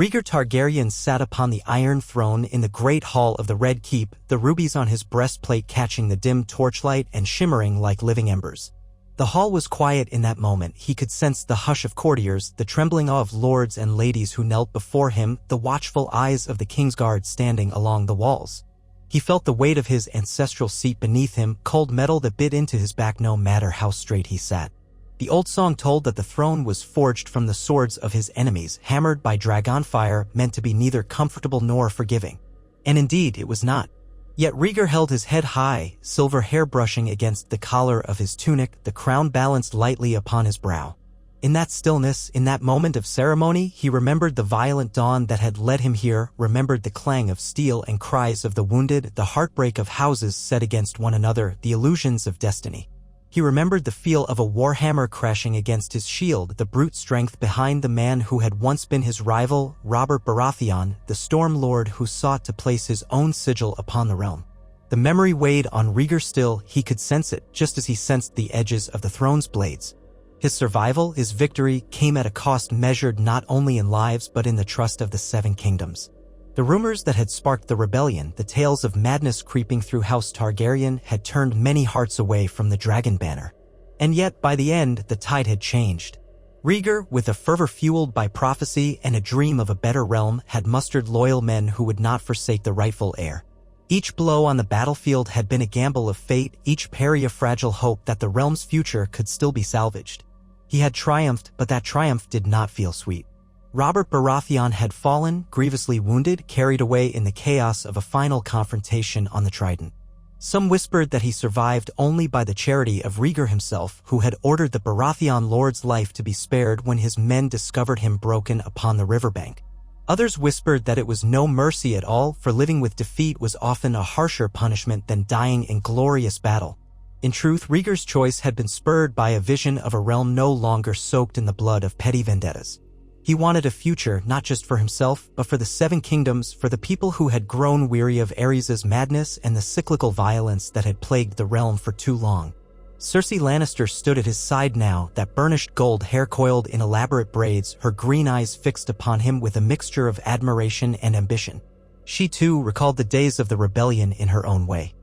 Rhaegar Targaryen sat upon the Iron Throne in the Great Hall of the Red Keep, the rubies on his breastplate catching the dim torchlight and shimmering like living embers. The hall was quiet in that moment. He could sense the hush of courtiers, the trembling awe of lords and ladies who knelt before him, the watchful eyes of the king's guard standing along the walls. He felt the weight of his ancestral seat beneath him, cold metal that bit into his back no matter how straight he sat. The old song told that the throne was forged from the swords of his enemies, hammered by dragon fire, meant to be neither comfortable nor forgiving. And indeed, it was not. Yet Rhaegar held his head high, silver hair brushing against the collar of his tunic, the crown balanced lightly upon his brow. In that stillness, in that moment of ceremony, he remembered the violent dawn that had led him here, remembered the clang of steel and cries of the wounded, the heartbreak of houses set against one another, the illusions of destiny. He remembered the feel of a warhammer crashing against his shield, the brute strength behind the man who had once been his rival, Robert Baratheon, the Storm Lord who sought to place his own sigil upon the realm. The memory weighed on Rhaegar still. He could sense it, just as he sensed the edges of the throne's blades. His survival, his victory, came at a cost measured not only in lives but in the trust of the Seven Kingdoms. The rumors that had sparked the rebellion, the tales of madness creeping through House Targaryen, had turned many hearts away from the dragon banner. And yet, by the end, the tide had changed. Rhaegar, with a fervor fueled by prophecy and a dream of a better realm, had mustered loyal men who would not forsake the rightful heir. Each blow on the battlefield had been a gamble of fate, each parry a fragile hope that the realm's future could still be salvaged. He had triumphed, but that triumph did not feel sweet. Robert Baratheon had fallen, grievously wounded, carried away in the chaos of a final confrontation on the Trident. Some whispered that he survived only by the charity of Rhaegar himself, who had ordered the Baratheon lord's life to be spared when his men discovered him broken upon the riverbank. Others whispered that it was no mercy at all, for living with defeat was often a harsher punishment than dying in glorious battle. In truth, Rhaegar's choice had been spurred by a vision of a realm no longer soaked in the blood of petty vendettas. He wanted a future not just for himself, but for the Seven Kingdoms, for the people who had grown weary of Aerys' madness and the cyclical violence that had plagued the realm for too long. Cersei Lannister stood at his side now, that burnished gold hair coiled in elaborate braids, her green eyes fixed upon him with a mixture of admiration and ambition. She too recalled the days of the rebellion in her own way.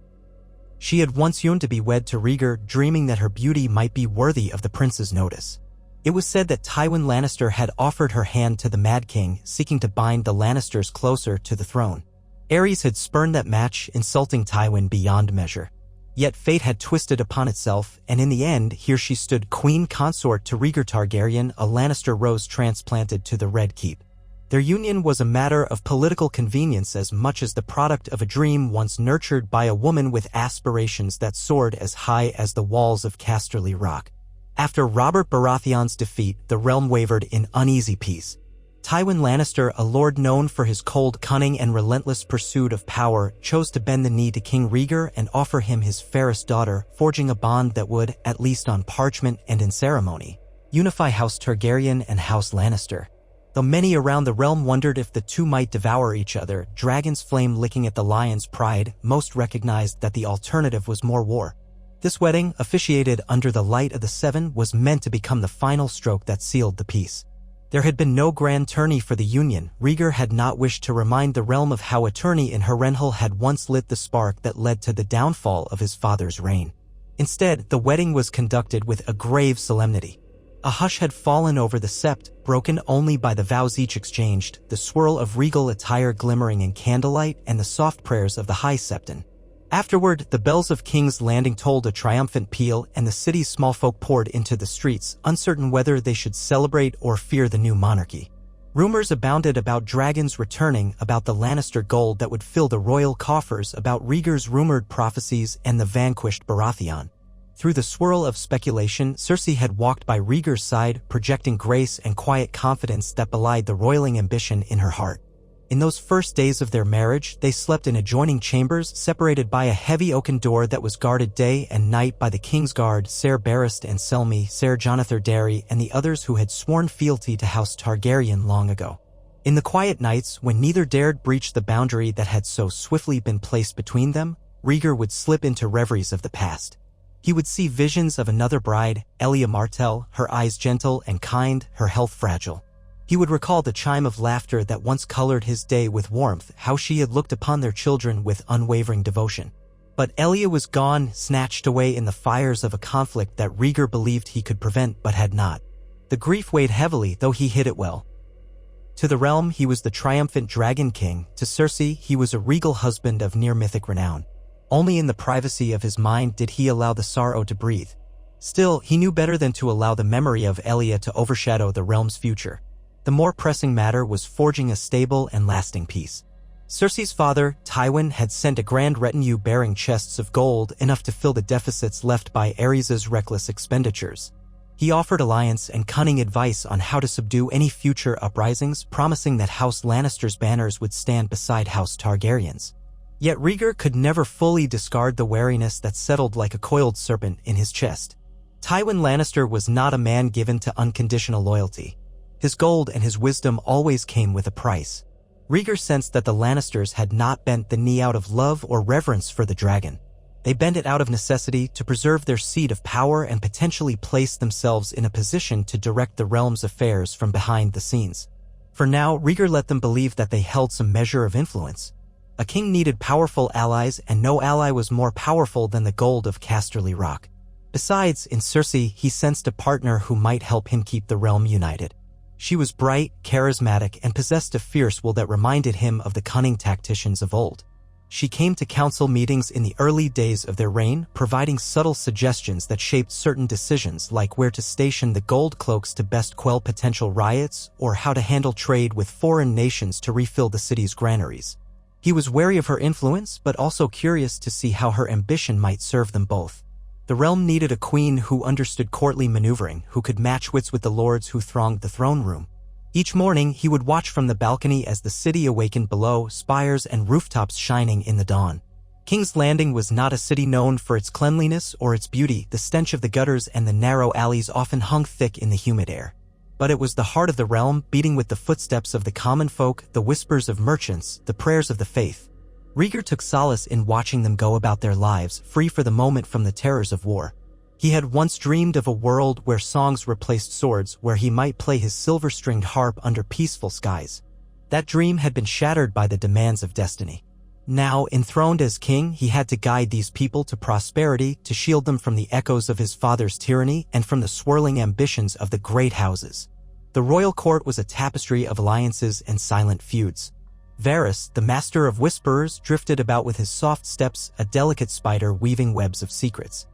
She had once yearned to be wed to Rhaegar, dreaming that her beauty might be worthy of the prince's notice. It was said that Tywin Lannister had offered her hand to the Mad King, seeking to bind the Lannisters closer to the throne. Aerys had spurned that match, insulting Tywin beyond measure. Yet fate had twisted upon itself, and in the end, here she stood, queen consort to Rhaegar Targaryen, a Lannister rose transplanted to the Red Keep. Their union was a matter of political convenience as much as the product of a dream once nurtured by a woman with aspirations that soared as high as the walls of Casterly Rock. After Robert Baratheon's defeat, the realm wavered in uneasy peace. Tywin Lannister, a lord known for his cold cunning and relentless pursuit of power, chose to bend the knee to King Rhaegar and offer him his fairest daughter, forging a bond that would, at least on parchment and in ceremony, unify House Targaryen and House Lannister. Though many around the realm wondered if the two might devour each other, dragon's flame licking at the lion's pride, most recognized that the alternative was more war. This wedding, officiated under the light of the Seven, was meant to become the final stroke that sealed the peace. There had been no grand tourney for the union. Rhaegar had not wished to remind the realm of how a tourney in Harrenhal had once lit the spark that led to the downfall of his father's reign. Instead, the wedding was conducted with a grave solemnity. A hush had fallen over the sept, broken only by the vows each exchanged, the swirl of regal attire glimmering in candlelight, and the soft prayers of the High Septon. Afterward, the bells of King's Landing tolled a triumphant peal, and the city's small folk poured into the streets, uncertain whether they should celebrate or fear the new monarchy. Rumors abounded about dragons returning, about the Lannister gold that would fill the royal coffers, about Rhaegar's rumored prophecies, and the vanquished Baratheon. Through the swirl of speculation, Cersei had walked by Rhaegar's side, projecting grace and quiet confidence that belied the roiling ambition in her heart. In those first days of their marriage, they slept in adjoining chambers, separated by a heavy oaken door that was guarded day and night by the King's Guard, Ser Barristan and Selmy, Ser Jonathan Darry, and the others who had sworn fealty to House Targaryen long ago. In the quiet nights, when neither dared breach the boundary that had so swiftly been placed between them, Rhaegar would slip into reveries of the past. He would see visions of another bride, Elia Martell, her eyes gentle and kind, her health fragile. He would recall the chime of laughter that once colored his day with warmth, how she had looked upon their children with unwavering devotion. But Elia was gone, snatched away in the fires of a conflict that Rhaegar believed he could prevent but had not. The grief weighed heavily, though he hid it well. To the realm, he was the triumphant Dragon King. To Cersei, he was a regal husband of near-mythic renown. Only in the privacy of his mind did he allow the sorrow to breathe. Still, he knew better than to allow the memory of Elia to overshadow the realm's future. The more pressing matter was forging a stable and lasting peace. Cersei's father, Tywin, had sent a grand retinue bearing chests of gold, enough to fill the deficits left by Aerys's reckless expenditures. He offered alliance and cunning advice on how to subdue any future uprisings, promising that House Lannister's banners would stand beside House Targaryen's. Yet Rhaegar could never fully discard the wariness that settled like a coiled serpent in his chest. Tywin Lannister was not a man given to unconditional loyalty. His gold and his wisdom always came with a price. Rhaegar sensed that the Lannisters had not bent the knee out of love or reverence for the dragon. They bent it out of necessity to preserve their seat of power and potentially place themselves in a position to direct the realm's affairs from behind the scenes. For now, Rhaegar let them believe that they held some measure of influence. A king needed powerful allies, and no ally was more powerful than the gold of Casterly Rock. Besides, in Cersei, he sensed a partner who might help him keep the realm united. She was bright, charismatic, and possessed a fierce will that reminded him of the cunning tacticians of old. She came to council meetings in the early days of their reign, providing subtle suggestions that shaped certain decisions, like where to station the gold cloaks to best quell potential riots, or how to handle trade with foreign nations to refill the city's granaries. He was wary of her influence, but also curious to see how her ambition might serve them both. The realm needed a queen who understood courtly maneuvering, who could match wits with the lords who thronged the throne room. Each morning, he would watch from the balcony as the city awakened below, spires and rooftops shining in the dawn. King's Landing was not a city known for its cleanliness or its beauty. The stench of the gutters and the narrow alleys often hung thick in the humid air. But it was the heart of the realm, beating with the footsteps of the common folk, the whispers of merchants, the prayers of the faith. Rhaegar took solace in watching them go about their lives, free for the moment from the terrors of war. He had once dreamed of a world where songs replaced swords, where he might play his silver-stringed harp under peaceful skies. That dream had been shattered by the demands of destiny. Now, enthroned as king, he had to guide these people to prosperity, to shield them from the echoes of his father's tyranny and from the swirling ambitions of the great houses. The royal court was a tapestry of alliances and silent feuds. Varys, the master of whisperers, drifted about with his soft steps, a delicate spider weaving webs of secrets.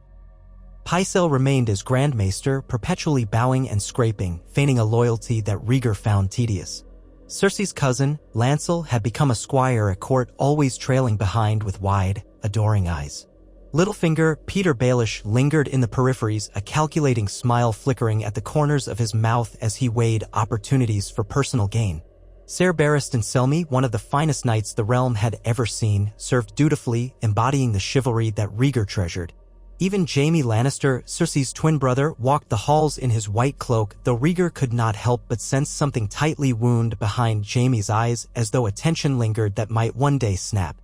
Pycelle remained as Grand Maester, perpetually bowing and scraping, feigning a loyalty that Rhaegar found tedious. Cersei's cousin, Lancel, had become a squire at court, always trailing behind with wide, adoring eyes. Littlefinger, Peter Baelish, lingered in the peripheries, a calculating smile flickering at the corners of his mouth as he weighed opportunities for personal gain. Ser Barristan Selmy, one of the finest knights the realm had ever seen, served dutifully, embodying the chivalry that Rhaegar treasured. Even Jaime Lannister, Cersei's twin brother, walked the halls in his white cloak, though Rhaegar could not help but sense something tightly wound behind Jaime's eyes, as though a tension lingered that might one day snap.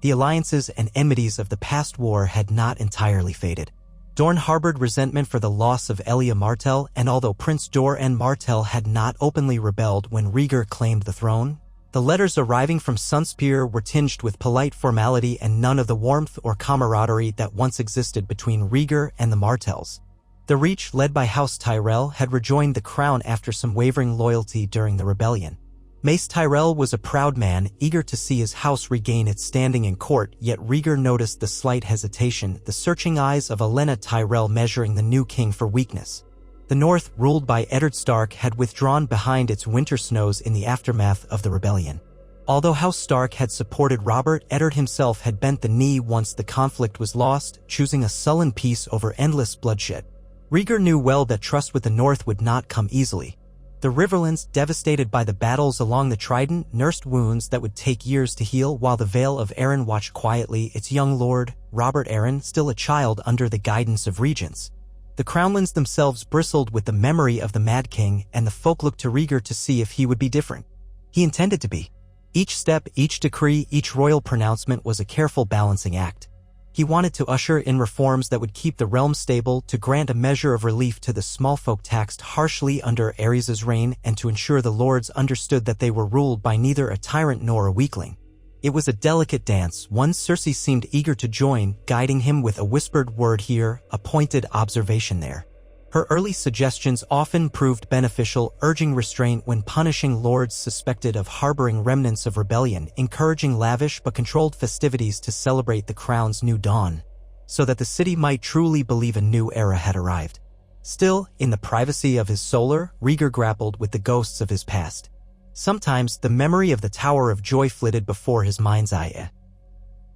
The alliances and enmities of the past war had not entirely faded. Dorne harbored resentment for the loss of Elia Martell, and although Prince Dor-en Martell had not openly rebelled when Rhaegar claimed the throne, the letters arriving from Sunspear were tinged with polite formality and none of the warmth or camaraderie that once existed between Rhaegar and the Martells. The Reach, led by House Tyrell, had rejoined the crown after some wavering loyalty during the rebellion. Mace Tyrell was a proud man, eager to see his house regain its standing in court, yet Rhaegar noticed the slight hesitation, the searching eyes of Olenna Tyrell measuring the new king for weakness. The North, ruled by Eddard Stark, had withdrawn behind its winter snows in the aftermath of the rebellion. Although House Stark had supported Robert, Eddard himself had bent the knee once the conflict was lost, choosing a sullen peace over endless bloodshed. Rhaegar knew well that trust with the North would not come easily. The Riverlands, devastated by the battles along the Trident, nursed wounds that would take years to heal, while the Vale of Arryn watched quietly its young lord, Robert Arryn, still a child under the guidance of regents. The Crownlands themselves bristled with the memory of the Mad King, and the folk looked to Rhaegar to see if he would be different. He intended to be. Each step, each decree, each royal pronouncement was a careful balancing act. He wanted to usher in reforms that would keep the realm stable, to grant a measure of relief to the small folk taxed harshly under Aerys's reign, and to ensure the lords understood that they were ruled by neither a tyrant nor a weakling. It was a delicate dance, one Cersei seemed eager to join, guiding him with a whispered word here, a pointed observation there. Her early suggestions often proved beneficial, urging restraint when punishing lords suspected of harboring remnants of rebellion, encouraging lavish but controlled festivities to celebrate the crown's new dawn, so that the city might truly believe a new era had arrived. Still, in the privacy of his solar, Rhaegar grappled with the ghosts of his past. Sometimes the memory of the Tower of Joy flitted before his mind's eye.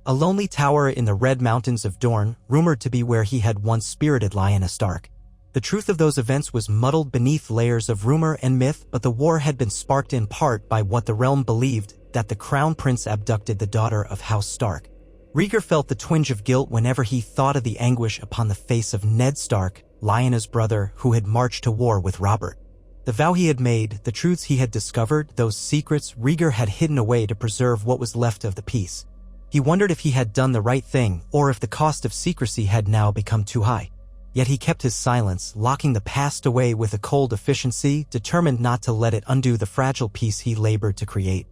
A lonely tower in the Red Mountains of Dorne, rumored to be where he had once spirited Lyanna Stark. The truth of those events was muddled beneath layers of rumor and myth, but the war had been sparked in part by what the realm believed, that the crown prince abducted the daughter of House Stark. Rhaegar felt the twinge of guilt whenever he thought of the anguish upon the face of Ned Stark, Lyanna's brother, who had marched to war with Robert. The vow he had made, the truths he had discovered, those secrets Rhaegar had hidden away to preserve what was left of the peace. He wondered if he had done the right thing, or if the cost of secrecy had now become too high. Yet he kept his silence, locking the past away with a cold efficiency, determined not to let it undo the fragile peace he labored to create.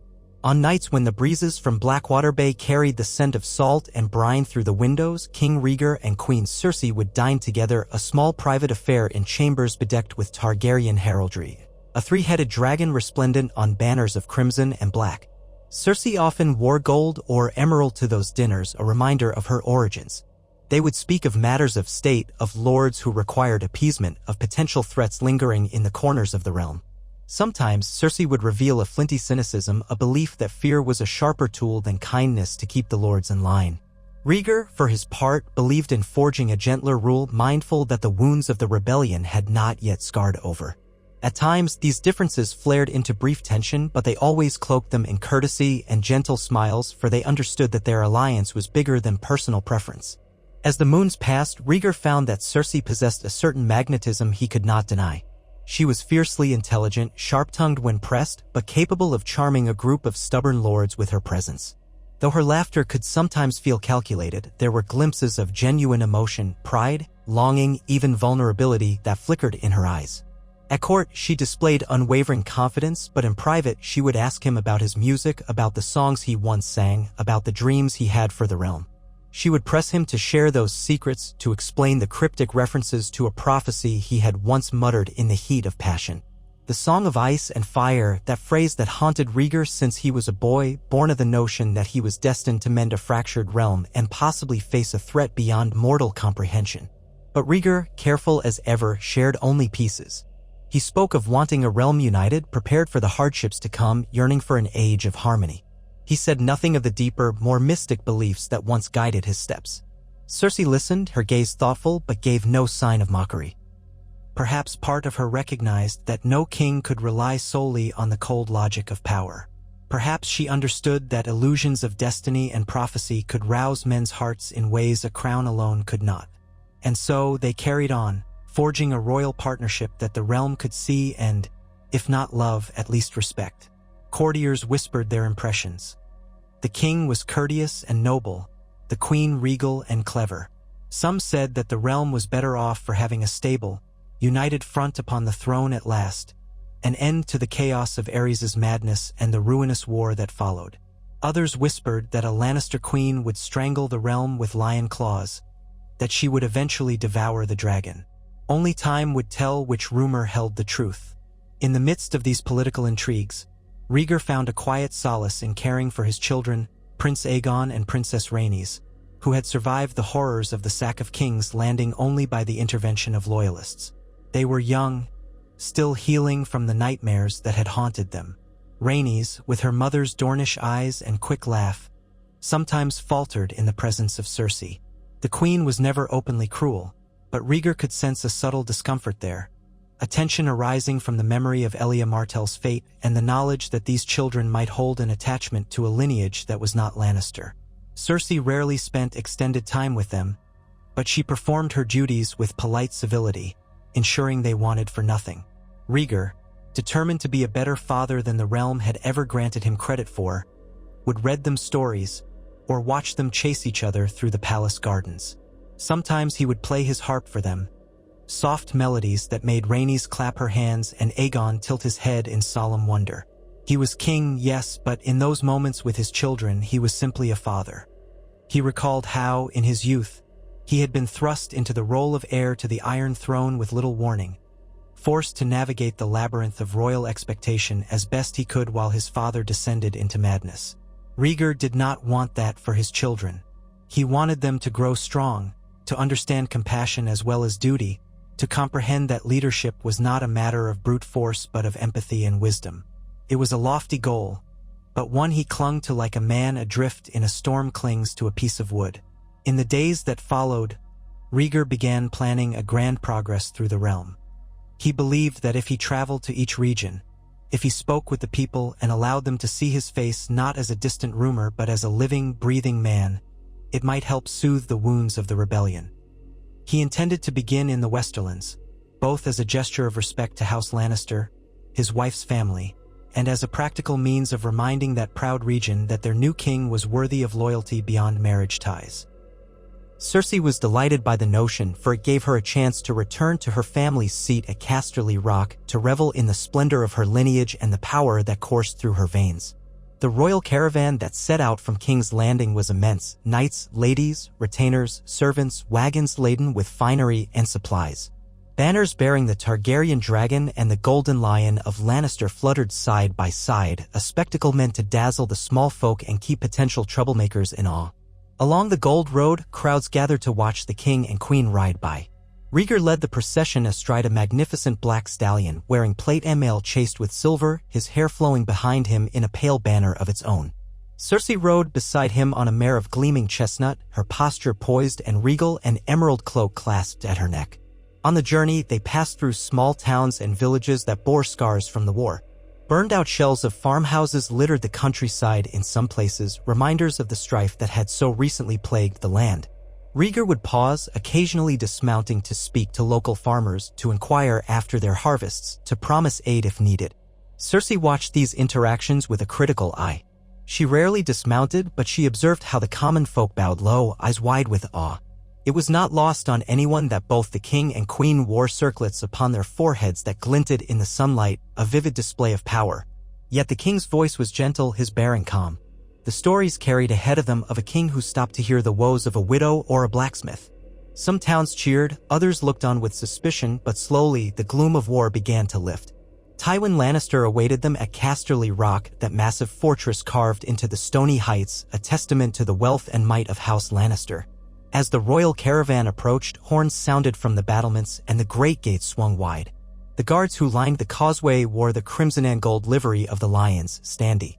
On nights when the breezes from Blackwater Bay carried the scent of salt and brine through the windows, King Rhaegar and Queen Cersei would dine together, a small private affair in chambers bedecked with Targaryen heraldry, a three-headed dragon resplendent on banners of crimson and black. Cersei often wore gold or emerald to those dinners, a reminder of her origins. They would speak of matters of state, of lords who required appeasement, of potential threats lingering in the corners of the realm. Sometimes Cersei would reveal a flinty cynicism, a belief that fear was a sharper tool than kindness to keep the lords in line. Rhaegar, for his part, believed in forging a gentler rule, mindful that the wounds of the rebellion had not yet scarred over. At times, these differences flared into brief tension, but they always cloaked them in courtesy and gentle smiles, for they understood that their alliance was bigger than personal preference. As the moons passed, Rhaegar found that Cersei possessed a certain magnetism he could not deny. She was fiercely intelligent, sharp-tongued when pressed, but capable of charming a group of stubborn lords with her presence. Though her laughter could sometimes feel calculated, there were glimpses of genuine emotion, pride, longing, even vulnerability that flickered in her eyes. At court, she displayed unwavering confidence, but in private, she would ask him about his music, about the songs he once sang, about the dreams he had for the realm. She would press him to share those secrets, to explain the cryptic references to a prophecy he had once muttered in the heat of passion. The Song of Ice and Fire, that phrase that haunted Rhaegar since he was a boy, born of the notion that he was destined to mend a fractured realm and possibly face a threat beyond mortal comprehension. But Rhaegar, careful as ever, shared only pieces. He spoke of wanting a realm united, prepared for the hardships to come, yearning for an age of harmony. He said nothing of the deeper, more mystic beliefs that once guided his steps. Cersei listened, her gaze thoughtful, but gave no sign of mockery. Perhaps part of her recognized that no king could rely solely on the cold logic of power. Perhaps she understood that illusions of destiny and prophecy could rouse men's hearts in ways a crown alone could not. And so they carried on, forging a royal partnership that the realm could see and, if not love, at least respect. Courtiers whispered their impressions. The king was courteous and noble, the queen regal and clever. Some said that the realm was better off for having a stable, united front upon the throne at last, an end to the chaos of Aerys's madness and the ruinous war that followed. Others whispered that a Lannister queen would strangle the realm with lion claws, that she would eventually devour the dragon. Only time would tell which rumor held the truth. In the midst of these political intrigues, Rhaegar found a quiet solace in caring for his children, Prince Aegon and Princess Rhaenys, who had survived the horrors of the Sack of Kings, landing only by the intervention of loyalists. They were young, still healing from the nightmares that had haunted them. Rhaenys, with her mother's Dornish eyes and quick laugh, sometimes faltered in the presence of Cersei. The queen was never openly cruel, but Rhaegar could sense a subtle discomfort there, a tension arising from the memory of Elia Martell's fate and the knowledge that these children might hold an attachment to a lineage that was not Lannister. Cersei rarely spent extended time with them, but she performed her duties with polite civility, ensuring they wanted for nothing. Rhaegar, determined to be a better father than the realm had ever granted him credit for, would read them stories, or watch them chase each other through the palace gardens. Sometimes he would play his harp for them, soft melodies that made Rhaenys clap her hands and Aegon tilt his head in solemn wonder. He was king, yes, but in those moments with his children, he was simply a father. He recalled how, in his youth, he had been thrust into the role of heir to the Iron Throne with little warning, forced to navigate the labyrinth of royal expectation as best he could while his father descended into madness. Rhaegar did not want that for his children. He wanted them to grow strong, to understand compassion as well as duty, to comprehend that leadership was not a matter of brute force but of empathy and wisdom. It was a lofty goal, but one he clung to like a man adrift in a storm clings to a piece of wood. In the days that followed, Rhaegar began planning a grand progress through the realm. He believed that if he traveled to each region, if he spoke with the people and allowed them to see his face not as a distant rumor but as a living, breathing man, it might help soothe the wounds of the rebellion. He intended to begin in the Westerlands, both as a gesture of respect to House Lannister, his wife's family, and as a practical means of reminding that proud region that their new king was worthy of loyalty beyond marriage ties. Cersei was delighted by the notion, for it gave her a chance to return to her family's seat at Casterly Rock to revel in the splendor of her lineage and the power that coursed through her veins. The royal caravan that set out from King's Landing was immense: knights, ladies, retainers, servants, wagons laden with finery and supplies. Banners bearing the Targaryen dragon and the golden lion of Lannister fluttered side by side, a spectacle meant to dazzle the small folk and keep potential troublemakers in awe. Along the Gold Road, crowds gathered to watch the king and queen ride by. Rhaegar led the procession astride a magnificent black stallion, wearing plate and mail chased with silver, his hair flowing behind him in a pale banner of its own. Cersei rode beside him on a mare of gleaming chestnut, her posture poised and regal, an emerald cloak clasped at her neck. On the journey, they passed through small towns and villages that bore scars from the war. Burned-out shells of farmhouses littered the countryside in some places, reminders of the strife that had so recently plagued the land. Rhaegar would pause, occasionally dismounting to speak to local farmers, to inquire after their harvests, to promise aid if needed. Cersei watched these interactions with a critical eye. She rarely dismounted, but she observed how the common folk bowed low, eyes wide with awe. It was not lost on anyone that both the king and queen wore circlets upon their foreheads that glinted in the sunlight, a vivid display of power. Yet the king's voice was gentle, his bearing calm. The stories carried ahead of them of a king who stopped to hear the woes of a widow or a blacksmith. Some towns cheered, others looked on with suspicion, but slowly the gloom of war began to lift. Tywin Lannister awaited them at Casterly Rock, that massive fortress carved into the stony heights, a testament to the wealth and might of House Lannister. As the royal caravan approached, horns sounded from the battlements and the great gates swung wide. The guards who lined the causeway wore the crimson and gold livery of the lions, standing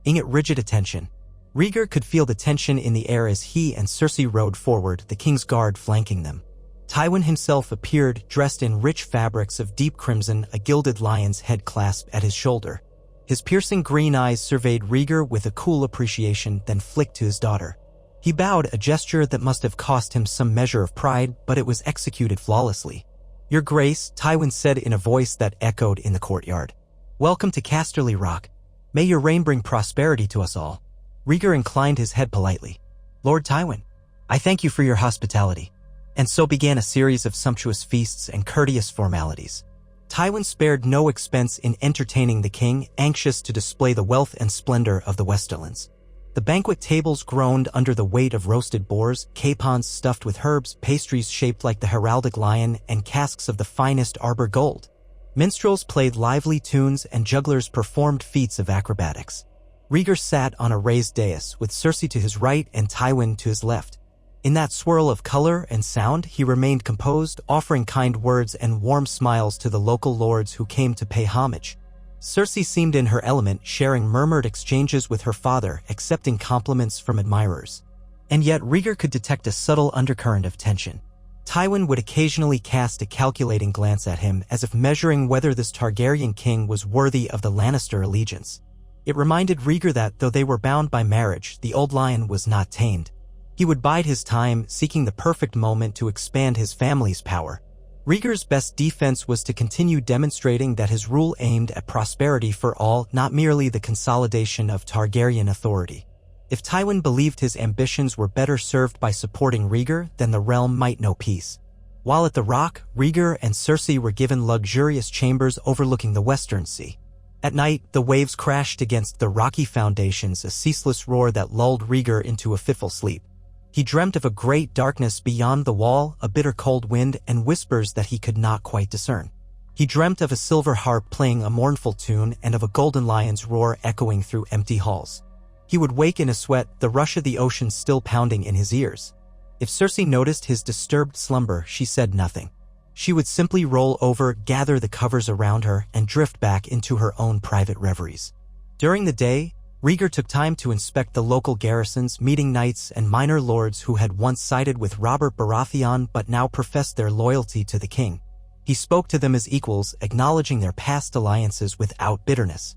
at rigid attention. Rhaegar could feel the tension in the air as he and Cersei rode forward, the king's guard flanking them. Tywin himself appeared, dressed in rich fabrics of deep crimson, a gilded lion's head clasped at his shoulder. His piercing green eyes surveyed Rhaegar with a cool appreciation, then flicked to his daughter. He bowed, a gesture that must have cost him some measure of pride, but it was executed flawlessly. "Your Grace," Tywin said in a voice that echoed in the courtyard. "Welcome to Casterly Rock. May your reign bring prosperity to us all." Rhaegar inclined his head politely. "Lord Tywin, I thank you for your hospitality." And so began a series of sumptuous feasts and courteous formalities. Tywin spared no expense in entertaining the king, anxious to display the wealth and splendor of the Westerlands. The banquet tables groaned under the weight of roasted boars, capons stuffed with herbs, pastries shaped like the heraldic lion, and casks of the finest arbor gold. Minstrels played lively tunes and jugglers performed feats of acrobatics. Rhaegar sat on a raised dais, with Cersei to his right and Tywin to his left. In that swirl of color and sound, he remained composed, offering kind words and warm smiles to the local lords who came to pay homage. Cersei seemed in her element, sharing murmured exchanges with her father, accepting compliments from admirers. And yet Rhaegar could detect a subtle undercurrent of tension. Tywin would occasionally cast a calculating glance at him, as if measuring whether this Targaryen king was worthy of the Lannister allegiance. It reminded Rhaegar that, though they were bound by marriage, the old lion was not tamed. He would bide his time, seeking the perfect moment to expand his family's power. Rhaegar's best defense was to continue demonstrating that his rule aimed at prosperity for all, not merely the consolidation of Targaryen authority. If Tywin believed his ambitions were better served by supporting Rhaegar, then the realm might know peace. While at the Rock, Rhaegar and Cersei were given luxurious chambers overlooking the Western Sea. At night, the waves crashed against the rocky foundations, a ceaseless roar that lulled Rhaegar into a fitful sleep. He dreamt of a great darkness beyond the wall, a bitter cold wind, and whispers that he could not quite discern. He dreamt of a silver harp playing a mournful tune and of a golden lion's roar echoing through empty halls. He would wake in a sweat, the rush of the ocean still pounding in his ears. If Cersei noticed his disturbed slumber, she said nothing. She would simply roll over, gather the covers around her, and drift back into her own private reveries. During the day, Rhaegar took time to inspect the local garrisons, meeting knights and minor lords who had once sided with Robert Baratheon but now professed their loyalty to the king. He spoke to them as equals, acknowledging their past alliances without bitterness.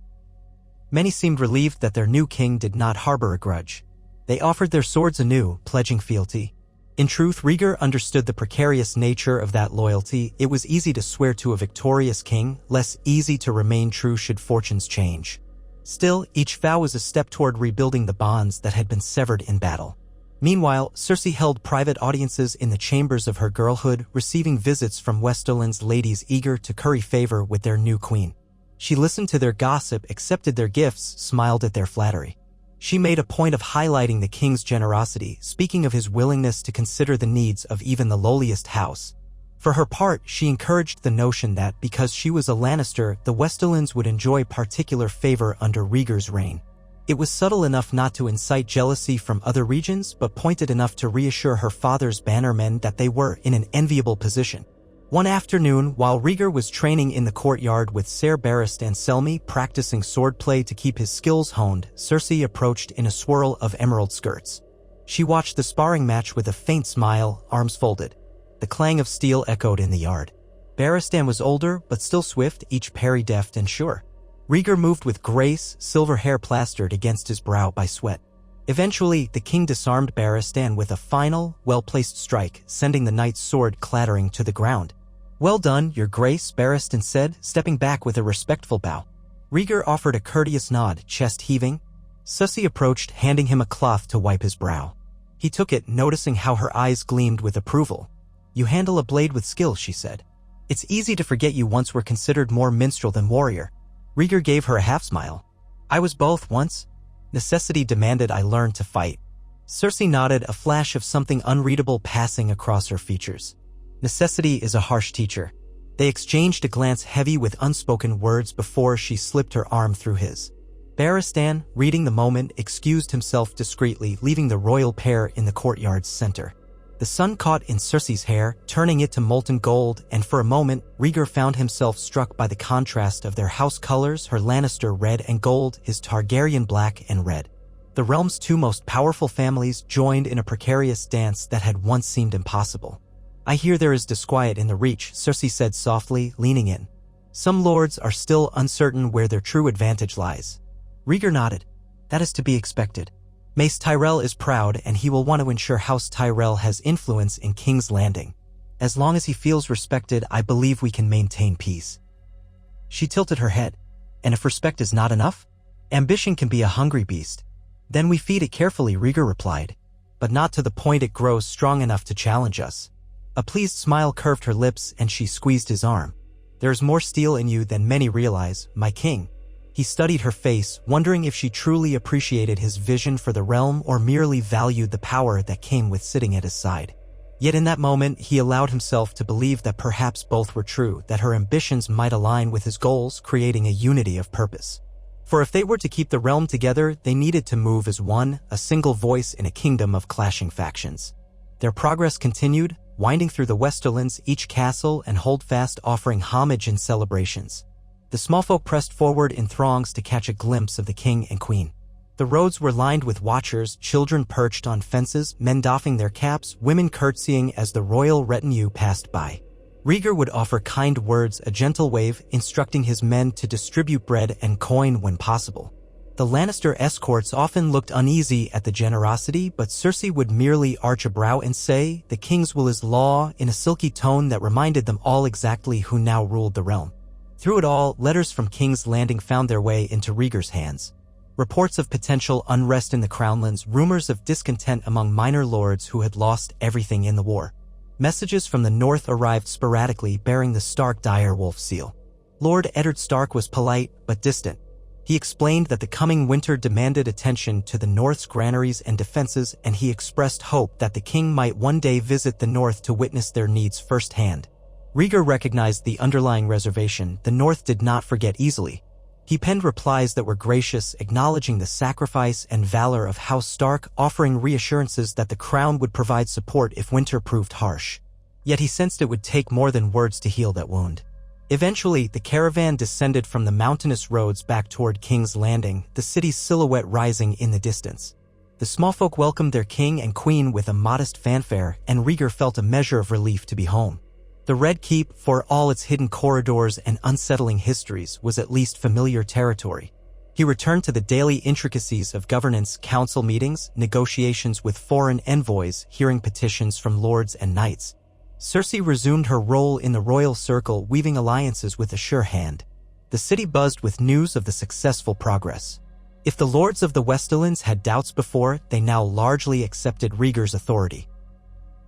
Many seemed relieved that their new king did not harbor a grudge. They offered their swords anew, pledging fealty. In truth, Rhaegar understood the precarious nature of that loyalty. It was easy to swear to a victorious king, less easy to remain true should fortunes change. Still, each vow was a step toward rebuilding the bonds that had been severed in battle. Meanwhile, Cersei held private audiences in the chambers of her girlhood, receiving visits from Westerland's ladies eager to curry favor with their new queen. She listened to their gossip, accepted their gifts, smiled at their flattery. She made a point of highlighting the king's generosity, speaking of his willingness to consider the needs of even the lowliest house. For her part, she encouraged the notion that because she was a Lannister, the Westerlands would enjoy particular favor under Rhaegar's reign. It was subtle enough not to incite jealousy from other regions, but pointed enough to reassure her father's bannermen that they were in an enviable position. One afternoon, while Rhaegar was training in the courtyard with Ser Barristan and Selmy, practicing swordplay to keep his skills honed, Cersei approached in a swirl of emerald skirts. She watched the sparring match with a faint smile, arms folded. The clang of steel echoed in the yard. Barristan was older, but still swift, each parry deft and sure. Rhaegar moved with grace, silver hair plastered against his brow by sweat. Eventually, the king disarmed Barristan with a final, well-placed strike, sending the knight's sword clattering to the ground. "Well done, your grace," Barristan said, stepping back with a respectful bow. Rhaegar offered a courteous nod, chest heaving. Cersei approached, handing him a cloth to wipe his brow. He took it, noticing how her eyes gleamed with approval. "You handle a blade with skill," she said. "It's easy to forget you once were considered more minstrel than warrior." Rhaegar gave her a half-smile. "I was both once. Necessity demanded I learn to fight." Cersei nodded, a flash of something unreadable passing across her features. Necessity is a harsh teacher. They exchanged a glance heavy with unspoken words before she slipped her arm through his. Barristan, reading the moment, excused himself discreetly, leaving the royal pair in the courtyard's center. The sun caught in Cersei's hair, turning it to molten gold, and for a moment, Rhaegar found himself struck by the contrast of their house colors, her Lannister red and gold, his Targaryen black and red. The realm's two most powerful families joined in a precarious dance that had once seemed impossible. "I hear there is disquiet in the Reach," Cersei said softly, leaning in. "Some lords are still uncertain where their true advantage lies." Rhaegar nodded. "That is to be expected. Mace Tyrell is proud, and he will want to ensure House Tyrell has influence in King's Landing. As long as he feels respected, I believe we can maintain peace." She tilted her head. "And if respect is not enough? Ambition can be a hungry beast. Then we feed it carefully," Rhaegar replied. "But not to the point it grows strong enough to challenge us." A pleased smile curved her lips, and she squeezed his arm. "There is more steel in you than many realize, my king." He studied her face, wondering if she truly appreciated his vision for the realm or merely valued the power that came with sitting at his side. Yet in that moment, he allowed himself to believe that perhaps both were true, that her ambitions might align with his goals, creating a unity of purpose. For if they were to keep the realm together, they needed to move as one, a single voice in a kingdom of clashing factions. Their progress continued, winding through the Westerlands, each castle and holdfast offering homage and celebrations. The small folk pressed forward in throngs to catch a glimpse of the king and queen. The roads were lined with watchers, children perched on fences, men doffing their caps, women curtsying as the royal retinue passed by. Rhaegar would offer kind words, a gentle wave, instructing his men to distribute bread and coin when possible. The Lannister escorts often looked uneasy at the generosity, but Cersei would merely arch a brow and say, "The king's will is law," in a silky tone that reminded them all exactly who now ruled the realm. Through it all, letters from King's Landing found their way into Rhaegar's hands. Reports of potential unrest in the Crownlands, rumors of discontent among minor lords who had lost everything in the war. Messages from the north arrived sporadically bearing the Stark direwolf seal. Lord Eddard Stark was polite but distant. He explained that the coming winter demanded attention to the North's granaries and defenses, and he expressed hope that the king might one day visit the North to witness their needs firsthand. Rhaegar recognized the underlying reservation. The North did not forget easily. He penned replies that were gracious, acknowledging the sacrifice and valor of House Stark, offering reassurances that the crown would provide support if winter proved harsh. Yet he sensed it would take more than words to heal that wound. Eventually, the caravan descended from the mountainous roads back toward King's Landing, the city's silhouette rising in the distance. The smallfolk welcomed their king and queen with a modest fanfare, and Rhaegar felt a measure of relief to be home. The Red Keep, for all its hidden corridors and unsettling histories, was at least familiar territory. He returned to the daily intricacies of governance, council meetings, negotiations with foreign envoys, hearing petitions from lords and knights. Cersei resumed her role in the royal circle, weaving alliances with a sure hand. The city buzzed with news of the successful progress. If the lords of the Westerlands had doubts before, they now largely accepted Rhaegar's authority.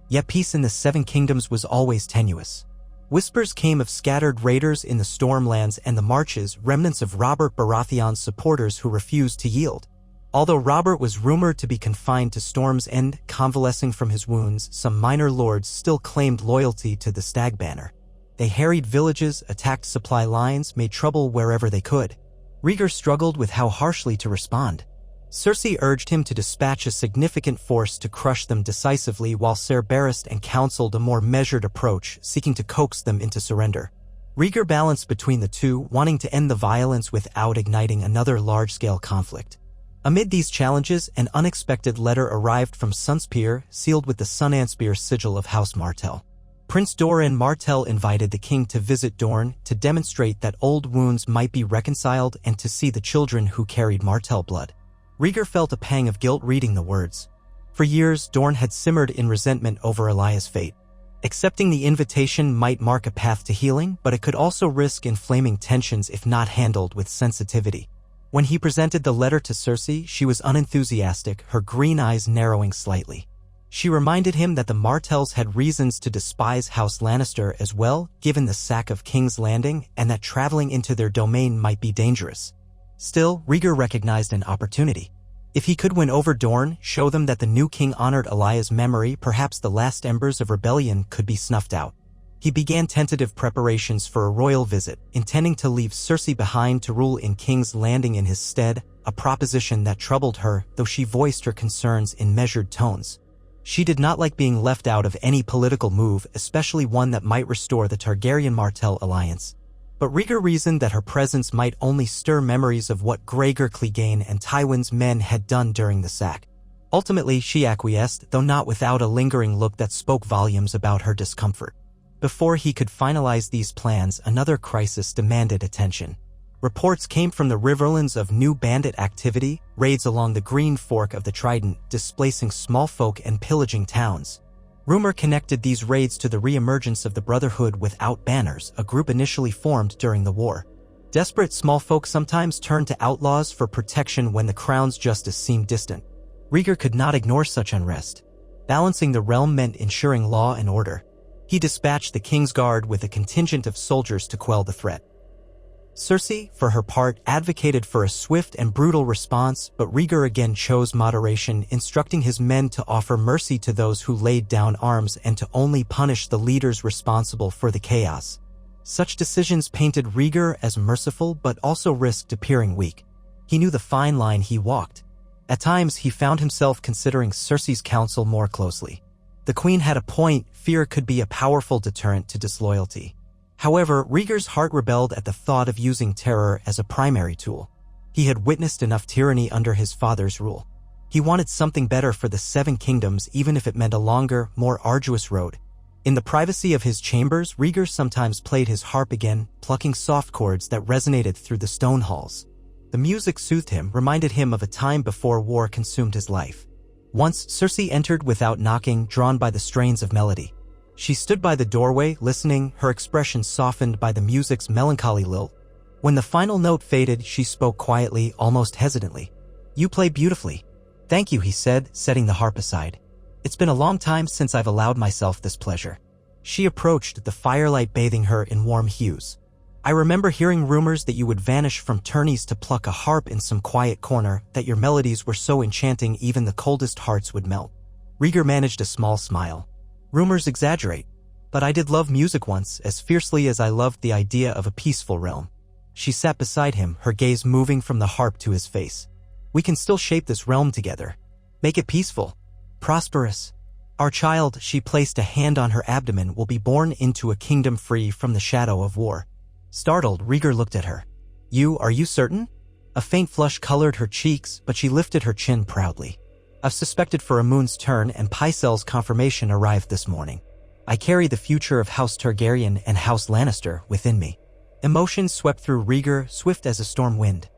Yet peace in the Seven Kingdoms was always tenuous. Whispers came of scattered raiders in the Stormlands and the Marches, remnants of Robert Baratheon's supporters who refused to yield. Although Robert was rumored to be confined to Storm's End, convalescing from his wounds, some minor lords still claimed loyalty to the Stag Banner. They harried villages, attacked supply lines, made trouble wherever they could. Rhaegar struggled with how harshly to respond. Cersei urged him to dispatch a significant force to crush them decisively, while Ser Barristan counseled a more measured approach, seeking to coax them into surrender. Rhaegar balanced between the two, wanting to end the violence without igniting another large-scale conflict. Amid these challenges, an unexpected letter arrived from Sunspear, sealed with the Sunanspear sigil of House Martell. Prince Doran Martell invited the king to visit Dorne to demonstrate that old wounds might be reconciled and to see the children who carried Martell blood. Rhaegar felt a pang of guilt reading the words. For years, Dorne had simmered in resentment over Elaya's fate. Accepting the invitation might mark a path to healing, but it could also risk inflaming tensions if not handled with sensitivity. When he presented the letter to Cersei, she was unenthusiastic, her green eyes narrowing slightly. She reminded him that the Martells had reasons to despise House Lannister as well, given the sack of King's Landing, and that traveling into their domain might be dangerous. Still, Rhaegar recognized an opportunity. If he could win over Dorne, show them that the new king honored Elaya's memory, perhaps the last embers of rebellion could be snuffed out. He began tentative preparations for a royal visit, intending to leave Cersei behind to rule in King's Landing in his stead, a proposition that troubled her, though she voiced her concerns in measured tones. She did not like being left out of any political move, especially one that might restore the Targaryen-Martell alliance. But Rhaegar reasoned that her presence might only stir memories of what Gregor Clegane and Tywin's men had done during the sack. Ultimately, she acquiesced, though not without a lingering look that spoke volumes about her discomfort. Before he could finalize these plans, another crisis demanded attention. Reports came from the Riverlands of new bandit activity, raids along the Green Fork of the Trident, displacing small folk and pillaging towns. Rumor connected these raids to the re-emergence of the Brotherhood Without Banners, a group initially formed during the war. Desperate small folk sometimes turned to outlaws for protection when the crown's justice seemed distant. Rhaegar could not ignore such unrest. Balancing the realm meant ensuring law and order. He dispatched the King's Guard with a contingent of soldiers to quell the threat. Cersei, for her part, advocated for a swift and brutal response, but Rhaegar again chose moderation, instructing his men to offer mercy to those who laid down arms and to only punish the leaders responsible for the chaos. Such decisions painted Rhaegar as merciful but also risked appearing weak. He knew the fine line he walked. At times, he found himself considering Cersei's counsel more closely. The queen had a point. Fear could be a powerful deterrent to disloyalty. However, Rhaegar's heart rebelled at the thought of using terror as a primary tool. He had witnessed enough tyranny under his father's rule. He wanted something better for the Seven Kingdoms, even if it meant a longer, more arduous road. In the privacy of his chambers, Rhaegar sometimes played his harp again, plucking soft chords that resonated through the stone halls. The music soothed him, reminded him of a time before war consumed his life. Once, Cersei entered without knocking, drawn by the strains of melody. She stood by the doorway, listening, her expression softened by the music's melancholy lilt. When the final note faded, she spoke quietly, almost hesitantly. "You play beautifully." "Thank you," he said, setting the harp aside. "It's been a long time since I've allowed myself this pleasure." She approached, the firelight bathing her in warm hues. "I remember hearing rumors that you would vanish from tourneys to pluck a harp in some quiet corner, that your melodies were so enchanting even the coldest hearts would melt." Rhaegar managed a small smile. "Rumors exaggerate. But I did love music once, as fiercely as I loved the idea of a peaceful realm." She sat beside him, her gaze moving from the harp to his face. "We can still shape this realm together. Make it peaceful. Prosperous. Our child," she placed a hand on her abdomen, "will be born into a kingdom free from the shadow of war." Startled, Rhaegar looked at her. Are you certain?" A faint flush colored her cheeks, but she lifted her chin proudly. "I've suspected for a moon's turn, and Pycelle's confirmation arrived this morning. I carry the future of House Targaryen and House Lannister within me." Emotions swept through Rhaegar, swift as a storm wind.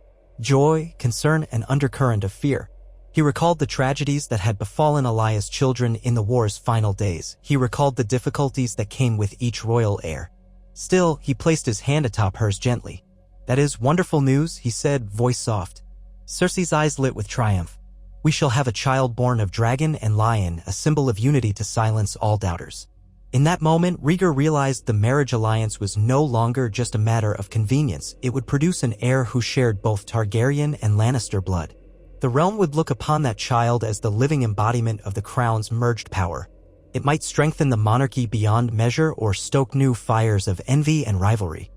Joy, concern, and undercurrent of fear. He recalled the tragedies that had befallen Elaya's children in the war's final days. He recalled the difficulties that came with each royal heir. Still, he placed his hand atop hers gently. "That is wonderful news," he said, voice soft. Cersei's eyes lit with triumph. "We shall have a child born of dragon and lion, a symbol of unity to silence all doubters." In that moment, Rhaegar realized the marriage alliance was no longer just a matter of convenience. It would produce an heir who shared both Targaryen and Lannister blood. The realm would look upon that child as the living embodiment of the crown's merged power. It might strengthen the monarchy beyond measure or stoke new fires of envy and rivalry.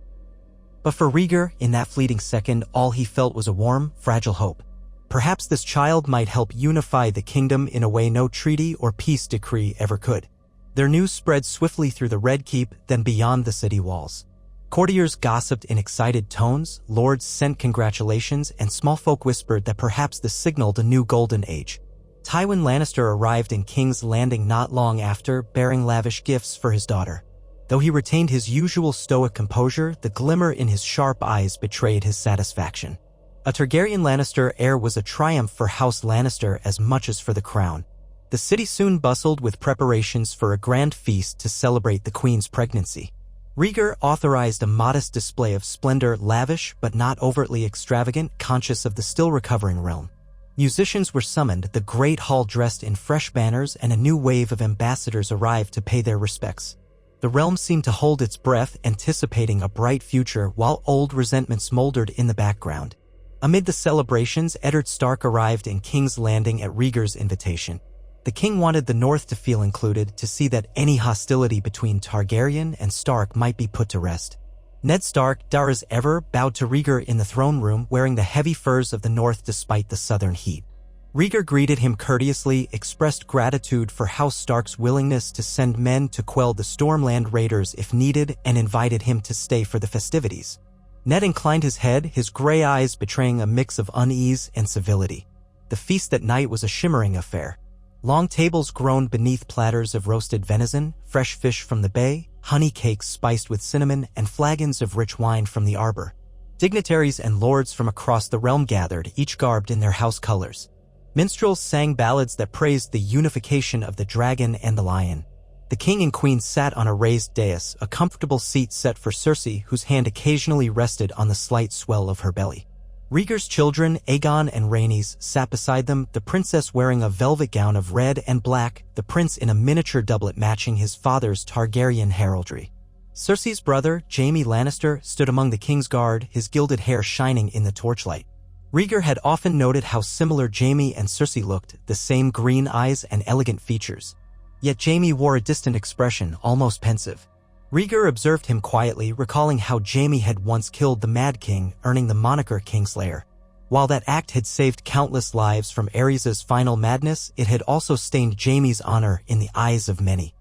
But for Rhaegar, in that fleeting second, all he felt was a warm, fragile hope. Perhaps this child might help unify the kingdom in a way no treaty or peace decree ever could. Their news spread swiftly through the Red Keep, then beyond the city walls. Courtiers gossiped in excited tones, lords sent congratulations, and small folk whispered that perhaps this signaled a new golden age. Tywin Lannister arrived in King's Landing not long after, bearing lavish gifts for his daughter. Though he retained his usual stoic composure, the glimmer in his sharp eyes betrayed his satisfaction. A Targaryen Lannister heir was a triumph for House Lannister as much as for the crown. The city soon bustled with preparations for a grand feast to celebrate the queen's pregnancy. Rhaegar authorized a modest display of splendor, lavish but not overtly extravagant, conscious of the still-recovering realm. Musicians were summoned, the great hall dressed in fresh banners, and a new wave of ambassadors arrived to pay their respects. The realm seemed to hold its breath, anticipating a bright future, while old resentment smoldered in the background. Amid the celebrations, Eddard Stark arrived in King's Landing at Rhaegar's invitation. The king wanted the North to feel included, to see that any hostility between Targaryen and Stark might be put to rest. Ned Stark, dour as ever, bowed to Rhaegar in the throne room, wearing the heavy furs of the North despite the southern heat. Rhaegar greeted him courteously, expressed gratitude for House Stark's willingness to send men to quell the Stormland raiders if needed, and invited him to stay for the festivities. Ned inclined his head, his gray eyes betraying a mix of unease and civility. The feast that night was a shimmering affair. Long tables groaned beneath platters of roasted venison, fresh fish from the bay, honey cakes spiced with cinnamon, and flagons of rich wine from the arbor. Dignitaries and lords from across the realm gathered, each garbed in their house colors. Minstrels sang ballads that praised the unification of the dragon and the lion. The king and queen sat on a raised dais, a comfortable seat set for Cersei, whose hand occasionally rested on the slight swell of her belly. Rhaegar's children, Aegon and Rhaenys, sat beside them, the princess wearing a velvet gown of red and black, the prince in a miniature doublet matching his father's Targaryen heraldry. Cersei's brother, Jaime Lannister, stood among the king's guard, his gilded hair shining in the torchlight. Rhaegar had often noted how similar Jaime and Cersei looked, the same green eyes and elegant features. Yet Jaime wore a distant expression, almost pensive. Rhaegar observed him quietly, recalling how Jaime had once killed the Mad King, earning the moniker Kingslayer. While that act had saved countless lives from Aerys' final madness, it had also stained Jaime's honor in the eyes of many.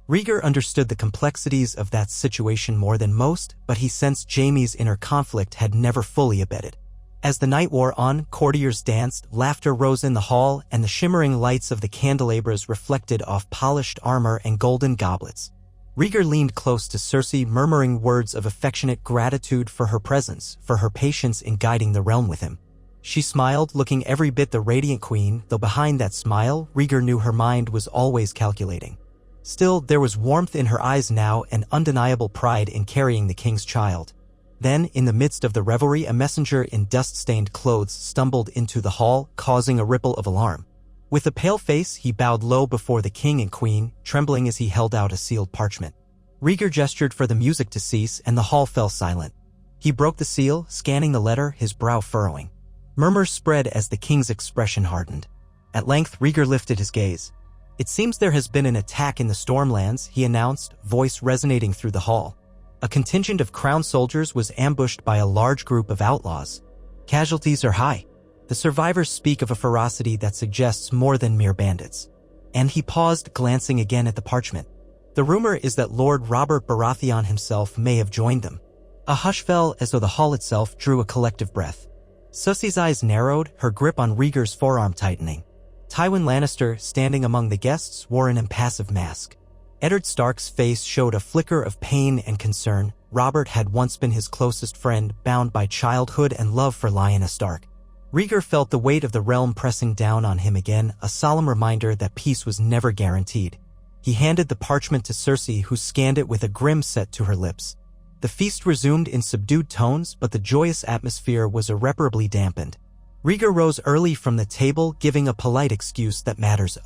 Rhaegar understood the complexities of that situation more than most, but he sensed Jaime's inner conflict had never fully abated. As the night wore on, courtiers danced, laughter rose in the hall, and the shimmering lights of the candelabras reflected off polished armor and golden goblets. Rhaegar leaned close to Cersei, murmuring words of affectionate gratitude for her presence, for her patience in guiding the realm with him. She smiled, looking every bit the radiant queen, though behind that smile, Rhaegar knew her mind was always calculating. Still, there was warmth in her eyes now, and undeniable pride in carrying the king's child. Then, in the midst of the revelry, a messenger in dust-stained clothes stumbled into the hall, causing a ripple of alarm. With a pale face, he bowed low before the king and queen, trembling as he held out a sealed parchment. Rhaegar gestured for the music to cease, and the hall fell silent. He broke the seal, scanning the letter, his brow furrowing. Murmurs spread as the king's expression hardened. At length, Rhaegar lifted his gaze. "It seems there has been an attack in the Stormlands," he announced, voice resonating through the hall. A contingent of crown soldiers was ambushed by a large group of outlaws. Casualties are high. The survivors speak of a ferocity that suggests more than mere bandits. And he paused, glancing again at the parchment. The rumor is that Lord Robert Baratheon himself may have joined them. A hush fell as though the hall itself drew a collective breath. Cersei's eyes narrowed, her grip on Rhaegar's forearm tightening. Tywin Lannister, standing among the guests, wore an impassive mask. Eddard Stark's face showed a flicker of pain and concern. Robert had once been his closest friend, bound by childhood and love for Lyanna Stark. Rhaegar felt the weight of the realm pressing down on him again, a solemn reminder that peace was never guaranteed. He handed the parchment to Cersei, who scanned it with a grim set to her lips. The feast resumed in subdued tones, but the joyous atmosphere was irreparably dampened. Rhaegar rose early from the table, giving a polite excuse that matters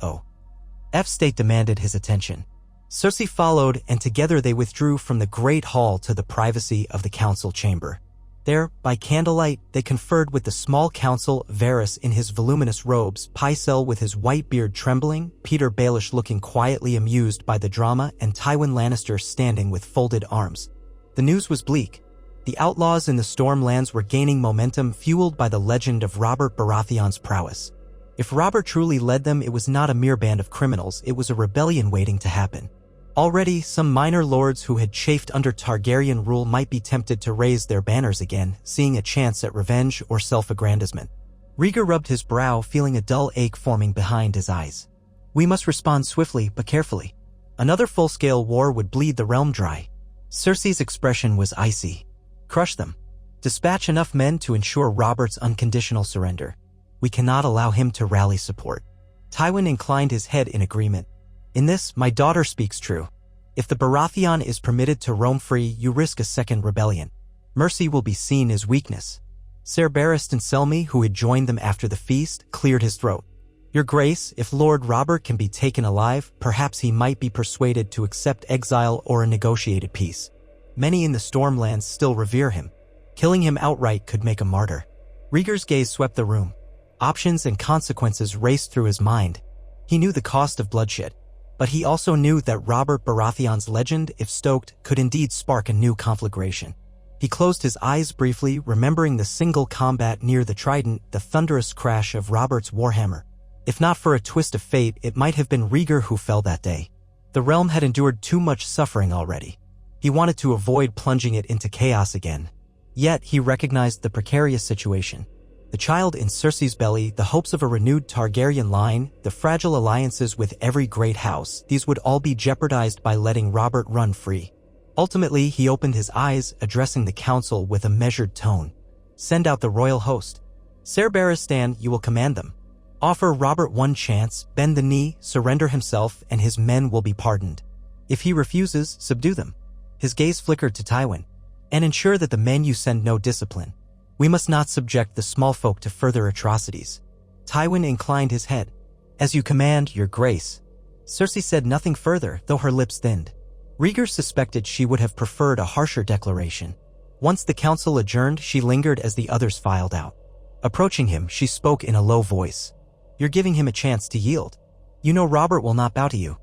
state demanded his attention. Cersei followed, and together they withdrew from the great hall to the privacy of the council chamber. There, by candlelight, they conferred with the small council, Varys in his voluminous robes, Pycelle with his white beard trembling, Peter Baelish looking quietly amused by the drama, and Tywin Lannister standing with folded arms. The news was bleak. The outlaws in the Stormlands were gaining momentum, fueled by the legend of Robert Baratheon's prowess. If Robert truly led them, it was not a mere band of criminals, it was a rebellion waiting to happen. Already, some minor lords who had chafed under Targaryen rule might be tempted to raise their banners again, seeing a chance at revenge or self-aggrandizement. Rhaegar rubbed his brow, feeling a dull ache forming behind his eyes. "We must respond swiftly but carefully. Another full-scale war would bleed the realm dry." Cersei's expression was icy. "Crush them. Dispatch enough men to ensure Robert's unconditional surrender. We cannot allow him to rally support." Tywin inclined his head in agreement. "In this, my daughter speaks true. If the Baratheon is permitted to roam free, you risk a second rebellion. Mercy will be seen as weakness." Ser Barristan Selmy, who had joined them after the feast, cleared his throat. "Your Grace, if Lord Robert can be taken alive, perhaps he might be persuaded to accept exile or a negotiated peace. Many in the Stormlands still revere him. Killing him outright could make a martyr." Rhaegar's gaze swept the room. Options and consequences raced through his mind. He knew the cost of bloodshed. But he also knew that Robert Baratheon's legend, if stoked, could indeed spark a new conflagration. He closed his eyes briefly, remembering the single combat near the Trident, the thunderous crash of Robert's warhammer. If not for a twist of fate, it might have been Rhaegar who fell that day. The realm had endured too much suffering already. He wanted to avoid plunging it into chaos again. Yet he recognized the precarious situation. The child in Cersei's belly, the hopes of a renewed Targaryen line, the fragile alliances with every great house, these would all be jeopardized by letting Robert run free. Ultimately, he opened his eyes, addressing the council with a measured tone. "Send out the royal host. Ser Barristan, you will command them. Offer Robert one chance, bend the knee, surrender himself, and his men will be pardoned. If he refuses, subdue them." His gaze flickered to Tywin. "And ensure that the men you send know discipline. We must not subject the small folk to further atrocities." Tywin inclined his head. "As you command, your grace." Cersei said nothing further, though her lips thinned. Rhaegar suspected she would have preferred a harsher declaration. Once the council adjourned, she lingered as the others filed out. Approaching him, she spoke in a low voice. "You're giving him a chance to yield. You know Robert will not bow to you.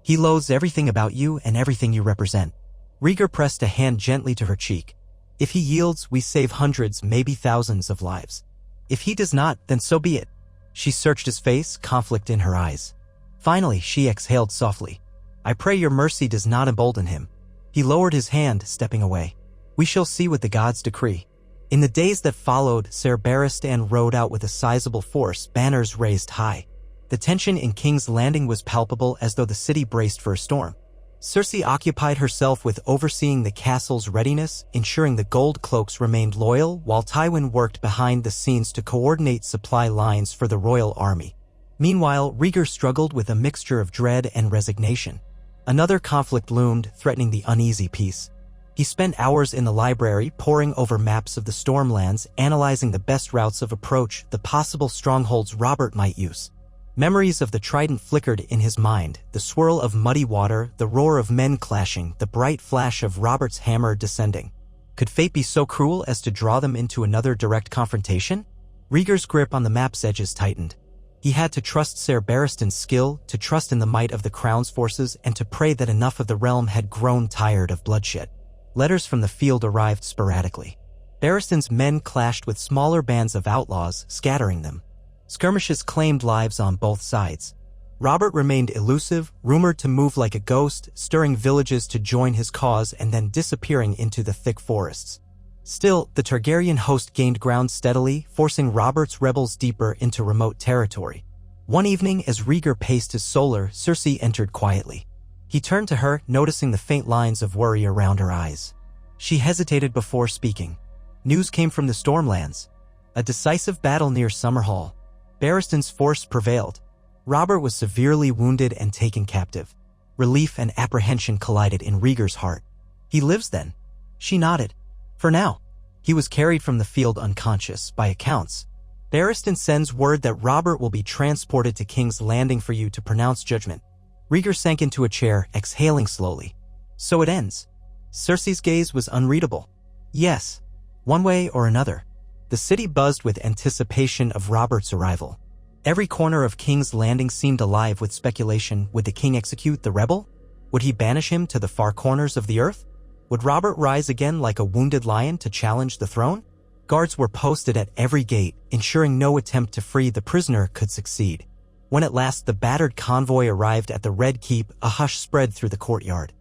He loathes everything about you and everything you represent." Rhaegar pressed a hand gently to her cheek. "If he yields, we save hundreds, maybe thousands of lives. If he does not, then so be it." She searched his face, conflict in her eyes. Finally, she exhaled softly. "I pray your mercy does not embolden him." He lowered his hand, stepping away. "We shall see what the gods decree." In the days that followed, Ser Barristan rode out with a sizable force, banners raised high. The tension in King's Landing was palpable, as though the city braced for a storm. Cersei occupied herself with overseeing the castle's readiness, ensuring the gold cloaks remained loyal, while Tywin worked behind the scenes to coordinate supply lines for the royal army. Meanwhile, Rhaegar struggled with a mixture of dread and resignation. Another conflict loomed, threatening the uneasy peace. He spent hours in the library poring over maps of the Stormlands, analyzing the best routes of approach, the possible strongholds Robert might use. Memories of the trident flickered in his mind, the swirl of muddy water, the roar of men clashing, the bright flash of Robert's hammer descending. Could fate be so cruel as to draw them into another direct confrontation? Rhaegar's grip on the map's edges tightened. He had to trust Ser Barristan's skill, to trust in the might of the Crown's forces, and to pray that enough of the realm had grown tired of bloodshed. Letters from the field arrived sporadically. Barristan's men clashed with smaller bands of outlaws, scattering them. Skirmishes claimed lives on both sides. Robert remained elusive, rumored to move like a ghost, stirring villages to join his cause and then disappearing into the thick forests. Still, the Targaryen host gained ground steadily, forcing Robert's rebels deeper into remote territory. One evening, as Rhaegar paced his solar, Cersei entered quietly. He turned to her, noticing the faint lines of worry around her eyes. She hesitated before speaking. News came from the Stormlands. A decisive battle near Summerhall. Barristan's force prevailed. Robert was severely wounded and taken captive. Relief and apprehension collided in Rhaegar's heart. He lives then? She nodded. For now. He was carried from the field unconscious, by accounts. Barristan sends word that Robert will be transported to King's Landing for you to pronounce judgment. Rhaegar sank into a chair, exhaling slowly. So it ends. Cersei's gaze was unreadable. Yes. One way or another. The city buzzed with anticipation of Robert's arrival. Every corner of King's Landing seemed alive with speculation. Would the king execute the rebel? Would he banish him to the far corners of the earth? Would Robert rise again like a wounded lion to challenge the throne? Guards were posted at every gate, ensuring no attempt to free the prisoner could succeed. When at last the battered convoy arrived at the Red Keep, a hush spread through the courtyard.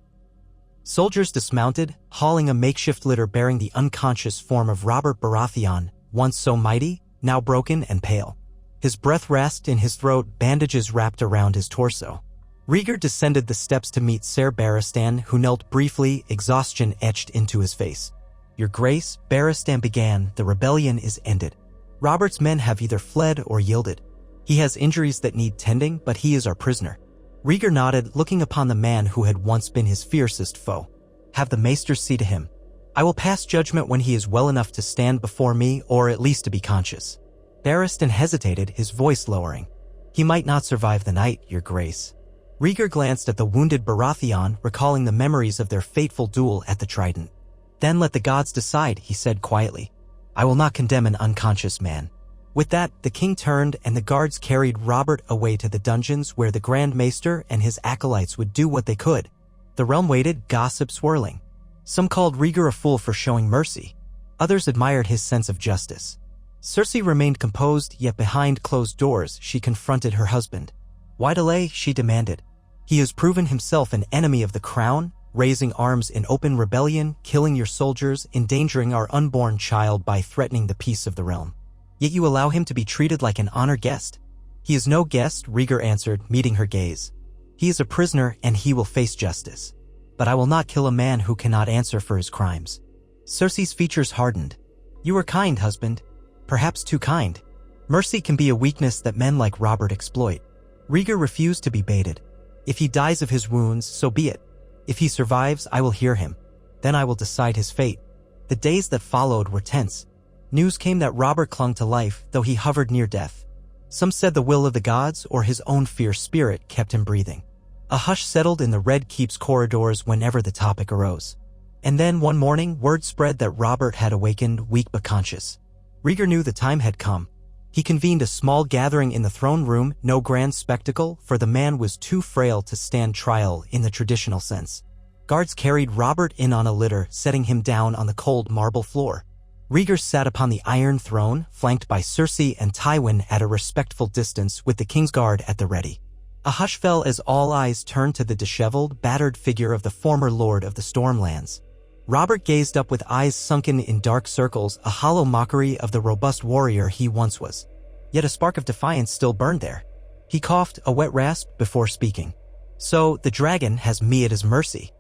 Soldiers dismounted, hauling a makeshift litter bearing the unconscious form of Robert Baratheon, once so mighty, now broken and pale. His breath rasped in his throat, bandages wrapped around his torso. Rhaegar descended the steps to meet Ser Barristan, who knelt briefly, exhaustion etched into his face. Your Grace, Barristan began, the rebellion is ended. Robert's men have either fled or yielded. He has injuries that need tending, but he is our prisoner. Rhaegar nodded, looking upon the man who had once been his fiercest foe. Have the maesters see to him. I will pass judgment when he is well enough to stand before me, or at least to be conscious. Barristan hesitated, his voice lowering. He might not survive the night, Your Grace. Rhaegar glanced at the wounded Baratheon, recalling the memories of their fateful duel at the Trident. Then let the gods decide, he said quietly. I will not condemn an unconscious man. With that, the king turned and the guards carried Robert away to the dungeons where the Grand Maester and his acolytes would do what they could. The realm waited, gossip swirling. Some called Rhaegar a fool for showing mercy. Others admired his sense of justice. Cersei remained composed, yet behind closed doors she confronted her husband. Why delay, she demanded. He has proven himself an enemy of the crown, raising arms in open rebellion, killing your soldiers, endangering our unborn child by threatening the peace of the realm. Yet you allow him to be treated like an honored guest. He is no guest, Rhaegar answered, meeting her gaze. He is a prisoner and he will face justice. But I will not kill a man who cannot answer for his crimes. Cersei's features hardened. You are kind, husband. Perhaps too kind. Mercy can be a weakness that men like Robert exploit. Rhaegar refused to be baited. If he dies of his wounds, so be it. If he survives, I will hear him. Then I will decide his fate. The days that followed were tense. News came that Robert clung to life, though he hovered near death. Some said the will of the gods or his own fierce spirit kept him breathing. A hush settled in the Red Keep's corridors whenever the topic arose. And then one morning, word spread that Robert had awakened, weak but conscious. Rhaegar knew the time had come. He convened a small gathering in the throne room, no grand spectacle, for the man was too frail to stand trial in the traditional sense. Guards carried Robert in on a litter, setting him down on the cold marble floor. Rhaegar sat upon the Iron Throne, flanked by Cersei and Tywin at a respectful distance with the Kingsguard at the ready. A hush fell as all eyes turned to the disheveled, battered figure of the former Lord of the Stormlands. Robert gazed up with eyes sunken in dark circles, a hollow mockery of the robust warrior he once was. Yet a spark of defiance still burned there. He coughed, a wet rasp, before speaking. So, the dragon has me at his mercy.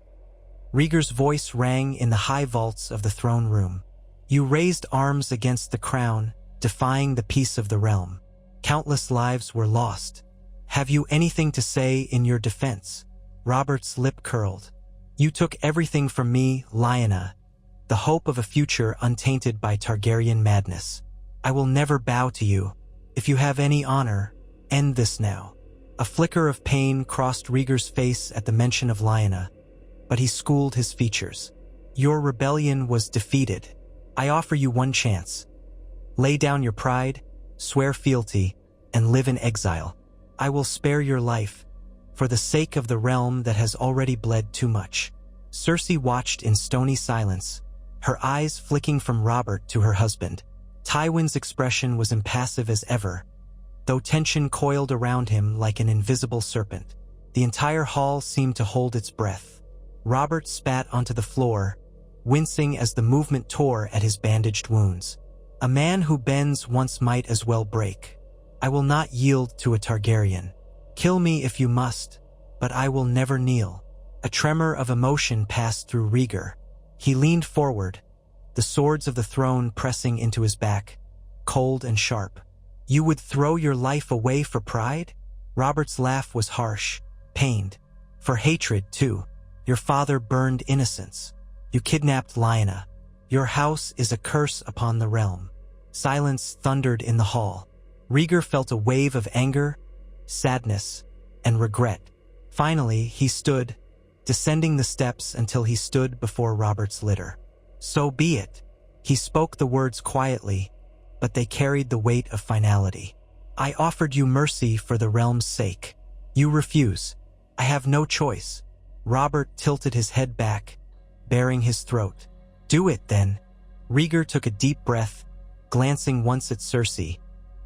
Rhaegar's voice rang in the high vaults of the throne room. You raised arms against the crown, defying the peace of the realm. Countless lives were lost. Have you anything to say in your defense? Robert's lip curled. You took everything from me, Lyanna, the hope of a future untainted by Targaryen madness. I will never bow to you. If you have any honor, end this now." A flicker of pain crossed Rhaegar's face at the mention of Lyanna, but he schooled his features. "Your rebellion was defeated. I offer you one chance. Lay down your pride, swear fealty, and live in exile. I will spare your life, for the sake of the realm that has already bled too much." Cersei watched in stony silence, her eyes flicking from Robert to her husband. Tywin's expression was impassive as ever, though tension coiled around him like an invisible serpent. The entire hall seemed to hold its breath. Robert spat onto the floor, wincing as the movement tore at his bandaged wounds. "A man who bends once might as well break. I will not yield to a Targaryen. Kill me if you must, but I will never kneel." A tremor of emotion passed through Rhaegar. He leaned forward, the swords of the throne pressing into his back, cold and sharp. "You would throw your life away for pride?" Robert's laugh was harsh, pained. "For hatred, too. Your father burned innocents. You kidnapped Lyanna. Your house is a curse upon the realm." Silence thundered in the hall. Rhaegar felt a wave of anger, sadness, and regret. Finally, he stood, descending the steps until he stood before Robert's litter. "So be it." He spoke the words quietly, but they carried the weight of finality. "I offered you mercy for the realm's sake. You refuse. I have no choice." Robert tilted his head back, baring his throat. "Do it, then." Rhaegar took a deep breath, glancing once at Cersei.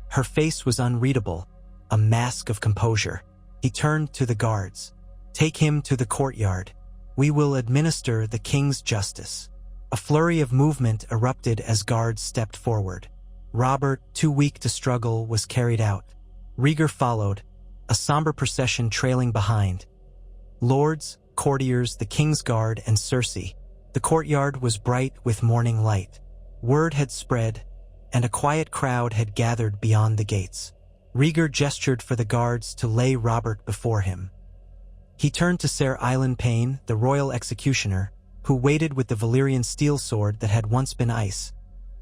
Her face was unreadable, a mask of composure. He turned to the guards. "Take him to the courtyard. We will administer the king's justice." A flurry of movement erupted as guards stepped forward. Robert, too weak to struggle, was carried out. Rhaegar followed, a somber procession trailing behind. Lords, courtiers, the king's guard, and Cersei. The courtyard was bright with morning light. Word had spread, and a quiet crowd had gathered beyond the gates. Rhaegar gestured for the guards to lay Robert before him. He turned to Ser Island Payne, the royal executioner, who waited with the Valyrian steel sword that had once been ice,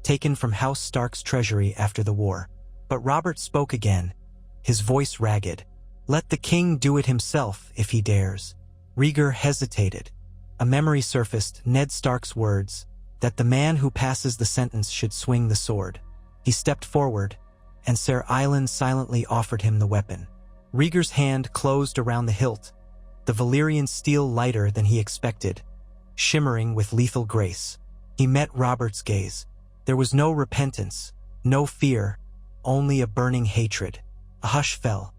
taken from House Stark's treasury after the war. But Robert spoke again, his voice ragged. "Let the king do it himself if he dares." Rhaegar hesitated. A memory surfaced, Ned Stark's words, that the man who passes the sentence should swing the sword. He stepped forward, and Ser Island silently offered him the weapon. Rhaegar's hand closed around the hilt, the Valyrian steel lighter than he expected, shimmering with lethal grace. He met Robert's gaze. There was no repentance, no fear, only a burning hatred. A hush fell.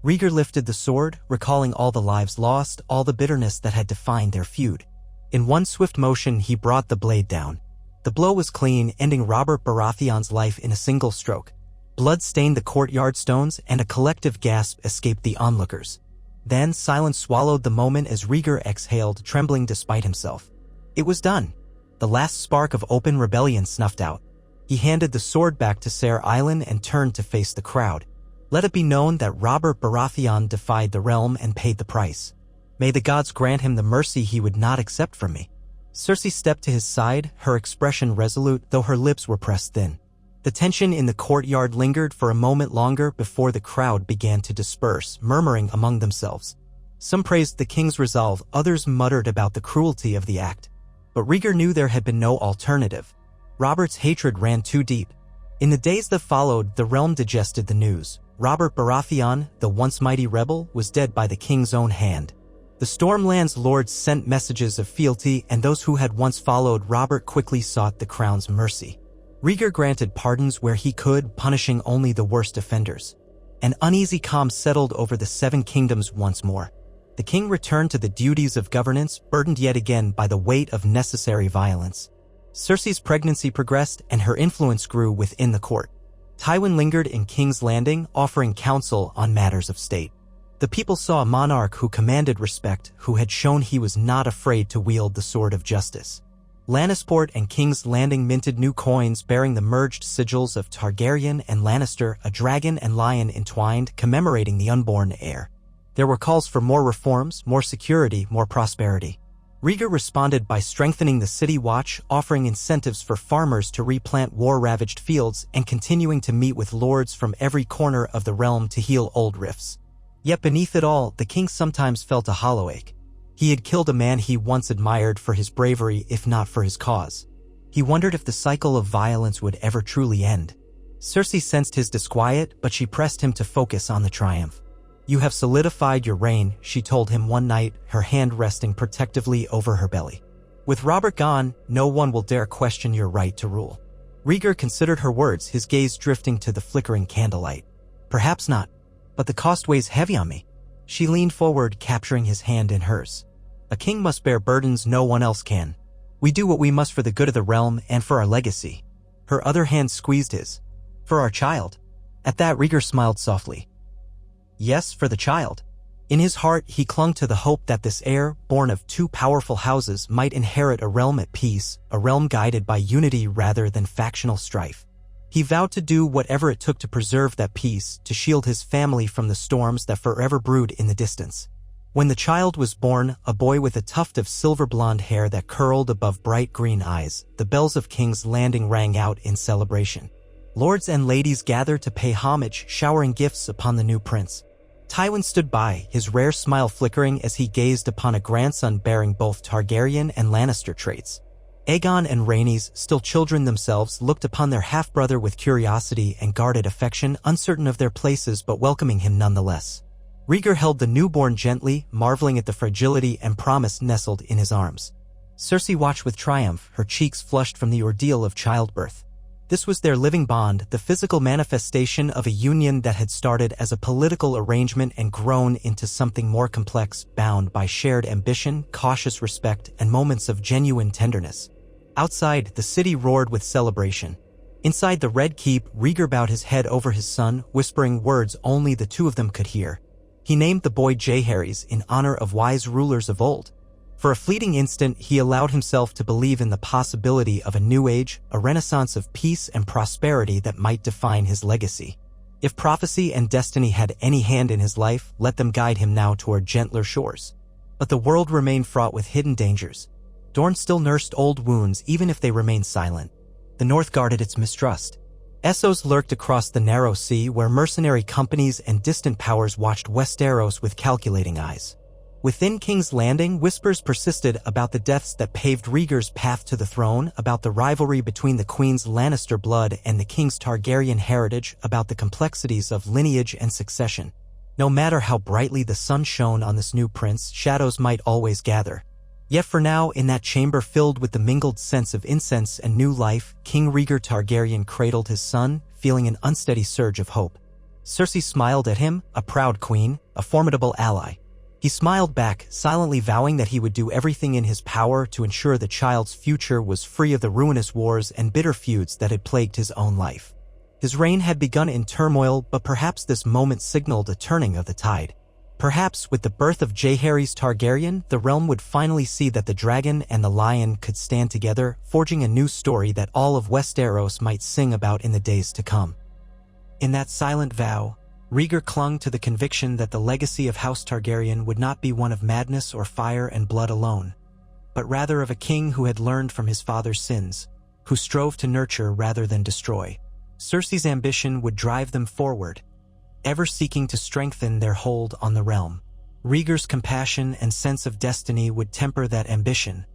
Rhaegar lifted the sword, recalling all the lives lost, all the bitterness that had defined their feud. In one swift motion, he brought the blade down. The blow was clean, ending Robert Baratheon's life in a single stroke. Blood stained the courtyard stones, and a collective gasp escaped the onlookers. Then silence swallowed the moment as Rhaegar exhaled, trembling despite himself. It was done. The last spark of open rebellion snuffed out. He handed the sword back to Ser Island and turned to face the crowd. "Let it be known that Robert Baratheon defied the realm and paid the price. May the gods grant him the mercy he would not accept from me." Cersei stepped to his side, her expression resolute, though her lips were pressed thin. The tension in the courtyard lingered for a moment longer before the crowd began to disperse, murmuring among themselves. Some praised the king's resolve, others muttered about the cruelty of the act. But Rhaegar knew there had been no alternative. Robert's hatred ran too deep. In the days that followed, the realm digested the news. Robert Baratheon, the once mighty rebel, was dead by the king's own hand. The Stormland's lords sent messages of fealty, and those who had once followed Robert quickly sought the crown's mercy. Rhaegar granted pardons where he could, punishing only the worst offenders. An uneasy calm settled over the Seven Kingdoms once more. The king returned to the duties of governance, burdened yet again by the weight of necessary violence. Cersei's pregnancy progressed, and her influence grew within the court. Tywin lingered in King's Landing, offering counsel on matters of state. The people saw a monarch who commanded respect, who had shown he was not afraid to wield the sword of justice. Lannisport and King's Landing minted new coins bearing the merged sigils of Targaryen and Lannister, a dragon and lion entwined, commemorating the unborn heir. There were calls for more reforms, more security, more prosperity. Rhaegar responded by strengthening the city watch, offering incentives for farmers to replant war-ravaged fields and continuing to meet with lords from every corner of the realm to heal old rifts. Yet beneath it all, the king sometimes felt a hollow ache. He had killed a man he once admired for his bravery, if not for his cause. He wondered if the cycle of violence would ever truly end. Cersei sensed his disquiet, but she pressed him to focus on the triumph. "You have solidified your reign," she told him one night, her hand resting protectively over her belly. "With Robert gone, no one will dare question your right to rule." Rhaegar considered her words, his gaze drifting to the flickering candlelight. "Perhaps not, but the cost weighs heavy on me." She leaned forward, capturing his hand in hers. "A king must bear burdens no one else can. We do what we must for the good of the realm and for our legacy." Her other hand squeezed his. "For our child." At that, Rhaegar smiled softly. Yes, for the child. In his heart, he clung to the hope that this heir, born of two powerful houses, might inherit a realm at peace, a realm guided by unity rather than factional strife. He vowed to do whatever it took to preserve that peace, to shield his family from the storms that forever brewed in the distance. When the child was born, a boy with a tuft of silver-blonde hair that curled above bright green eyes, the bells of King's Landing rang out in celebration. Lords and ladies gathered to pay homage, showering gifts upon the new prince. Tywin stood by, his rare smile flickering as he gazed upon a grandson bearing both Targaryen and Lannister traits. Aegon and Rhaenys, still children themselves, looked upon their half-brother with curiosity and guarded affection, uncertain of their places but welcoming him nonetheless. Rhaegar held the newborn gently, marveling at the fragility and promise nestled in his arms. Cersei watched with triumph, her cheeks flushed from the ordeal of childbirth. This was their living bond, the physical manifestation of a union that had started as a political arrangement and grown into something more complex, bound by shared ambition, cautious respect, and moments of genuine tenderness. Outside, the city roared with celebration. Inside the Red Keep, Rhaegar bowed his head over his son, whispering words only the two of them could hear. He named the boy Jaehaerys in honor of wise rulers of old. For a fleeting instant, he allowed himself to believe in the possibility of a new age, a renaissance of peace and prosperity that might define his legacy. If prophecy and destiny had any hand in his life, let them guide him now toward gentler shores. But the world remained fraught with hidden dangers. Dorne still nursed old wounds even if they remained silent. The North guarded its mistrust. Essos lurked across the narrow sea where mercenary companies and distant powers watched Westeros with calculating eyes. Within King's Landing, whispers persisted about the deaths that paved Rhaegar's path to the throne, about the rivalry between the Queen's Lannister blood and the King's Targaryen heritage, about the complexities of lineage and succession. No matter how brightly the sun shone on this new prince, shadows might always gather. Yet for now, in that chamber filled with the mingled scents of incense and new life, King Rhaegar Targaryen cradled his son, feeling an unsteady surge of hope. Cersei smiled at him, a proud queen, a formidable ally. He smiled back, silently vowing that he would do everything in his power to ensure the child's future was free of the ruinous wars and bitter feuds that had plagued his own life. His reign had begun in turmoil, but perhaps this moment signaled a turning of the tide. Perhaps, with the birth of Jaehaerys Targaryen, the realm would finally see that the dragon and the lion could stand together, forging a new story that all of Westeros might sing about in the days to come. In that silent vow, Rhaegar clung to the conviction that the legacy of House Targaryen would not be one of madness or fire and blood alone, but rather of a king who had learned from his father's sins, who strove to nurture rather than destroy. Cersei's ambition would drive them forward, ever seeking to strengthen their hold on the realm. Rhaegar's compassion and sense of destiny would temper that ambition,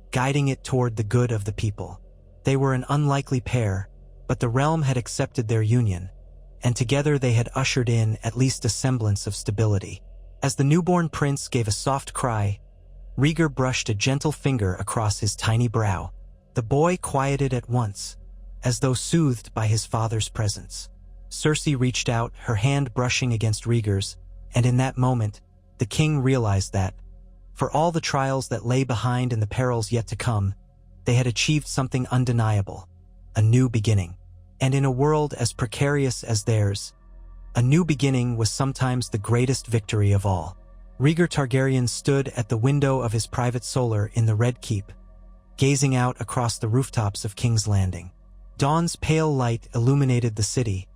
guiding it toward the good of the people. They were an unlikely pair, but the realm had accepted their union, and together they had ushered in at least a semblance of stability. As the newborn prince gave a soft cry, Rhaegar brushed a gentle finger across his tiny brow. The boy quieted at once, as though soothed by his father's presence. Cersei reached out, her hand brushing against Rhaegar's, and in that moment, the king realized that, for all the trials that lay behind and the perils yet to come, they had achieved something undeniable, a new beginning. And in a world as precarious as theirs, a new beginning was sometimes the greatest victory of all. Rhaegar Targaryen stood at the window of his private solar in the Red Keep, gazing out across the rooftops of King's Landing. Dawn's pale light illuminated the city,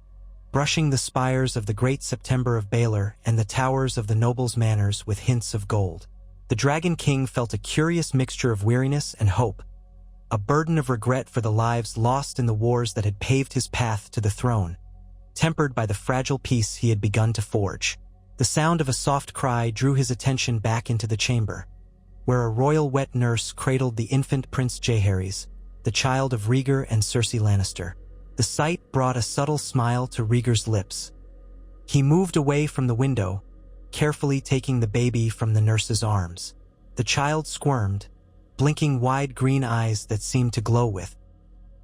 brushing the spires of the Great September of Baelor and the towers of the nobles' manors with hints of gold. The Dragon King felt a curious mixture of weariness and hope, a burden of regret for the lives lost in the wars that had paved his path to the throne, tempered by the fragile peace he had begun to forge. The sound of a soft cry drew his attention back into the chamber, where a royal wet nurse cradled the infant Prince Jaehaerys, the child of Rhaegar and Cersei Lannister. The sight brought a subtle smile to Rhaegar's lips. He moved away from the window, carefully taking the baby from the nurse's arms. The child squirmed, blinking wide green eyes that seemed to glow with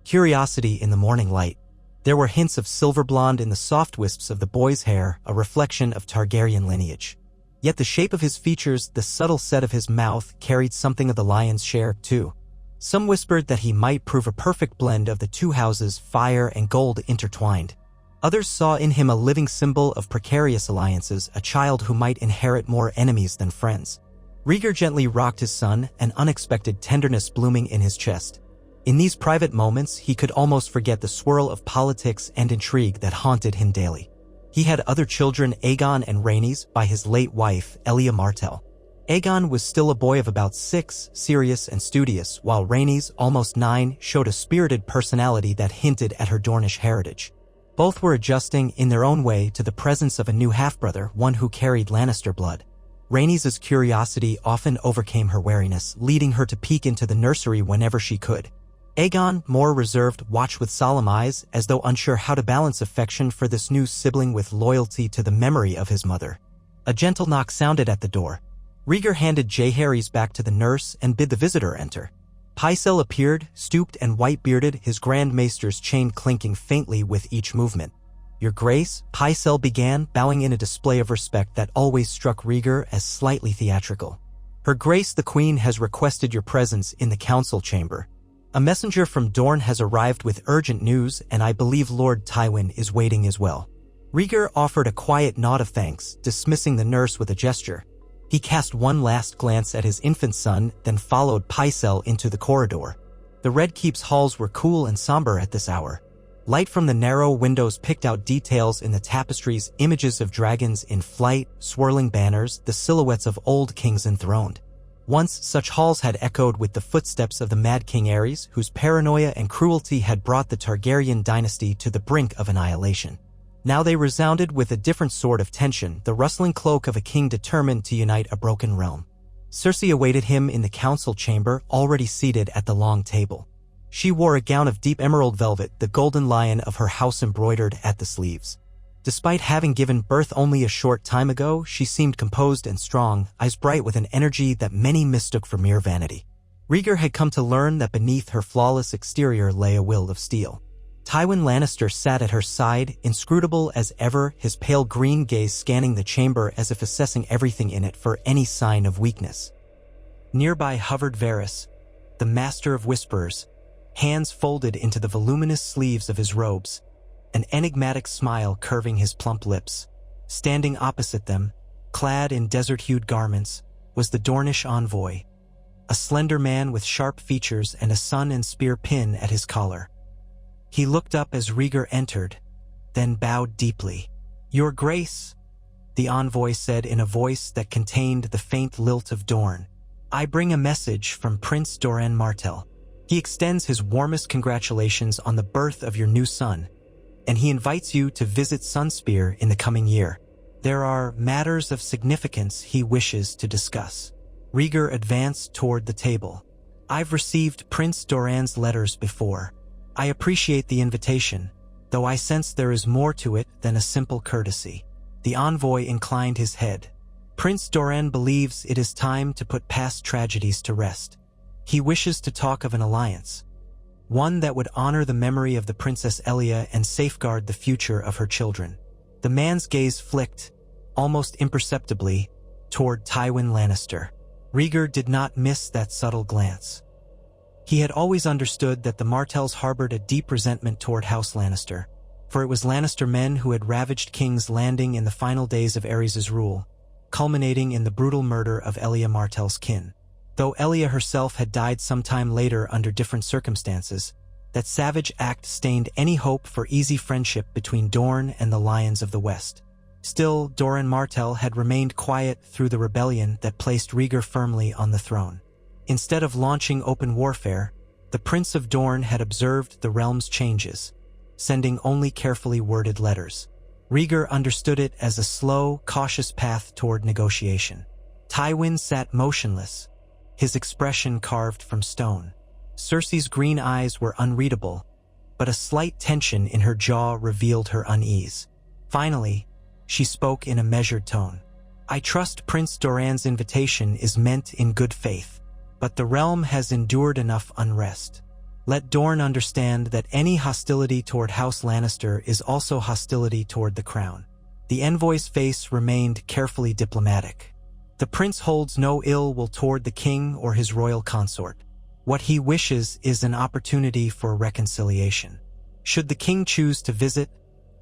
curiosity in the morning light. There were hints of silver blonde in the soft wisps of the boy's hair, a reflection of Targaryen lineage. Yet the shape of his features, the subtle set of his mouth, carried something of the lion's share, too. Some whispered that he might prove a perfect blend of the two houses, fire and gold intertwined. Others saw in him a living symbol of precarious alliances, a child who might inherit more enemies than friends. Rhaegar gently rocked his son, an unexpected tenderness blooming in his chest. In these private moments, he could almost forget the swirl of politics and intrigue that haunted him daily. He had other children, Aegon and Rhaenys, by his late wife, Elia Martell. Aegon was still a boy of about 6, serious and studious, while Rhaenys, almost 9, showed a spirited personality that hinted at her Dornish heritage. Both were adjusting, in their own way, to the presence of a new half-brother, one who carried Lannister blood. Rhaenys' curiosity often overcame her wariness, leading her to peek into the nursery whenever she could. Aegon, more reserved, watched with solemn eyes, as though unsure how to balance affection for this new sibling with loyalty to the memory of his mother. A gentle knock sounded at the door. Rhaegar handed Jaehaerys back to the nurse and bid the visitor enter. Pycelle appeared, stooped and white-bearded, his Grand Maester's chain clinking faintly with each movement. "Your Grace," Pycelle began, bowing in a display of respect that always struck Rhaegar as slightly theatrical. "Her Grace the Queen has requested your presence in the council chamber. A messenger from Dorne has arrived with urgent news, and I believe Lord Tywin is waiting as well." Rhaegar offered a quiet nod of thanks, dismissing the nurse with a gesture. He cast one last glance at his infant son, then followed Pycelle into the corridor. The Red Keep's halls were cool and somber at this hour. Light from the narrow windows picked out details in the tapestries, images of dragons in flight, swirling banners, the silhouettes of old kings enthroned. Once such halls had echoed with the footsteps of the Mad King Aerys, whose paranoia and cruelty had brought the Targaryen dynasty to the brink of annihilation. Now they resounded with a different sort of tension, the rustling cloak of a king determined to unite a broken realm. Cersei awaited him in the council chamber, already seated at the long table. She wore a gown of deep emerald velvet, the golden lion of her house embroidered at the sleeves. Despite having given birth only a short time ago, she seemed composed and strong, eyes bright with an energy that many mistook for mere vanity. Rhaegar had come to learn that beneath her flawless exterior lay a will of steel. Tywin Lannister sat at her side, inscrutable as ever, his pale green gaze scanning the chamber as if assessing everything in it for any sign of weakness. Nearby hovered Varys, the master of whisperers, hands folded into the voluminous sleeves of his robes, an enigmatic smile curving his plump lips. Standing opposite them, clad in desert-hued garments, was the Dornish envoy, a slender man with sharp features and a sun and spear pin at his collar. He looked up as Rhaegar entered, then bowed deeply. "Your Grace," the envoy said in a voice that contained the faint lilt of Dorne, "I bring a message from Prince Doran Martell. He extends his warmest congratulations on the birth of your new son, and he invites you to visit Sunspear in the coming year. There are matters of significance he wishes to discuss." Rhaegar advanced toward the table. "I've received Prince Doran's letters before. I appreciate the invitation, though I sense there is more to it than a simple courtesy." The envoy inclined his head. "Prince Doran believes it is time to put past tragedies to rest. He wishes to talk of an alliance, one that would honor the memory of the Princess Elia and safeguard the future of her children." The man's gaze flicked, almost imperceptibly, toward Tywin Lannister. Rhaegar did not miss that subtle glance. He had always understood that the Martells harbored a deep resentment toward House Lannister, for it was Lannister men who had ravaged King's Landing in the final days of Aerys' rule, culminating in the brutal murder of Elia Martell's kin. Though Elia herself had died sometime later under different circumstances, that savage act stained any hope for easy friendship between Dorne and the Lions of the West. Still, Doran Martell had remained quiet through the rebellion that placed Rhaegar firmly on the throne. Instead of launching open warfare, the Prince of Dorne had observed the realm's changes, sending only carefully worded letters. Rhaegar understood it as a slow, cautious path toward negotiation. Tywin sat motionless, his expression carved from stone. Cersei's green eyes were unreadable, but a slight tension in her jaw revealed her unease. Finally, she spoke in a measured tone. "I trust Prince Doran's invitation is meant in good faith, but the realm has endured enough unrest. Let Dorne understand that any hostility toward House Lannister is also hostility toward the crown." The envoy's face remained carefully diplomatic. "The prince holds no ill will toward the king or his royal consort. What he wishes is an opportunity for reconciliation. Should the king choose to visit,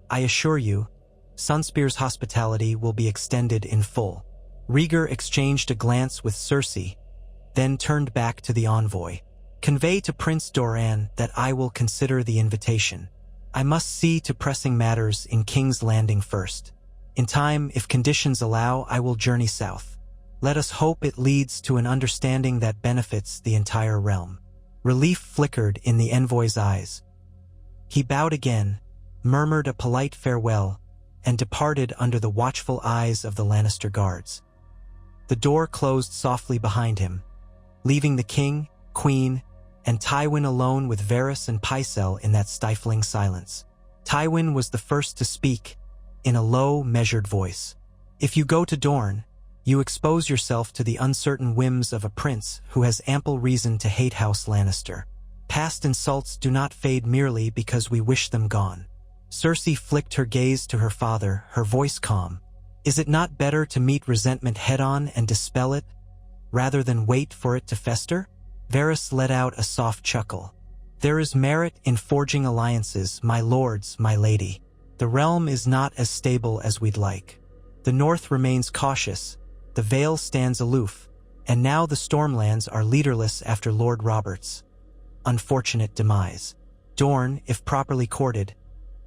I assure you, Sunspear's hospitality will be extended in full." Rhaegar exchanged a glance with Cersei, then turned back to the envoy. "Convey to Prince Doran that I will consider the invitation. I must see to pressing matters in King's Landing first. In time, if conditions allow, I will journey south. Let us hope it leads to an understanding that benefits the entire realm." Relief flickered in the envoy's eyes. He bowed again, murmured a polite farewell, and departed under the watchful eyes of the Lannister guards. The door closed softly behind him, leaving the king, queen, and Tywin alone with Varys and Pycelle in that stifling silence. Tywin was the first to speak, in a low, measured voice. "If you go to Dorne, you expose yourself to the uncertain whims of a prince who has ample reason to hate House Lannister. Past insults do not fade merely because we wish them gone." Cersei flicked her gaze to her father, her voice calm. "Is it not better to meet resentment head-on and dispel it, rather than wait for it to fester?" Varys let out a soft chuckle. "There is merit in forging alliances, my lords, my lady. The realm is not as stable as we'd like. The North remains cautious, the Vale stands aloof, and now the Stormlands are leaderless after Lord Robert's unfortunate demise. Dorne, if properly courted,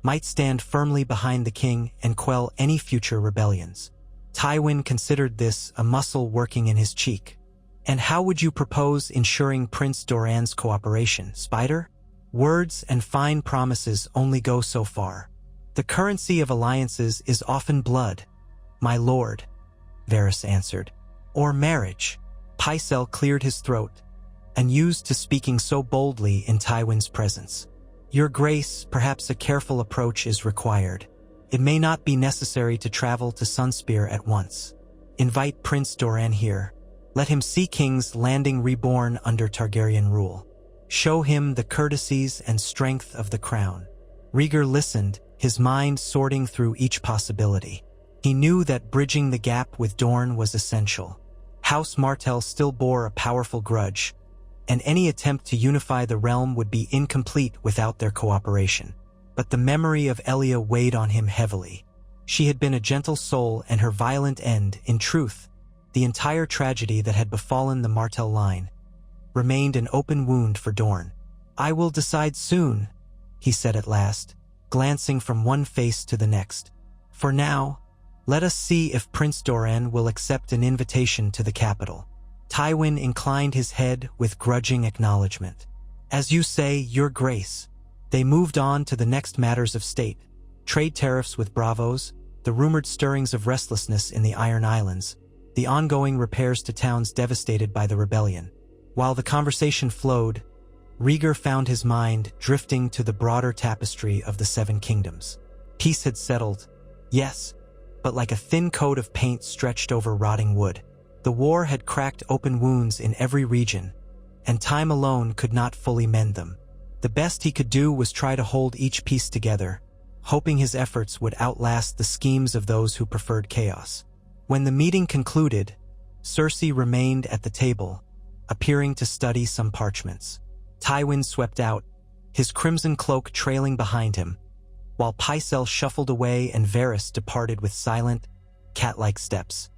might stand firmly behind the king and quell any future rebellions." Tywin considered this a muscle working in his cheek. "And how would you propose ensuring Prince Doran's cooperation, Spider?" "Words and fine promises only go so far. The currency of alliances is often blood, my lord," Varys answered. "Or marriage." Pycelle cleared his throat, unused to speaking so boldly in Tywin's presence. "Your grace, perhaps a careful approach is required. It may not be necessary to travel to Sunspear at once. Invite Prince Doran here. Let him see King's Landing reborn under Targaryen rule. Show him the courtesies and strength of the crown." Rhaegar listened, his mind sorting through each possibility. He knew that bridging the gap with Dorne was essential. House Martell still bore a powerful grudge, and any attempt to unify the realm would be incomplete without their cooperation. But the memory of Elia weighed on him heavily. She had been a gentle soul, and her violent end, in truth, the entire tragedy that had befallen the Martell line, remained an open wound for Dorne. "I will decide soon," he said at last, glancing from one face to the next. "For now, let us see if Prince Doran will accept an invitation to the capital." Tywin inclined his head with grudging acknowledgement. "As you say, your grace." They moved on to the next matters of state: trade tariffs with Bravos, the rumored stirrings of restlessness in the Iron Islands, the ongoing repairs to towns devastated by the rebellion. While the conversation flowed, Rhaegar found his mind drifting to the broader tapestry of the Seven Kingdoms. Peace had settled, yes, but like a thin coat of paint stretched over rotting wood. The war had cracked open wounds in every region, and time alone could not fully mend them. The best he could do was try to hold each piece together, hoping his efforts would outlast the schemes of those who preferred chaos. When the meeting concluded, Cersei remained at the table, appearing to study some parchments. Tywin swept out, his crimson cloak trailing behind him, while Pycelle shuffled away and Varys departed with silent, cat-like steps.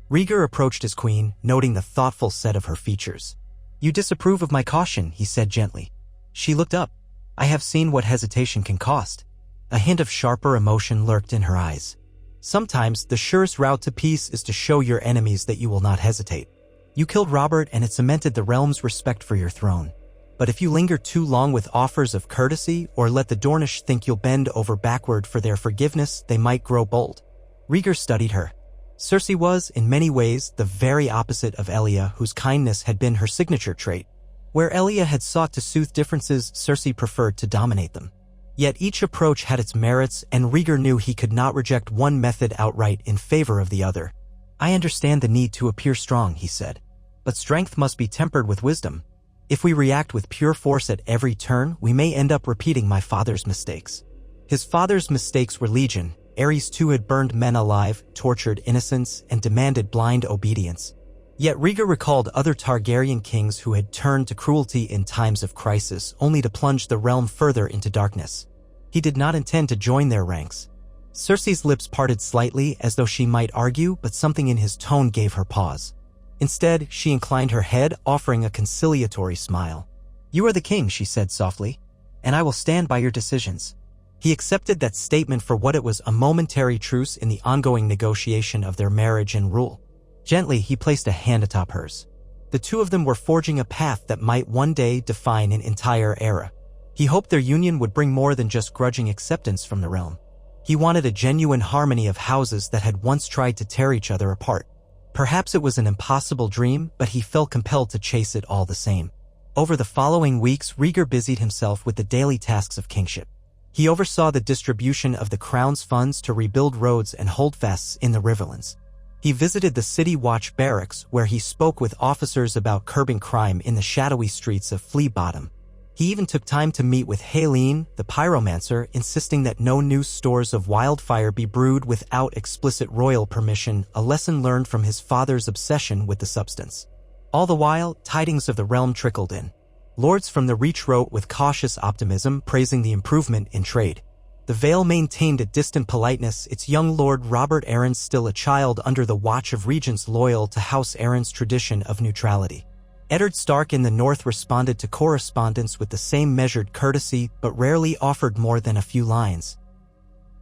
Rhaegar approached his queen, noting the thoughtful set of her features. "You disapprove of my caution," he said gently. She looked up. "I have seen what hesitation can cost." A hint of sharper emotion lurked in her eyes. Sometimes, the surest route to peace is to show your enemies that you will not hesitate. You killed Robert and it cemented the realm's respect for your throne. But if you linger too long with offers of courtesy or let the Dornish think you'll bend over backward for their forgiveness, they might grow bold. Rhaegar studied her. Cersei was, in many ways, the very opposite of Elia, whose kindness had been her signature trait. Where Elia had sought to soothe differences, Cersei preferred to dominate them. Yet each approach had its merits, and Rhaegar knew he could not reject one method outright in favor of the other. I understand the need to appear strong, he said. But strength must be tempered with wisdom. If we react with pure force at every turn, we may end up repeating my father's mistakes. His father's mistakes were legion. Aerys too had burned men alive, tortured innocents, and demanded blind obedience. Yet Rhaegar recalled other Targaryen kings who had turned to cruelty in times of crisis, only to plunge the realm further into darkness. He did not intend to join their ranks. Cersei's lips parted slightly as though she might argue, but something in his tone gave her pause. Instead, she inclined her head, offering a conciliatory smile. You are the king, she said softly, and I will stand by your decisions. He accepted that statement for what it was, a momentary truce in the ongoing negotiation of their marriage and rule. Gently, he placed a hand atop hers. The two of them were forging a path that might one day define an entire era. He hoped their union would bring more than just grudging acceptance from the realm. He wanted a genuine harmony of houses that had once tried to tear each other apart. Perhaps it was an impossible dream, but he felt compelled to chase it all the same. Over the following weeks, Rhaegar busied himself with the daily tasks of kingship. He oversaw the distribution of the crown's funds to rebuild roads and holdfasts in the Riverlands. He visited the City Watch barracks, where he spoke with officers about curbing crime in the shadowy streets of Flea Bottom. He even took time to meet with Haleen, the pyromancer, insisting that no new stores of wildfire be brewed without explicit royal permission, a lesson learned from his father's obsession with the substance. All the while, tidings of the realm trickled in. Lords from the Reach wrote with cautious optimism, praising the improvement in trade. The Vale maintained a distant politeness, its young lord Robert Arryn still a child under the watch of regents loyal to House Arryn's tradition of neutrality. Eddard Stark in the north responded to correspondence with the same measured courtesy, but rarely offered more than a few lines.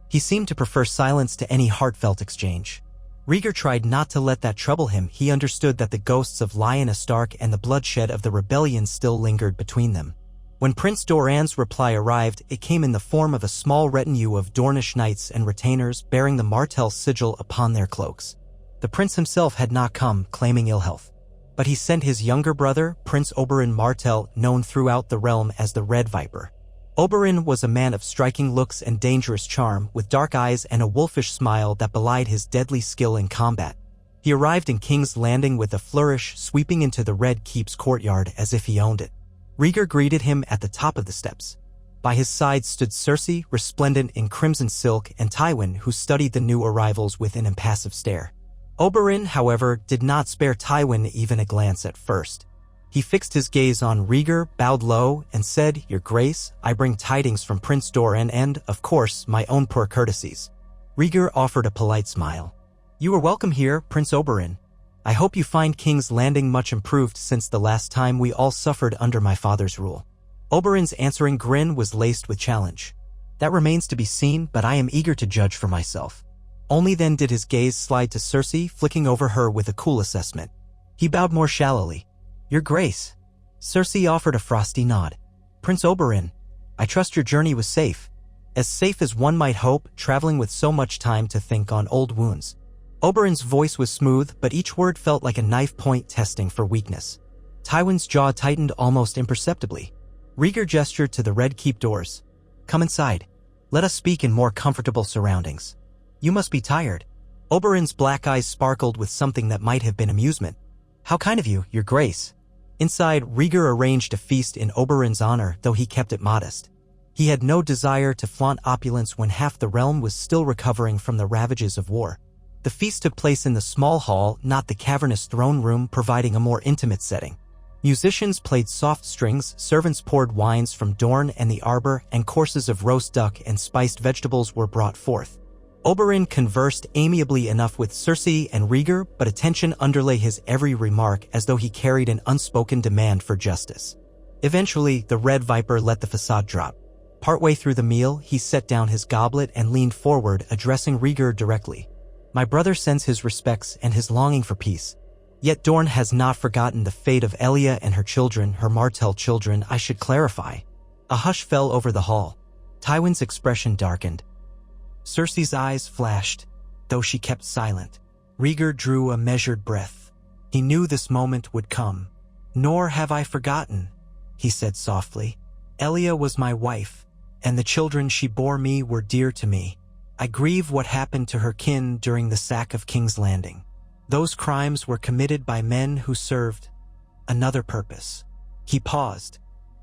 He seemed to prefer silence to any heartfelt exchange. Rhaegar tried not to let that trouble him. He understood that the ghosts of Lyanna Stark and the bloodshed of the rebellion still lingered between them. When Prince Doran's reply arrived, it came in the form of a small retinue of Dornish knights and retainers bearing the Martell sigil upon their cloaks. The prince himself had not come, claiming ill health. But he sent his younger brother, Prince Oberin Martell, known throughout the realm as the Red Viper. Oberin was a man of striking looks and dangerous charm, with dark eyes and a wolfish smile that belied his deadly skill in combat. He arrived in King's Landing with a flourish, sweeping into the Red Keep's courtyard as if he owned it. Rhaegar greeted him at the top of the steps. By his side stood Cersei, resplendent in crimson silk, and Tywin, who studied the new arrivals with an impassive stare. Oberin, however, did not spare Tywin even a glance at first. He fixed his gaze on Rhaegar, bowed low, and said, Your Grace, I bring tidings from Prince Doran and, of course, my own poor courtesies. Rhaegar offered a polite smile. You are welcome here, Prince Oberin. I hope you find King's Landing much improved since the last time we all suffered under my father's rule. Oberin's answering grin was laced with challenge. That remains to be seen, but I am eager to judge for myself. Only then did his gaze slide to Cersei, flicking over her with a cool assessment. He bowed more shallowly. Your Grace. Cersei offered a frosty nod. Prince Oberin, I trust your journey was safe. As safe as one might hope, traveling with so much time to think on old wounds. Oberin's voice was smooth, but each word felt like a knife point testing for weakness. Tywin's jaw tightened almost imperceptibly. Rhaegar gestured to the Red Keep doors. Come inside. Let us speak in more comfortable surroundings. You must be tired. Oberin's black eyes sparkled with something that might have been amusement. How kind of you, Your Grace. Inside, Rhaegar arranged a feast in Oberin's honor, though he kept it modest. He had no desire to flaunt opulence when half the realm was still recovering from the ravages of war. The feast took place in the small hall, not the cavernous throne room, providing a more intimate setting. Musicians played soft strings, servants poured wines from Dorne and the Arbor, and courses of roast duck and spiced vegetables were brought forth. Oberin conversed amiably enough with Cersei and Rhaegar, but attention underlay his every remark as though he carried an unspoken demand for justice. Eventually, the Red Viper let the facade drop. Partway through the meal, he set down his goblet and leaned forward, addressing Rhaegar directly. My brother sends his respects and his longing for peace. Yet Dorne has not forgotten the fate of Elia and her children, her Martell children, I should clarify. A hush fell over the hall. Tywin's expression darkened. Cersei's eyes flashed, though she kept silent. Rhaegar drew a measured breath. He knew this moment would come. Nor have I forgotten, he said softly. Elia was my wife, and the children she bore me were dear to me. I grieve what happened to her kin during the sack of King's Landing. Those crimes were committed by men who served another purpose. He paused,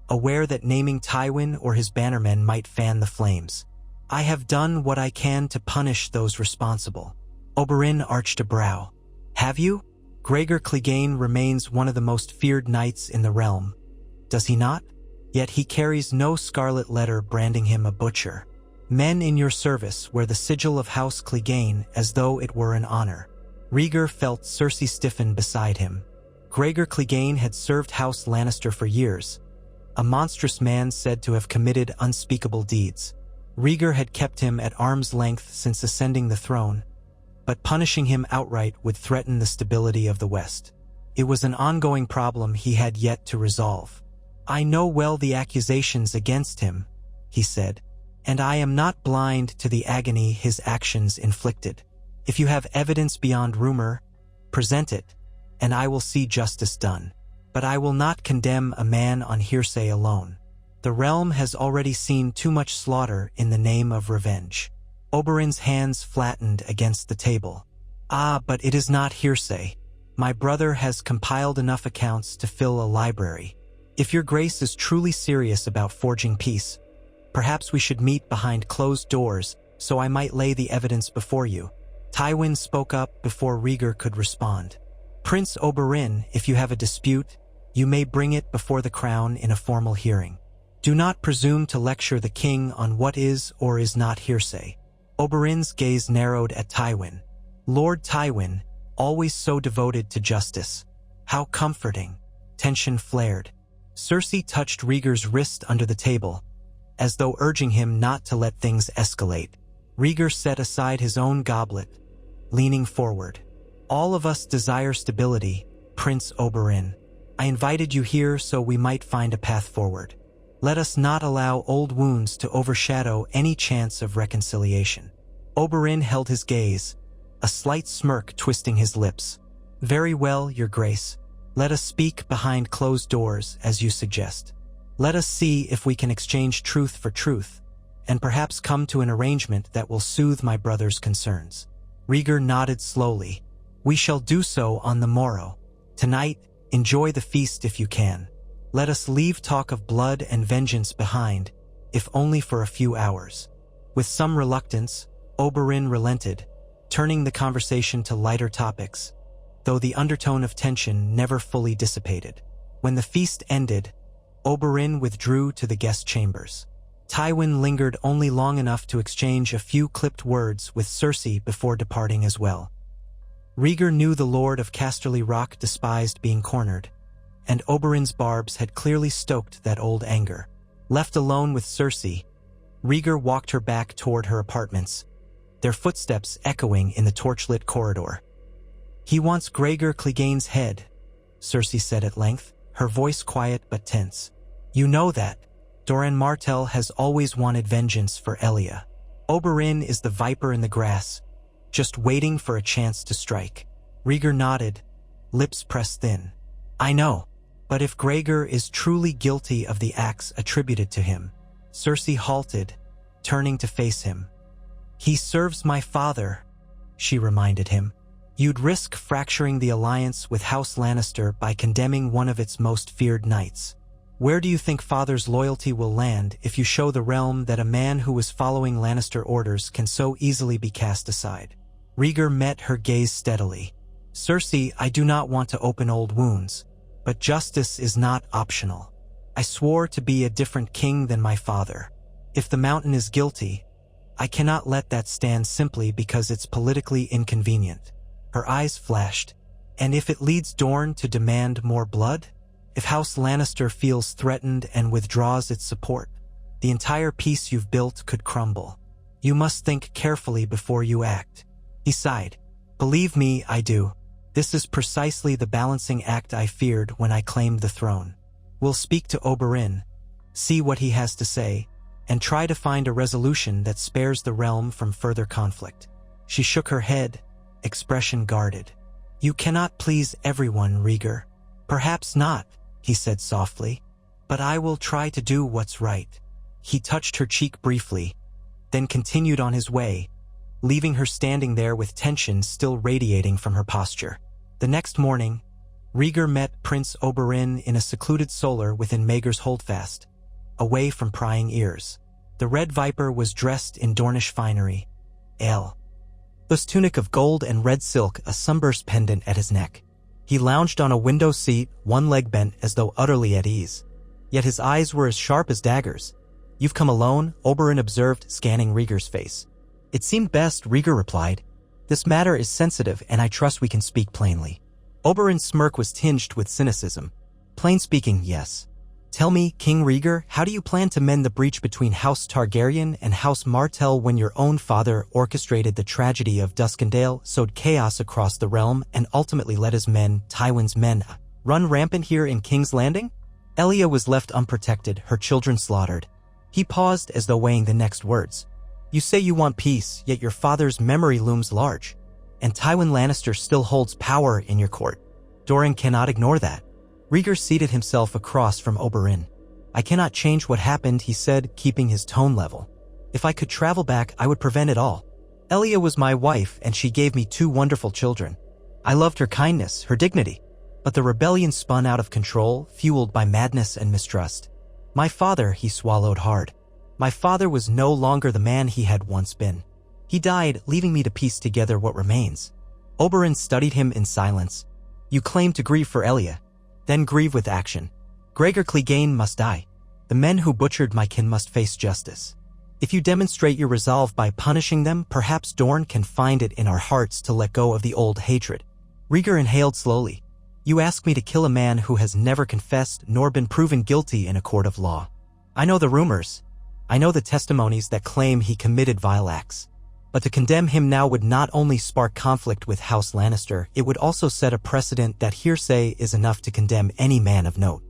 aware that naming Tywin or his bannermen might fan the flames. I have done what I can to punish those responsible. Oberin arched a brow. Have you? Rhaegar Clegane remains one of the most feared knights in the realm. Does he not? Yet he carries no scarlet letter branding him a butcher. Men in your service wear the sigil of House Clegane as though it were an honor. Rhaegar felt Cersei stiffen beside him. Rhaegar Clegane had served House Lannister for years, a monstrous man said to have committed unspeakable deeds. Rhaegar had kept him at arm's length since ascending the throne, but punishing him outright would threaten the stability of the West. It was an ongoing problem he had yet to resolve. I know well the accusations against him, he said, and I am not blind to the agony his actions inflicted. If you have evidence beyond rumor, present it, and I will see justice done. But I will not condemn a man on hearsay alone. The realm has already seen too much slaughter in the name of revenge. Oberin's hands flattened against the table. Ah, but it is not hearsay. My brother has compiled enough accounts to fill a library. If your grace is truly serious about forging peace, perhaps we should meet behind closed doors so I might lay the evidence before you. Tywin spoke up before Rhaegar could respond. Prince Oberin, if you have a dispute, you may bring it before the crown in a formal hearing. Do not presume to lecture the king on what is or is not hearsay. Oberin's gaze narrowed at Tywin. Lord Tywin, always so devoted to justice. How comforting. Tension flared. Cersei touched Rhaegar's wrist under the table, as though urging him not to let things escalate. Rhaegar set aside his own goblet, leaning forward. All of us desire stability, Prince Oberin. I invited you here so we might find a path forward. Let us not allow old wounds to overshadow any chance of reconciliation. Oberin held his gaze, a slight smirk twisting his lips. Very well, Your Grace. Let us speak behind closed doors, as you suggest. Let us see if we can exchange truth for truth, and perhaps come to an arrangement that will soothe my brother's concerns. Rhaegar nodded slowly. We shall do so on the morrow. Tonight, enjoy the feast if you can. Let us leave talk of blood and vengeance behind, if only for a few hours. With some reluctance, Oberin relented, turning the conversation to lighter topics, though the undertone of tension never fully dissipated. When the feast ended, Oberin withdrew to the guest chambers. Tywin lingered only long enough to exchange a few clipped words with Cersei before departing as well. Rhaegar knew the Lord of Casterly Rock despised being cornered, and Oberin's barbs had clearly stoked that old anger. Left alone with Cersei, Rhaegar walked her back toward her apartments, their footsteps echoing in the torchlit corridor. He wants Rhaegar Clegane's head, Cersei said at length, her voice quiet but tense. You know that. Doran Martell has always wanted vengeance for Elia. Oberin is the viper in the grass, just waiting for a chance to strike. Rhaegar nodded, lips pressed thin. I know, but if Rhaegar is truly guilty of the acts attributed to him. Cersei halted, turning to face him. He serves my father, she reminded him. You'd risk fracturing the alliance with House Lannister by condemning one of its most feared knights. Where do you think father's loyalty will land if you show the realm that a man who was following Lannister orders can so easily be cast aside? Rhaegar met her gaze steadily. Cersei, I do not want to open old wounds, but justice is not optional. I swore to be a different king than my father. If the mountain is guilty, I cannot let that stand simply because it's politically inconvenient. Her eyes flashed. And if it leads Dorne to demand more blood? If House Lannister feels threatened and withdraws its support? The entire peace you've built could crumble. You must think carefully before you act." He sighed. "Believe me, I do. This is precisely the balancing act I feared when I claimed the throne. We'll speak to Oberin, see what he has to say, and try to find a resolution that spares the realm from further conflict." She shook her head, expression guarded. "You cannot please everyone, Rhaegar." "Perhaps not," he said softly, "but I will try to do what's right." He touched her cheek briefly, then continued on his way, leaving her standing there with tension still radiating from her posture. The next morning, Rhaegar met Prince Oberin in a secluded solar within Maegor's holdfast, away from prying ears. The Red Viper was dressed in Dornish finery, a tunic of gold and red silk, a sunburst pendant at his neck. He lounged on a window seat, one leg bent as though utterly at ease. Yet his eyes were as sharp as daggers. "You've come alone?" Oberin observed, scanning Rhaegar's face. "It seemed best," Rhaegar replied. "This matter is sensitive, and I trust we can speak plainly." Oberin's smirk was tinged with cynicism. "Plain speaking, yes. Tell me, King Rhaegar, how do you plan to mend the breach between House Targaryen and House Martell when your own father orchestrated the tragedy of Duskendale, sowed chaos across the realm, and ultimately let his men, Tywin's men, run rampant here in King's Landing?" Elia was left unprotected, her children slaughtered. He paused as though weighing the next words. "You say you want peace, yet your father's memory looms large. And Tywin Lannister still holds power in your court. Doran cannot ignore that." Rhaegar seated himself across from Oberin. "I cannot change what happened," he said, keeping his tone level. "If I could travel back, I would prevent it all. Elia was my wife, and she gave me 2 wonderful children. I loved her kindness, her dignity. But the rebellion spun out of control, fueled by madness and mistrust. My father," he swallowed hard. "My father was no longer the man he had once been. He died, leaving me to piece together what remains." Oberin studied him in silence. "You claim to grieve for Elia. Then grieve with action. Rhaegar Clegane must die. The men who butchered my kin must face justice. If you demonstrate your resolve by punishing them, perhaps Dorne can find it in our hearts to let go of the old hatred." Rhaegar inhaled slowly. "You ask me to kill a man who has never confessed nor been proven guilty in a court of law. I know the rumors. I know the testimonies that claim he committed vile acts. But to condemn him now would not only spark conflict with House Lannister, it would also set a precedent that hearsay is enough to condemn any man of note."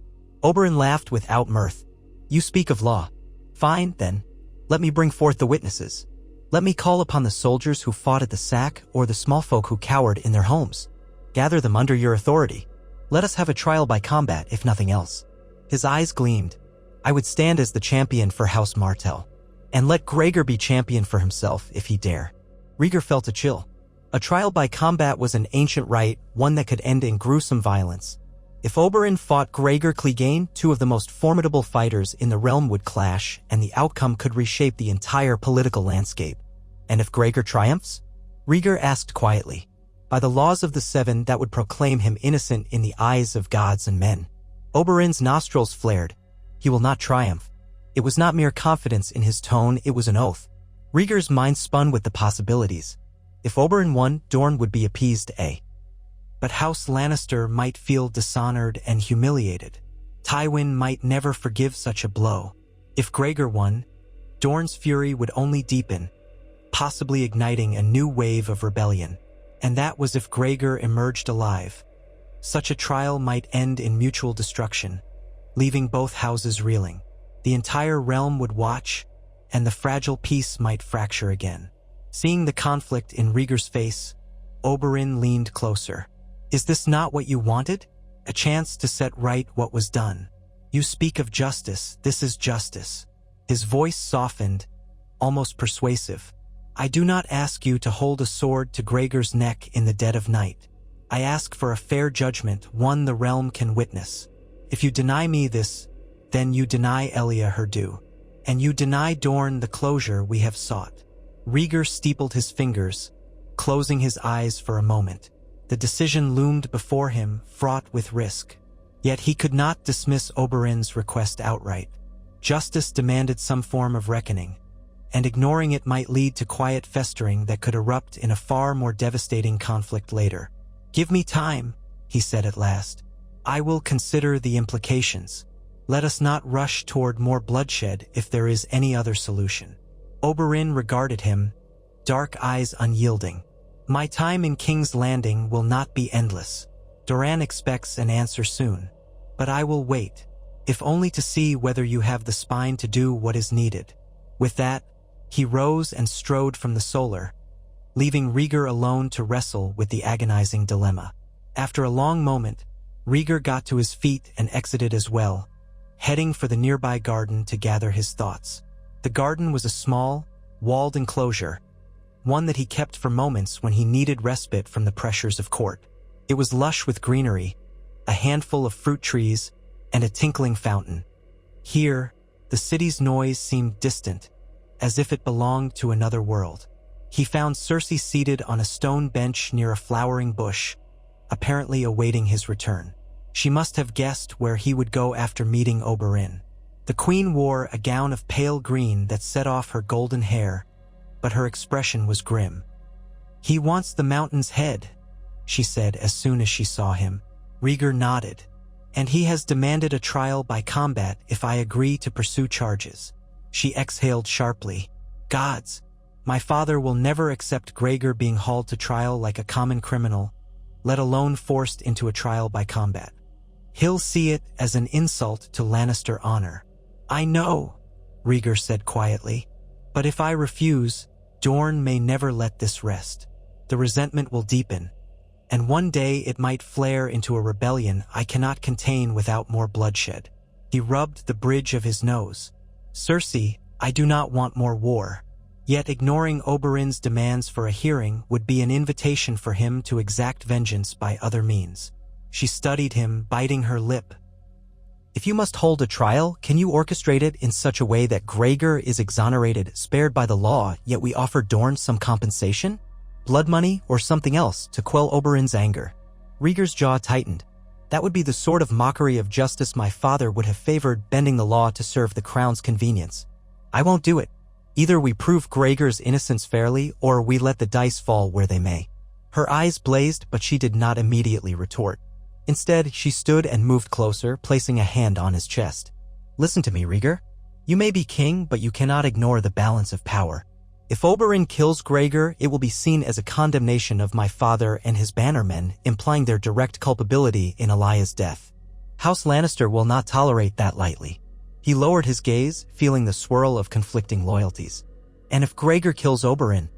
Oberin laughed without mirth. "You speak of law. Fine, then. Let me bring forth the witnesses. Let me call upon the soldiers who fought at the sack or the small folk who cowered in their homes. Gather them under your authority. Let us have a trial by combat, if nothing else." His eyes gleamed. "I would stand as the champion for House Martell. And let Rhaegar be champion for himself, if he dare." Rhaegar felt a chill. A trial by combat was an ancient rite, one that could end in gruesome violence. If Oberin fought Rhaegar Clegane, 2 of the most formidable fighters in the realm would clash, and the outcome could reshape the entire political landscape. And if Rhaegar triumphs? Rhaegar asked quietly. By the laws of the 7, that would proclaim him innocent in the eyes of gods and men. Oberin's nostrils flared. He will not triumph. It was not mere confidence in his tone, it was an oath. Rhaegar's mind spun with the possibilities. If Oberin won, Dorne would be appeased, but House Lannister might feel dishonored and humiliated. Tywin might never forgive such a blow. If Rhaegar won, Dorne's fury would only deepen, possibly igniting a new wave of rebellion. And that was if Rhaegar emerged alive. Such a trial might end in mutual destruction, leaving both houses reeling. The entire realm would watch, and the fragile peace might fracture again. Seeing the conflict in Rhaegar's face, Oberin leaned closer. "Is this not what you wanted? A chance to set right what was done. You speak of justice, this is justice." His voice softened, almost persuasive. "I do not ask you to hold a sword to Rhaegar's neck in the dead of night. I ask for a fair judgment, one the realm can witness. If you deny me this, then you deny Elia her due. And you deny Dorne the closure we have sought." Rhaegar steepled his fingers, closing his eyes for a moment. The decision loomed before him, fraught with risk. Yet he could not dismiss Oberin's request outright. Justice demanded some form of reckoning, and ignoring it might lead to quiet festering that could erupt in a far more devastating conflict later. "Give me time," he said at last. "I will consider the implications." Let us not rush toward more bloodshed if there is any other solution." Oberin regarded him, dark eyes unyielding. "My time in King's Landing will not be endless. Doran expects an answer soon. But I will wait, if only to see whether you have the spine to do what is needed." With that, he rose and strode from the solar, leaving Rhaegar alone to wrestle with the agonizing dilemma. After a long moment, Rhaegar got to his feet and exited as well, heading for the nearby garden to gather his thoughts. The garden was a small, walled enclosure, one that he kept for moments when he needed respite from the pressures of court. It was lush with greenery, a handful of fruit trees, and a tinkling fountain. Here, the city's noise seemed distant, as if it belonged to another world. He found Cersei seated on a stone bench near a flowering bush, apparently awaiting his return. She must have guessed where he would go after meeting Oberin. The queen wore a gown of pale green that set off her golden hair, but her expression was grim. "He wants the mountain's head," she said as soon as she saw him. Rhaegar nodded. "And he has demanded a trial by combat if I agree to pursue charges." She exhaled sharply. "Gods, my father will never accept Rhaegar being hauled to trial like a common criminal, let alone forced into a trial by combat. He'll see it as an insult to Lannister honor." "I know," Rhaegar said quietly. "But if I refuse, Dorne may never let this rest. The resentment will deepen, and one day it might flare into a rebellion I cannot contain without more bloodshed." He rubbed the bridge of his nose. "Cersei, I do not want more war." Yet ignoring Oberin's demands for a hearing would be an invitation for him to exact vengeance by other means. She studied him, biting her lip. "If you must hold a trial, can you orchestrate it in such a way that Rhaegar is exonerated, spared by the law, yet we offer Dorne some compensation? Blood money or something else to quell Oberin's anger?" Rhaegar's jaw tightened. "That would be the sort of mockery of justice my father would have favored, bending the law to serve the crown's convenience. I won't do it. Either we prove Rhaegar's innocence fairly, or we let the dice fall where they may." Her eyes blazed, but she did not immediately retort. Instead, she stood and moved closer, placing a hand on his chest. "Listen to me, Rhaegar. You may be king, but you cannot ignore the balance of power. If Oberin kills Rhaegar, it will be seen as a condemnation of my father and his bannermen, implying their direct culpability in Elaya's death. House Lannister will not tolerate that lightly." He lowered his gaze, feeling the swirl of conflicting loyalties. "And if Rhaegar kills Oberin,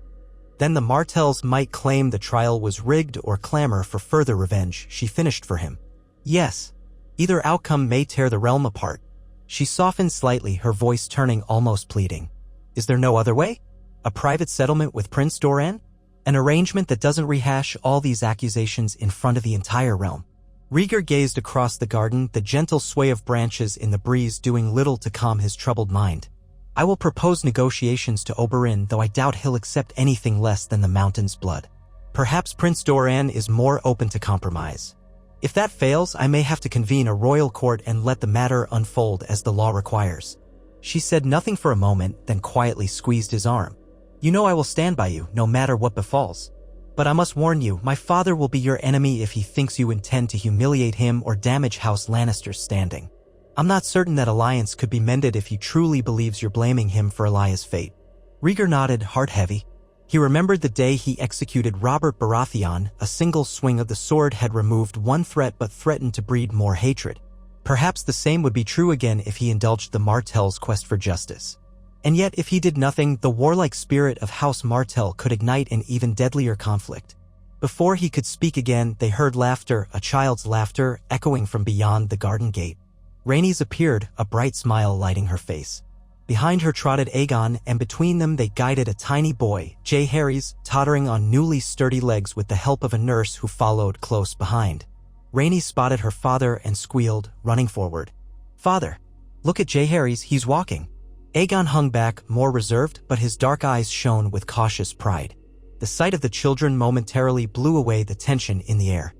then the Martells might claim the trial was rigged or clamor for further revenge," she finished for him. "Yes, either outcome may tear the realm apart." She softened slightly, her voice turning almost pleading. "Is there no other way? A private settlement with Prince Doran? An arrangement that doesn't rehash all these accusations in front of the entire realm?" Rhaegar gazed across the garden, the gentle sway of branches in the breeze doing little to calm his troubled mind. "I will propose negotiations to Oberin, though I doubt he'll accept anything less than the mountain's blood. Perhaps Prince Doran is more open to compromise. If that fails, I may have to convene a royal court and let the matter unfold as the law requires." She said nothing for a moment, then quietly squeezed his arm. "You know I will stand by you, no matter what befalls. But I must warn you, my father will be your enemy if he thinks you intend to humiliate him or damage House Lannister's standing. I'm not certain that alliance could be mended if he truly believes you're blaming him for Elaya's fate." Rhaegar nodded, heart heavy. He remembered the day he executed Robert Baratheon. A single swing of the sword had removed one threat but threatened to breed more hatred. Perhaps the same would be true again if he indulged the Martell's quest for justice. And yet, if he did nothing, the warlike spirit of House Martell could ignite an even deadlier conflict. Before he could speak again, they heard laughter, a child's laughter, echoing from beyond the garden gate. Rhaenys appeared, a bright smile lighting her face. Behind her trotted Aegon, and between them they guided a tiny boy, Jaehaerys, tottering on newly sturdy legs with the help of a nurse who followed close behind. Rhaenys spotted her father and squealed, running forward. "Father, look at Jaehaerys, he's walking." Aegon hung back, more reserved, but his dark eyes shone with cautious pride. The sight of the children momentarily blew away the tension in the air.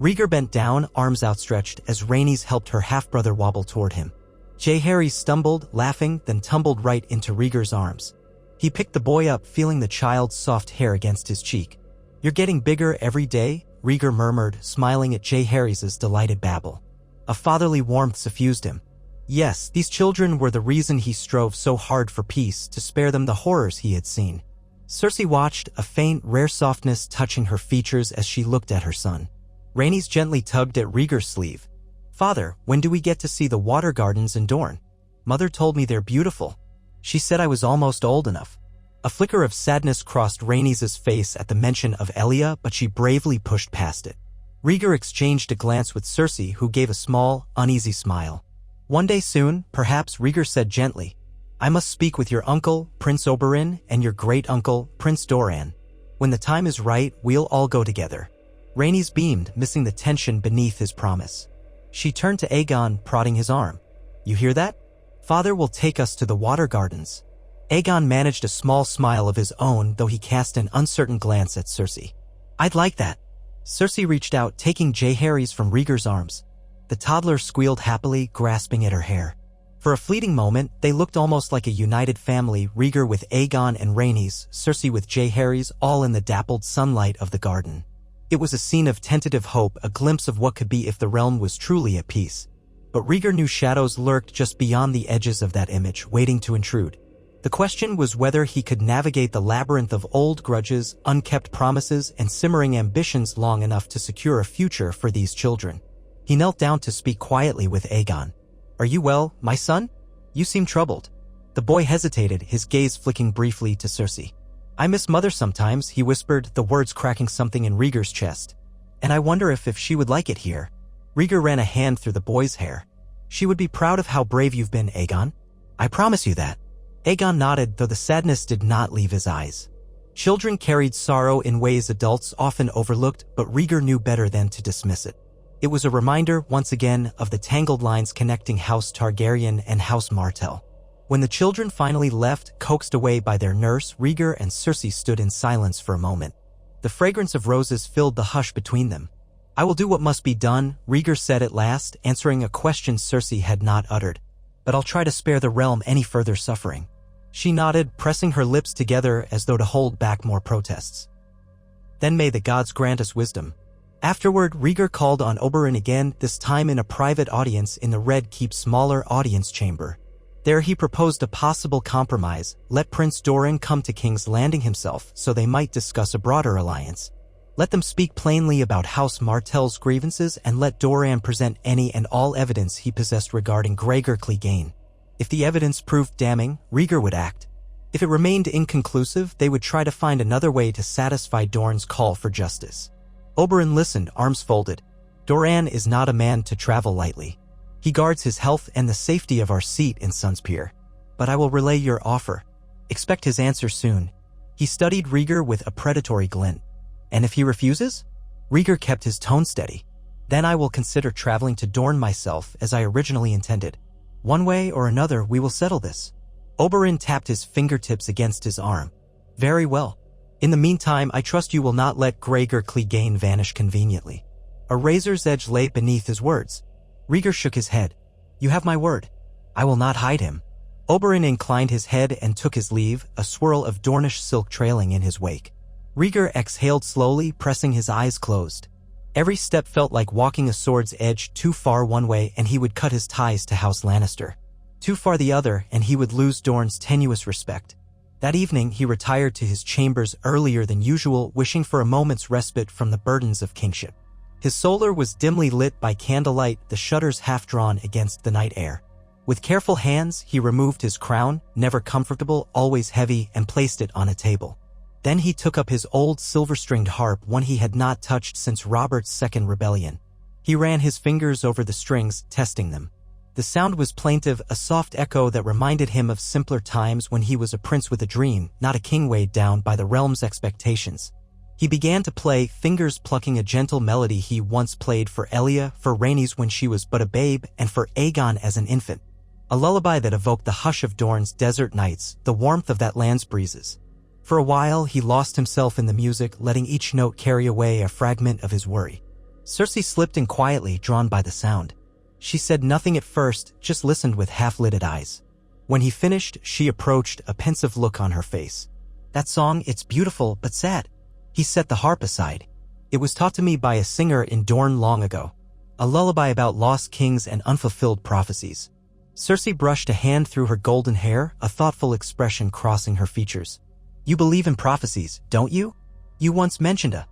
Rhaegar bent down, arms outstretched, as Rhaenys helped her half-brother wobble toward him. Jaehaerys stumbled, laughing, then tumbled right into Rhaegar's arms. He picked the boy up, feeling the child's soft hair against his cheek. "You're getting bigger every day," Rhaegar murmured, smiling at Jaehaerys' delighted babble. A fatherly warmth suffused him. Yes, these children were the reason he strove so hard for peace, to spare them the horrors he had seen. Cersei watched, a faint, rare softness touching her features as she looked at her son. Rhaenys gently tugged at Rhaegar's sleeve. "Father, when do we get to see the water gardens in Dorne? Mother told me they're beautiful. She said I was almost old enough." A flicker of sadness crossed Rhaenys' face at the mention of Elia, but she bravely pushed past it. Rhaegar exchanged a glance with Cersei, who gave a small, uneasy smile. "One day soon, perhaps," Rhaegar said gently. "I must speak with your uncle, Prince Oberin, and your great-uncle, Prince Doran. When the time is right, we'll all go together." Rhaenys beamed, missing the tension beneath his promise. She turned to Aegon, prodding his arm. "You hear that? Father will take us to the water gardens." Aegon managed a small smile of his own, though he cast an uncertain glance at Cersei. "I'd like that." Cersei reached out, taking Jaehaerys from Rhaegar's arms. The toddler squealed happily, grasping at her hair. For a fleeting moment, they looked almost like a united family, Rhaegar with Aegon and Rhaenys, Cersei with Jaehaerys, all in the dappled sunlight of the garden. It was a scene of tentative hope, a glimpse of what could be if the realm was truly at peace. But Rhaegar knew shadows lurked just beyond the edges of that image, waiting to intrude. The question was whether he could navigate the labyrinth of old grudges, unkept promises, and simmering ambitions long enough to secure a future for these children. He knelt down to speak quietly with Aegon. "Are you well, my son? You seem troubled." The boy hesitated, his gaze flicking briefly to Cersei. "I miss Mother sometimes," he whispered, the words cracking something in Rhaegar's chest. "And I wonder if she would like it here." Rhaegar ran a hand through the boy's hair. "She would be proud of how brave you've been, Aegon. I promise you that." Aegon nodded, though the sadness did not leave his eyes. Children carried sorrow in ways adults often overlooked, but Rhaegar knew better than to dismiss it. It was a reminder, once again, of the tangled lines connecting House Targaryen and House Martell. When the children finally left, coaxed away by their nurse, Rhaegar and Cersei stood in silence for a moment. The fragrance of roses filled the hush between them. "I will do what must be done," Rhaegar said at last, answering a question Cersei had not uttered. "But I'll try to spare the realm any further suffering." She nodded, pressing her lips together as though to hold back more protests. "Then may the gods grant us wisdom." Afterward, Rhaegar called on Oberyn again, this time in a private audience in the Red Keep's smaller audience chamber. There he proposed a possible compromise: let Prince Doran come to King's Landing himself so they might discuss a broader alliance. Let them speak plainly about House Martell's grievances and let Doran present any and all evidence he possessed regarding Rhaegar Clegane. If the evidence proved damning, Rhaegar would act. If it remained inconclusive, they would try to find another way to satisfy Dorne's call for justice. Oberyn listened, arms folded. "Doran is not a man to travel lightly. He guards his health and the safety of our seat in Sunspear. But I will relay your offer. Expect his answer soon." He studied Rhaegar with a predatory glint. "And if he refuses?" Rhaegar kept his tone steady. "Then I will consider traveling to Dorne myself, as I originally intended. One way or another, we will settle this." Oberyn tapped his fingertips against his arm. "Very well. In the meantime, I trust you will not let Rhaegar Clegane vanish conveniently." A razor's edge lay beneath his words. Rhaegar shook his head. "You have my word. I will not hide him." Oberyn inclined his head and took his leave, a swirl of Dornish silk trailing in his wake. Rhaegar exhaled slowly, pressing his eyes closed. Every step felt like walking a sword's edge: too far one way and he would cut his ties to House Lannister. Too far the other and he would lose Dorne's tenuous respect. That evening, he retired to his chambers earlier than usual, wishing for a moment's respite from the burdens of kingship. His solar was dimly lit by candlelight, the shutters half-drawn against the night air. With careful hands, he removed his crown, never comfortable, always heavy, and placed it on a table. Then he took up his old silver-stringed harp, one he had not touched since Robert's second rebellion. He ran his fingers over the strings, testing them. The sound was plaintive, a soft echo that reminded him of simpler times when he was a prince with a dream, not a king weighed down by the realm's expectations. He began to play, fingers plucking a gentle melody he once played for Elia, for Rhaenys when she was but a babe, and for Aegon as an infant. A lullaby that evoked the hush of Dorne's desert nights, the warmth of that land's breezes. For a while, he lost himself in the music, letting each note carry away a fragment of his worry. Cersei slipped in quietly, drawn by the sound. She said nothing at first, just listened with half-lidded eyes. When he finished, she approached, a pensive look on her face. "That song, it's beautiful, but sad." He set the harp aside. "It was taught to me by a singer in Dorne long ago. A lullaby about lost kings and unfulfilled prophecies." Cersei brushed a hand through her golden hair, a thoughtful expression crossing her features. You believe in prophecies, don't you? You once mentioned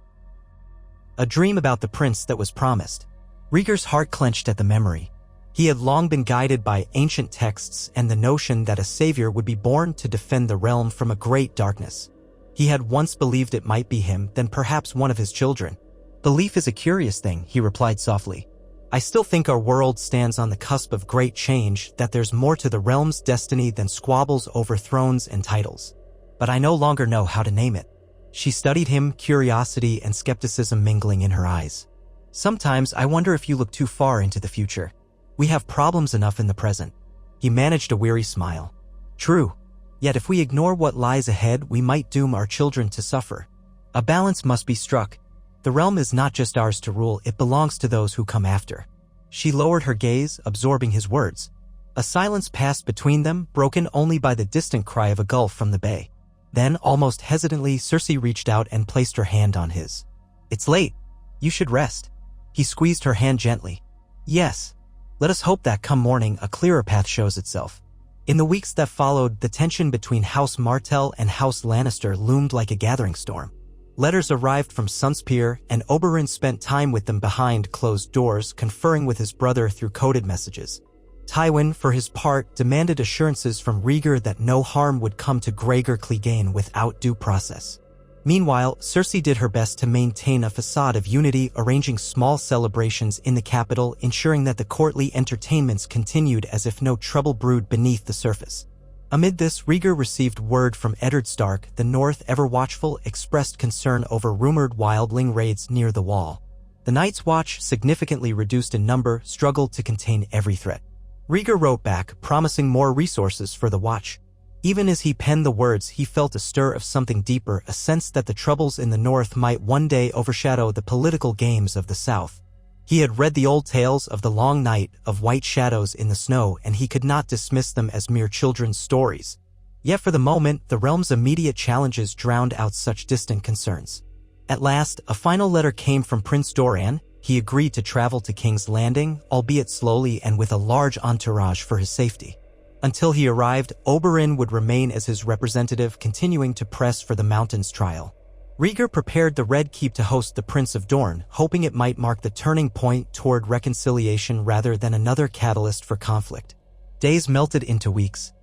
a dream about the prince that was promised. Rhaegar's heart clenched at the memory. He had long been guided by ancient texts and the notion that a savior would be born to defend the realm from a great darkness. He had once believed it might be him, then perhaps one of his children. Belief is a curious thing, he replied softly. I still think our world stands on the cusp of great change, that there's more to the realm's destiny than squabbles over thrones and titles. But I no longer know how to name it. She studied him, curiosity and skepticism mingling in her eyes. Sometimes I wonder if you look too far into the future. We have problems enough in the present. He managed a weary smile. True. Yet if we ignore what lies ahead, we might doom our children to suffer. A balance must be struck. The realm is not just ours to rule, it belongs to those who come after. She lowered her gaze, absorbing his words. A silence passed between them, broken only by the distant cry of a gull from the bay. Then, almost hesitantly, Cersei reached out and placed her hand on his. It's late. You should rest. He squeezed her hand gently. Yes. Let us hope that come morning a clearer path shows itself. In the weeks that followed, the tension between House Martell and House Lannister loomed like a gathering storm. Letters arrived from Sunspear, and Oberin spent time with them behind closed doors, conferring with his brother through coded messages. Tywin, for his part, demanded assurances from Rhaegar that no harm would come to Rhaegar Clegane without due process. Meanwhile, Cersei did her best to maintain a facade of unity, arranging small celebrations in the capital, ensuring that the courtly entertainments continued as if no trouble brewed beneath the surface. Amid this, Rhaegar received word from Eddard Stark, the North ever watchful, expressed concern over rumored wildling raids near the Wall. The Night's Watch, significantly reduced in number, struggled to contain every threat. Rhaegar wrote back, promising more resources for the Watch. Even as he penned the words, he felt a stir of something deeper, a sense that the troubles in the North might one day overshadow the political games of the South. He had read the old tales of the long night, of white shadows in the snow, and he could not dismiss them as mere children's stories. Yet for the moment, the realm's immediate challenges drowned out such distant concerns. At last, a final letter came from Prince Doran. He agreed to travel to King's Landing, albeit slowly and with a large entourage for his safety. Until he arrived, Oberin would remain as his representative, continuing to press for the Mountains trial. Rhaegar prepared the Red Keep to host the Prince of Dorne, hoping it might mark the turning point toward reconciliation rather than another catalyst for conflict. Days melted into weeks.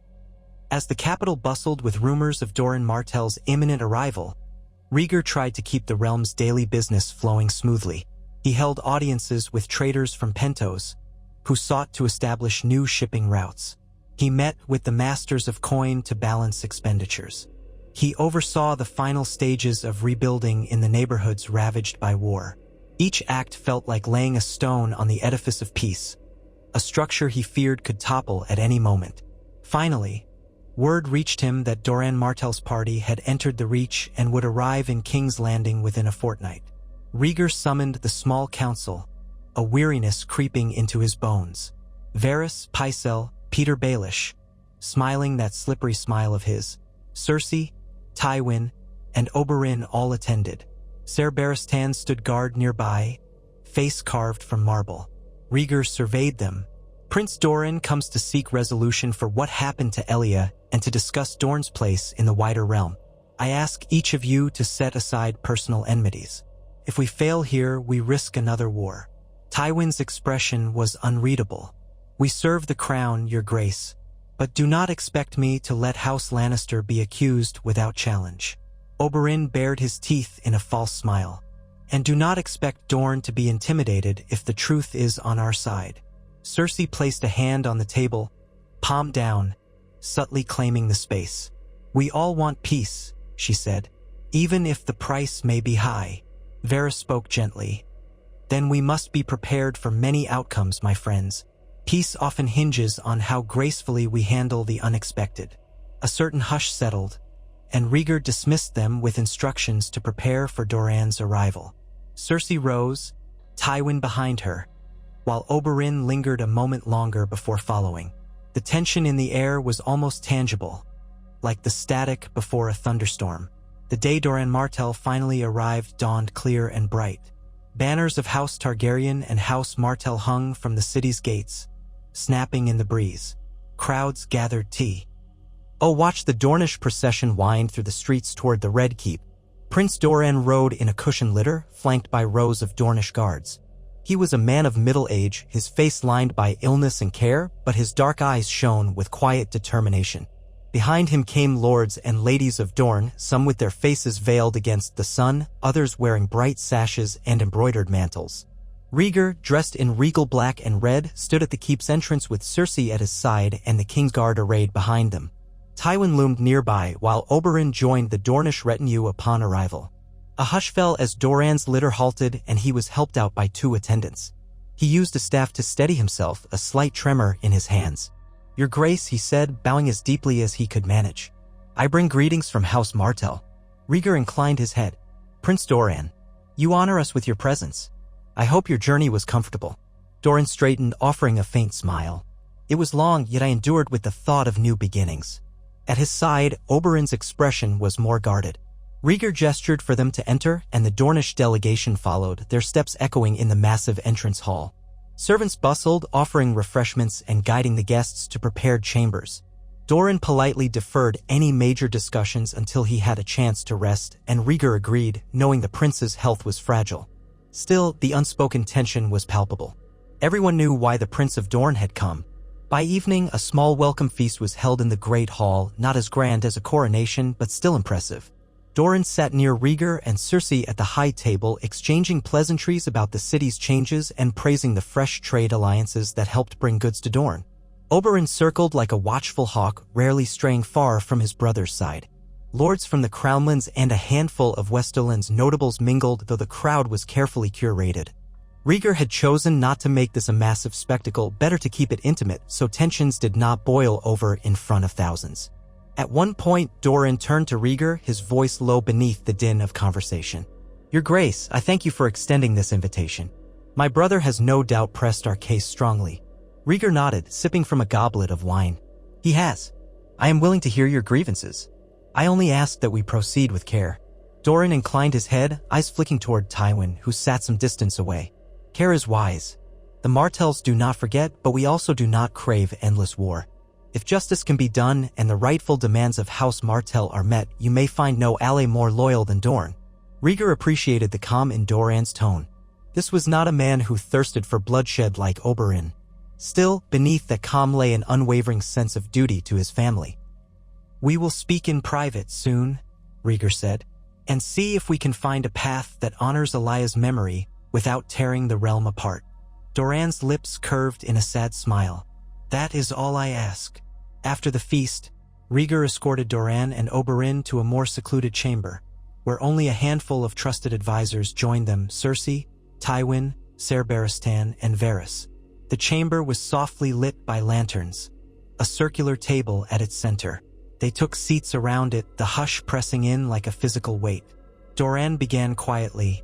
As the capital bustled with rumors of Doran Martell's imminent arrival, Rhaegar tried to keep the realm's daily business flowing smoothly. He held audiences with traders from Pentos, who sought to establish new shipping routes. He met with the masters of coin to balance expenditures. He oversaw the final stages of rebuilding in the neighborhoods ravaged by war. Each act felt like laying a stone on the edifice of peace, a structure he feared could topple at any moment. Finally, word reached him that Doran Martell's party had entered the Reach and would arrive in King's Landing within a fortnight. Rhaegar summoned the small council, a weariness creeping into his bones. Varys, Pycelle, Peter Baelish, smiling that slippery smile of his. Cersei, Tywin, and Oberyn all attended. Ser Barristan stood guard nearby, face carved from marble. Rhaegar surveyed them. Prince Doran comes to seek resolution for what happened to Elia and to discuss Dorne's place in the wider realm. I ask each of you to set aside personal enmities. If we fail here, we risk another war. Tywin's expression was unreadable. We serve the crown, your grace, but do not expect me to let House Lannister be accused without challenge. Oberyn bared his teeth in a false smile. And do not expect Dorne to be intimidated if the truth is on our side. Cersei placed a hand on the table, palm down, subtly claiming the space. We all want peace, she said, even if the price may be high. Varys spoke gently. Then we must be prepared for many outcomes, my friends. Peace often hinges on how gracefully we handle the unexpected. A certain hush settled, and Rhaegar dismissed them with instructions to prepare for Doran's arrival. Cersei rose, Tywin behind her, while Oberyn lingered a moment longer before following. The tension in the air was almost tangible, like the static before a thunderstorm. The day Doran Martell finally arrived dawned clear and bright. Banners of House Targaryen and House Martell hung from the city's gates, snapping in the breeze. Crowds gathered tea. Oh, watch the Dornish procession wind through the streets toward the Red Keep. Prince Doran rode in a cushioned litter, flanked by rows of Dornish guards. He was a man of middle age, his face lined by illness and care, but his dark eyes shone with quiet determination. Behind him came lords and ladies of Dorne, some with their faces veiled against the sun, others wearing bright sashes and embroidered mantles. Rhaegar, dressed in regal black and red, stood at the keep's entrance with Cersei at his side and the king's guard arrayed behind them. Tywin loomed nearby, while Oberin joined the Dornish retinue upon arrival. A hush fell as Doran's litter halted and he was helped out by 2 attendants. He used a staff to steady himself, a slight tremor in his hands. "Your Grace," he said, bowing as deeply as he could manage. "I bring greetings from House Martell." Rhaegar inclined his head. "Prince Doran, you honor us with your presence. I hope your journey was comfortable." Doran straightened, offering a faint smile. "It was long, yet I endured with the thought of new beginnings." At his side, Oberin's expression was more guarded. Rhaegar gestured for them to enter, and the Dornish delegation followed, their steps echoing in the massive entrance hall. Servants bustled, offering refreshments and guiding the guests to prepared chambers. Doran politely deferred any major discussions until he had a chance to rest, and Rhaegar agreed, knowing the prince's health was fragile. Still, the unspoken tension was palpable. Everyone knew why the Prince of Dorne had come. By evening, a small welcome feast was held in the Great Hall, not as grand as a coronation, but still impressive. Doran sat near Rhaegar and Cersei at the high table, exchanging pleasantries about the city's changes and praising the fresh trade alliances that helped bring goods to Dorne. Oberin circled like a watchful hawk, rarely straying far from his brother's side. Lords from the Crownlands and a handful of Westerland's notables mingled, though the crowd was carefully curated. Rhaegar had chosen not to make this a massive spectacle, better to keep it intimate, so tensions did not boil over in front of thousands. At one point, Doran turned to Rhaegar, his voice low beneath the din of conversation. "Your Grace, I thank you for extending this invitation. My brother has no doubt pressed our case strongly." Rhaegar nodded, sipping from a goblet of wine. "He has. I am willing to hear your grievances. I only ask that we proceed with care." Doran inclined his head, eyes flicking toward Tywin, who sat some distance away. "Care is wise. The Martells do not forget, but we also do not crave endless war. If justice can be done and the rightful demands of House Martell are met, you may find no ally more loyal than Dorne." Rhaegar appreciated the calm in Doran's tone. This was not a man who thirsted for bloodshed like Oberin. Still, beneath that calm lay an unwavering sense of duty to his family. "We will speak in private soon," Rhaegar said, "and see if we can find a path that honors Elaya's memory without tearing the realm apart." Doran's lips curved in a sad smile. "That is all I ask." After the feast, Rhaegar escorted Doran and Oberin to a more secluded chamber, where only a handful of trusted advisors joined them: Cersei, Tywin, Ser Barristan, and Varys. The chamber was softly lit by lanterns, a circular table at its center. They took seats around it, the hush pressing in like a physical weight. Doran began quietly.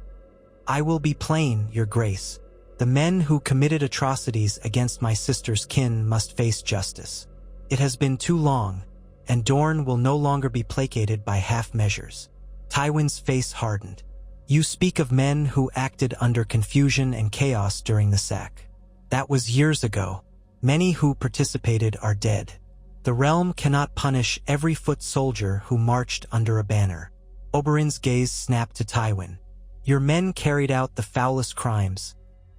"I will be plain, Your Grace. The men who committed atrocities against my sister's kin must face justice. It has been too long, and Dorne will no longer be placated by half measures." Tywin's face hardened. "You speak of men who acted under confusion and chaos during the sack. That was years ago. Many who participated are dead. The realm cannot punish every foot soldier who marched under a banner." Oberin's gaze snapped to Tywin. "Your men carried out the foulest crimes.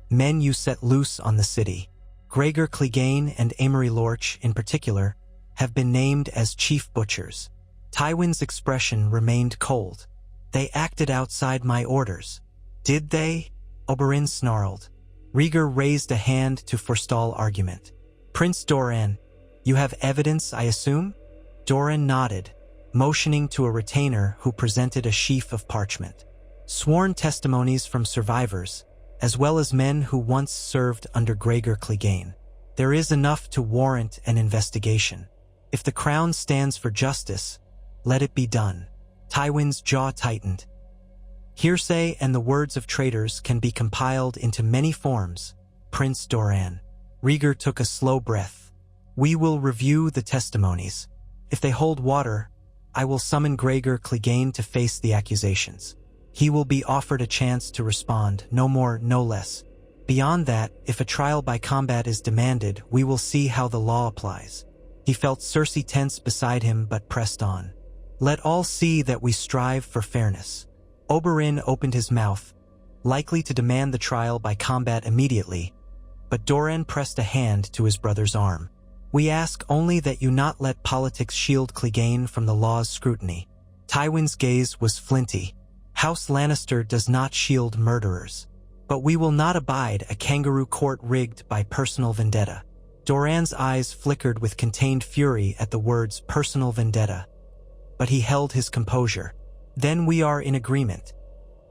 Men you set loose on the city. Rhaegar Clegane and Amory Lorch, in particular, have been named as chief butchers." Tywin's expression remained cold. "They acted outside my orders." "Did they?" Oberin snarled. Rhaegar raised a hand to forestall argument. "Prince Doran, you have evidence, I assume?" Doran nodded, motioning to a retainer who presented a sheaf of parchment. "Sworn testimonies from survivors, as well as men who once served under Rhaegar Clegane. There is enough to warrant an investigation. If the crown stands for justice, let it be done." Tywin's jaw tightened. "Hearsay and the words of traitors can be compiled into many forms, Prince Doran." Rhaegar took a slow breath. "We will review the testimonies. If they hold water, I will summon Rhaegar Clegane to face the accusations. He will be offered a chance to respond, no more, no less. Beyond that, if a trial by combat is demanded, we will see how the law applies." He felt Cersei tense beside him but pressed on. "Let all see that we strive for fairness." Oberin opened his mouth, likely to demand the trial by combat immediately, but Doran pressed a hand to his brother's arm. "We ask only that you not let politics shield Clegane from the law's scrutiny." Tywin's gaze was flinty. "House Lannister does not shield murderers. But we will not abide a kangaroo court rigged by personal vendetta." Doran's eyes flickered with contained fury at the words personal vendetta. But he held his composure. "Then we are in agreement.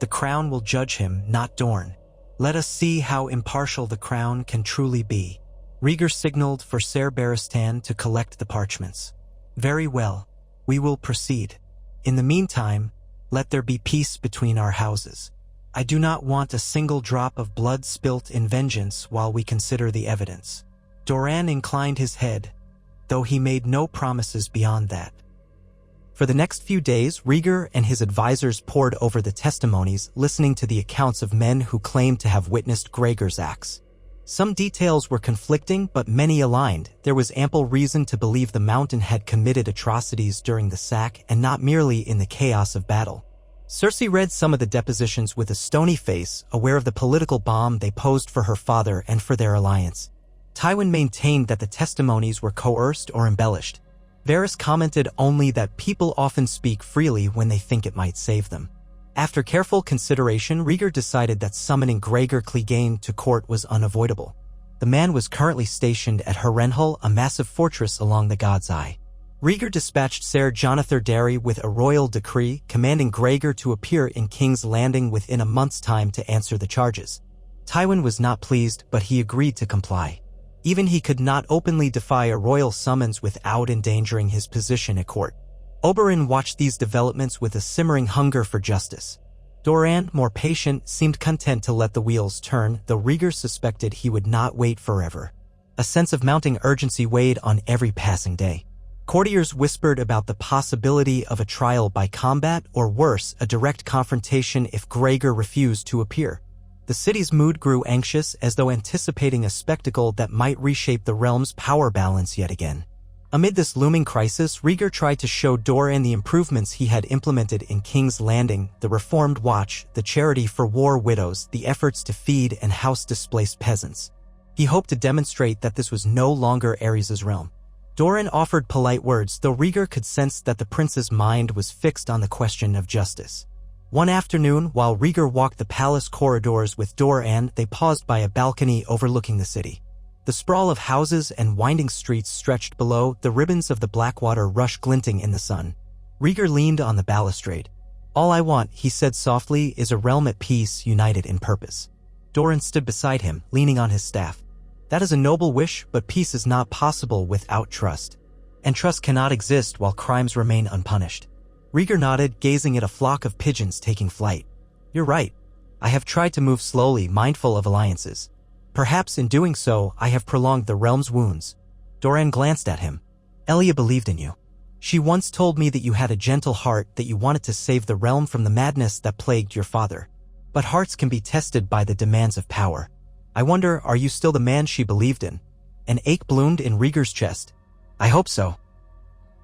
The crown will judge him, not Dorne. Let us see how impartial the crown can truly be." Rhaegar signaled for Ser Barristan to collect the parchments. "Very well. We will proceed. In the meantime, let there be peace between our houses. I do not want a single drop of blood spilt in vengeance while we consider the evidence." Doran inclined his head, though he made no promises beyond that. For the next few days, Rhaegar and his advisors pored over the testimonies, listening to the accounts of men who claimed to have witnessed Rhaegar's acts. Some details were conflicting, but many aligned. There was ample reason to believe the Mountain had committed atrocities during the sack and not merely in the chaos of battle. Cersei read some of the depositions with a stony face, aware of the political bomb they posed for her father and for their alliance. Tywin maintained that the testimonies were coerced or embellished. Varys commented only that people often speak freely when they think it might save them. After careful consideration, Rhaegar decided that summoning Rhaegar Clegane to court was unavoidable. The man was currently stationed at Harrenhal, a massive fortress along the God's Eye. Rhaegar dispatched Ser Jonathan Darry with a royal decree commanding Rhaegar to appear in King's Landing within a month's time to answer the charges. Tywin was not pleased, but he agreed to comply. Even he could not openly defy a royal summons without endangering his position at court. Oberin watched these developments with a simmering hunger for justice. Doran, more patient, seemed content to let the wheels turn, though Rhaegar suspected he would not wait forever. A sense of mounting urgency weighed on every passing day. Courtiers whispered about the possibility of a trial by combat or worse, a direct confrontation if Rhaegar refused to appear. The city's mood grew anxious, as though anticipating a spectacle that might reshape the realm's power balance yet again. Amid this looming crisis, Rhaegar tried to show Doran the improvements he had implemented in King's Landing, the Reformed Watch, the charity for war widows, the efforts to feed and house displaced peasants. He hoped to demonstrate that this was no longer Aerys' realm. Doran offered polite words, though Rhaegar could sense that the prince's mind was fixed on the question of justice. One afternoon, while Rhaegar walked the palace corridors with Doran, they paused by a balcony overlooking the city. The sprawl of houses and winding streets stretched below, the ribbons of the Blackwater rush glinting in the sun. Rhaegar leaned on the balustrade. "All I want," he said softly, "is a realm at peace, united in purpose." Doran stood beside him, leaning on his staff. "That is a noble wish, but peace is not possible without trust. And trust cannot exist while crimes remain unpunished." Rhaegar nodded, gazing at a flock of pigeons taking flight. "You're right. I have tried to move slowly, mindful of alliances. Perhaps in doing so, I have prolonged the realm's wounds." Doran glanced at him. "Elia believed in you. She once told me that you had a gentle heart, that you wanted to save the realm from the madness that plagued your father. But hearts can be tested by the demands of power. I wonder, are you still the man she believed in?" An ache bloomed in Rhaegar's chest. "I hope so.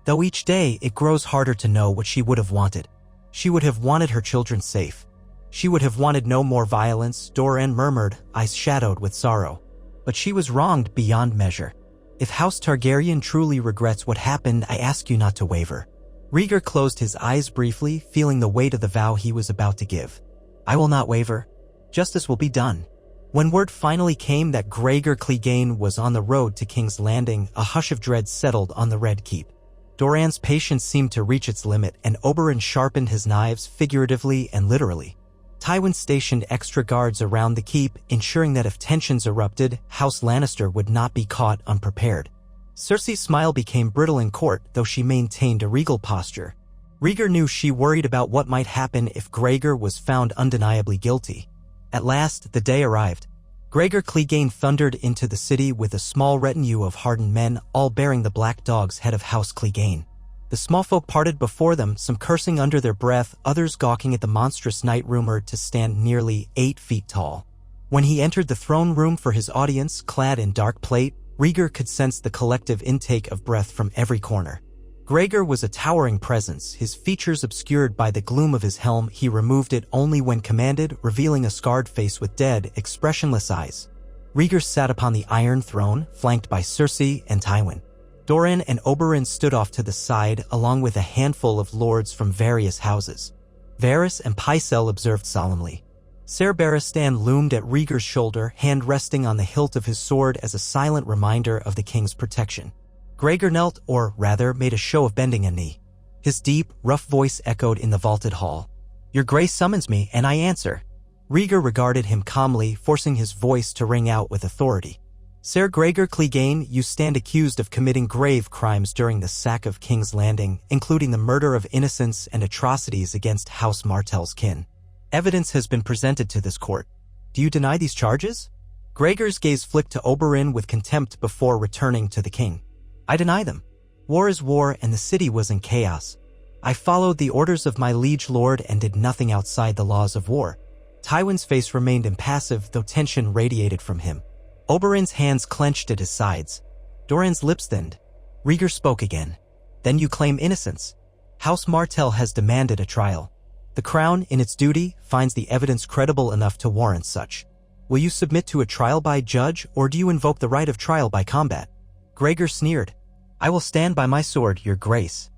Though each day it grows harder to know what she would have wanted. She would have wanted her children safe. She would have wanted no more violence," Doran murmured, eyes shadowed with sorrow. "But she was wronged beyond measure. If House Targaryen truly regrets what happened, I ask you not to waver." Rhaegar closed his eyes briefly, feeling the weight of the vow he was about to give. "I will not waver. Justice will be done." When word finally came that Rhaegar Clegane was on the road to King's Landing, a hush of dread settled on the Red Keep. Doran's patience seemed to reach its limit, and Oberin sharpened his knives figuratively and literally. Tywin stationed extra guards around the keep, ensuring that if tensions erupted, House Lannister would not be caught unprepared. Cersei's smile became brittle in court, though she maintained a regal posture. Rhaegar knew she worried about what might happen if Rhaegar was found undeniably guilty. At last, the day arrived. Rhaegar Clegane thundered into the city with a small retinue of hardened men, all bearing the Black Dog's head of House Clegane. The small folk parted before them, some cursing under their breath, others gawking at the monstrous knight rumored to stand nearly 8 feet tall. When he entered the throne room for his audience, clad in dark plate, Rhaegar could sense the collective intake of breath from every corner. Rhaegar was a towering presence, his features obscured by the gloom of his helm. He removed it only when commanded, revealing a scarred face with dead, expressionless eyes. Rhaegar sat upon the Iron Throne, flanked by Cersei and Tywin. Dorne and Oberin stood off to the side, along with a handful of lords from various houses. Varys and Pycelle observed solemnly. Ser Barristan loomed at Rhaegar's shoulder, hand resting on the hilt of his sword as a silent reminder of the king's protection. Rhaegar knelt, or rather made a show of bending a knee. His deep, rough voice echoed in the vaulted hall. "Your grace summons me, and I answer." Rhaegar regarded him calmly, forcing his voice to ring out with authority. "Ser Rhaegar Clegane, you stand accused of committing grave crimes during the sack of King's Landing, including the murder of innocents and atrocities against House Martell's kin. Evidence has been presented to this court. Do you deny these charges?" Rhaegar's gaze flicked to Oberyn with contempt before returning to the king. "I deny them. War is war, and the city was in chaos. I followed the orders of my liege lord and did nothing outside the laws of war." Tywin's face remained impassive, though tension radiated from him. Oberyn's hands clenched at his sides. Doran's lips thinned. Rhaegar spoke again. "Then you claim innocence. House Martell has demanded a trial. The crown, in its duty, finds the evidence credible enough to warrant such. Will you submit to a trial by judge, or do you invoke the right of trial by combat?" Rhaegar sneered. "I will stand by my sword, your grace."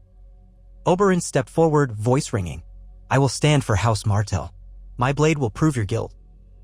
Oberyn stepped forward, voice ringing. "I will stand for House Martell. My blade will prove your guilt."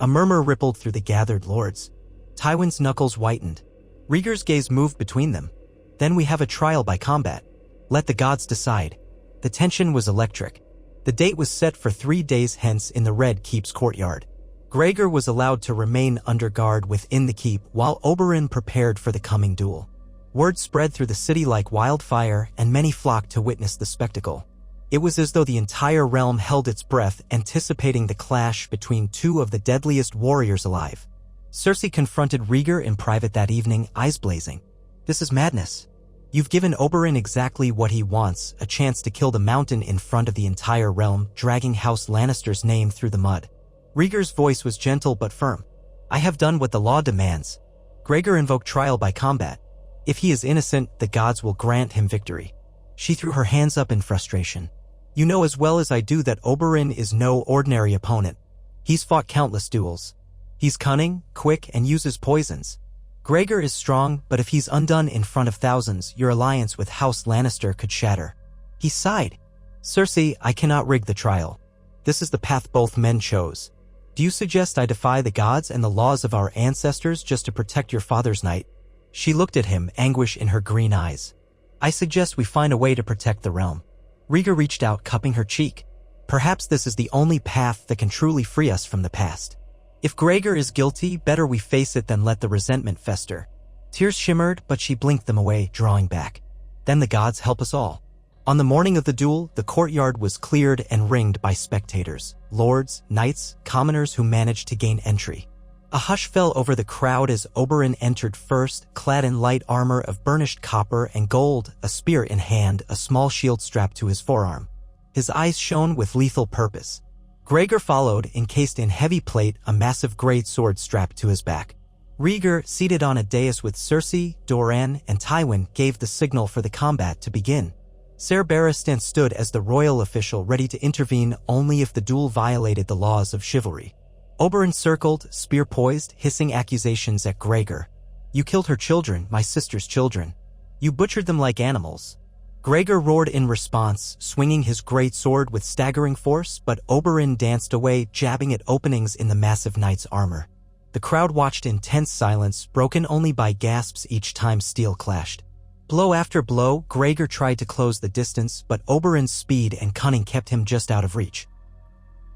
A murmur rippled through the gathered lords. Tywin's knuckles whitened. Rhaegar's gaze moved between them. "Then we have a trial by combat. Let the gods decide." The tension was electric. The date was set for 3 days hence in the Red Keep's courtyard. Rhaegar was allowed to remain under guard within the keep while Oberyn prepared for the coming duel. Word spread through the city like wildfire, and many flocked to witness the spectacle. It was as though the entire realm held its breath, anticipating the clash between two of the deadliest warriors alive. Cersei confronted Rhaegar in private that evening, eyes blazing. "This is madness. You've given Oberyn exactly what he wants, a chance to kill the mountain in front of the entire realm, dragging House Lannister's name through the mud." Rhaegar's voice was gentle but firm. "I have done what the law demands." Rhaegar invoked trial by combat. "If he is innocent, the gods will grant him victory." She threw her hands up in frustration. "You know as well as I do that Oberyn is no ordinary opponent. He's fought countless duels. He's cunning, quick, and uses poisons. Rhaegar is strong, but if he's undone in front of thousands, your alliance with House Lannister could shatter." He sighed. "Cersei, I cannot rig the trial. This is the path both men chose. Do you suggest I defy the gods and the laws of our ancestors just to protect your father's knight?" She looked at him, anguish in her green eyes. "I suggest we find a way to protect the realm." Rhaegar reached out, cupping her cheek. "Perhaps this is the only path that can truly free us from the past. If Rhaegar is guilty, better we face it than let the resentment fester." Tears shimmered, but she blinked them away, drawing back. "Then the gods help us all." On the morning of the duel, the courtyard was cleared and ringed by spectators, lords, knights, commoners who managed to gain entry. A hush fell over the crowd as Oberyn entered first, clad in light armor of burnished copper and gold, a spear in hand, a small shield strapped to his forearm. His eyes shone with lethal purpose. Rhaegar followed, encased in heavy plate, a massive great sword strapped to his back. Rhaegar, seated on a dais with Cersei, Doran, and Tywin, gave the signal for the combat to begin. Ser Barristan stood as the royal official, ready to intervene only if the duel violated the laws of chivalry. Oberyn circled, spear poised, hissing accusations at Rhaegar. "You killed her children, my sister's children. You butchered them like animals." Rhaegar roared in response, swinging his great sword with staggering force, but Oberyn danced away, jabbing at openings in the massive knight's armor. The crowd watched in tense silence, broken only by gasps each time steel clashed. Blow after blow, Rhaegar tried to close the distance, but Oberyn's speed and cunning kept him just out of reach.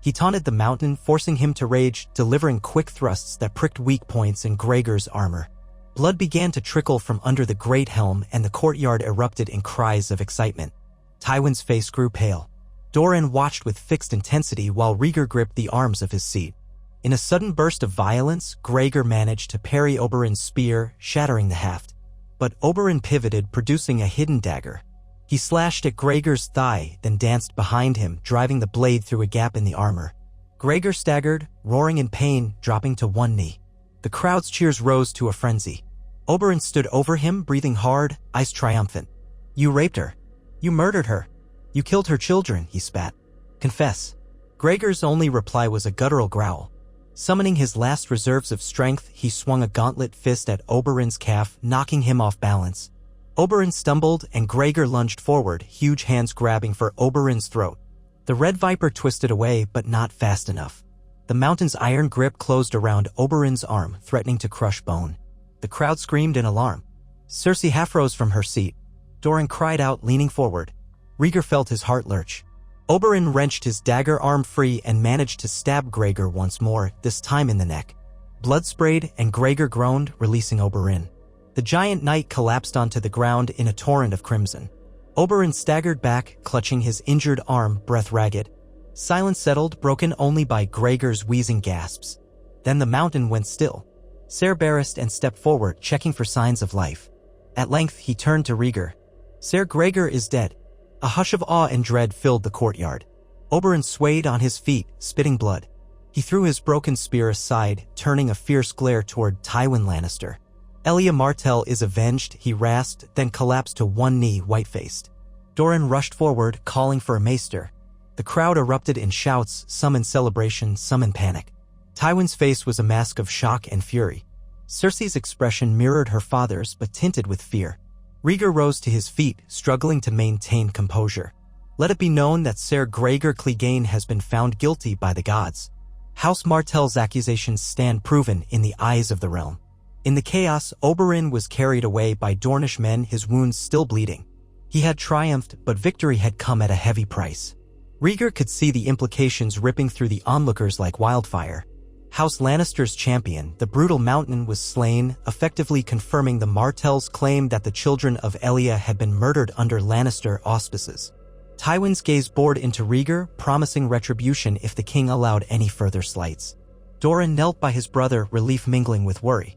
He taunted the mountain, forcing him to rage, delivering quick thrusts that pricked weak points in Rhaegar's armor. Blood began to trickle from under the great helm, and the courtyard erupted in cries of excitement. Tywin's face grew pale. Doran watched with fixed intensity while Rhaegar gripped the arms of his seat. In a sudden burst of violence, Rhaegar managed to parry Oberyn's spear, shattering the haft. But Oberyn pivoted, producing a hidden dagger. He slashed at Rhaegar's thigh, then danced behind him, driving the blade through a gap in the armor. Rhaegar staggered, roaring in pain, dropping to one knee. The crowd's cheers rose to a frenzy. Oberin stood over him, breathing hard, eyes triumphant. You raped her. You murdered her. You killed her children, he spat. Confess. Rhaegar's only reply was a guttural growl. Summoning his last reserves of strength, he swung a gauntlet fist at Oberin's calf, knocking him off balance. Oberin stumbled, and Rhaegar lunged forward, huge hands grabbing for Oberin's throat. The red viper twisted away, but not fast enough. The mountain's iron grip closed around Oberin's arm, threatening to crush bone. The crowd screamed in alarm. Cersei half rose from her seat. Doran cried out, leaning forward. Rhaegar felt his heart lurch. Oberin wrenched his dagger arm free and managed to stab Rhaegar once more, this time in the neck. Blood sprayed, and Rhaegar groaned, releasing Oberin. The giant knight collapsed onto the ground in a torrent of crimson. Oberin staggered back, clutching his injured arm, breath ragged. Silence settled, broken only by Rhaegar's wheezing gasps. Then the mountain went still. Ser barrised and stepped forward, checking for signs of life. At length, he turned to Rhaegar. Ser Rhaegar is dead. A hush of awe and dread filled the courtyard. Oberin swayed on his feet, spitting blood. He threw his broken spear aside, turning a fierce glare toward Tywin Lannister. Elia Martell is avenged, he rasped, then collapsed to one knee, white-faced. Doran rushed forward, calling for a maester. The crowd erupted in shouts, some in celebration, some in panic. Tywin's face was a mask of shock and fury. Cersei's expression mirrored her father's, but tinted with fear. Rhaegar rose to his feet, struggling to maintain composure. Let it be known that Ser Rhaegar Clegane has been found guilty by the gods. House Martell's accusations stand proven in the eyes of the realm. In the chaos, Oberin was carried away by Dornish men, his wounds still bleeding. He had triumphed, but victory had come at a heavy price. Rhaegar could see the implications ripping through the onlookers like wildfire. House Lannister's champion, the brutal Mountain, was slain, effectively confirming the Martells' claim that the children of Elia had been murdered under Lannister auspices. Tywin's gaze bored into Rhaegar, promising retribution if the king allowed any further slights. Doran knelt by his brother, relief mingling with worry.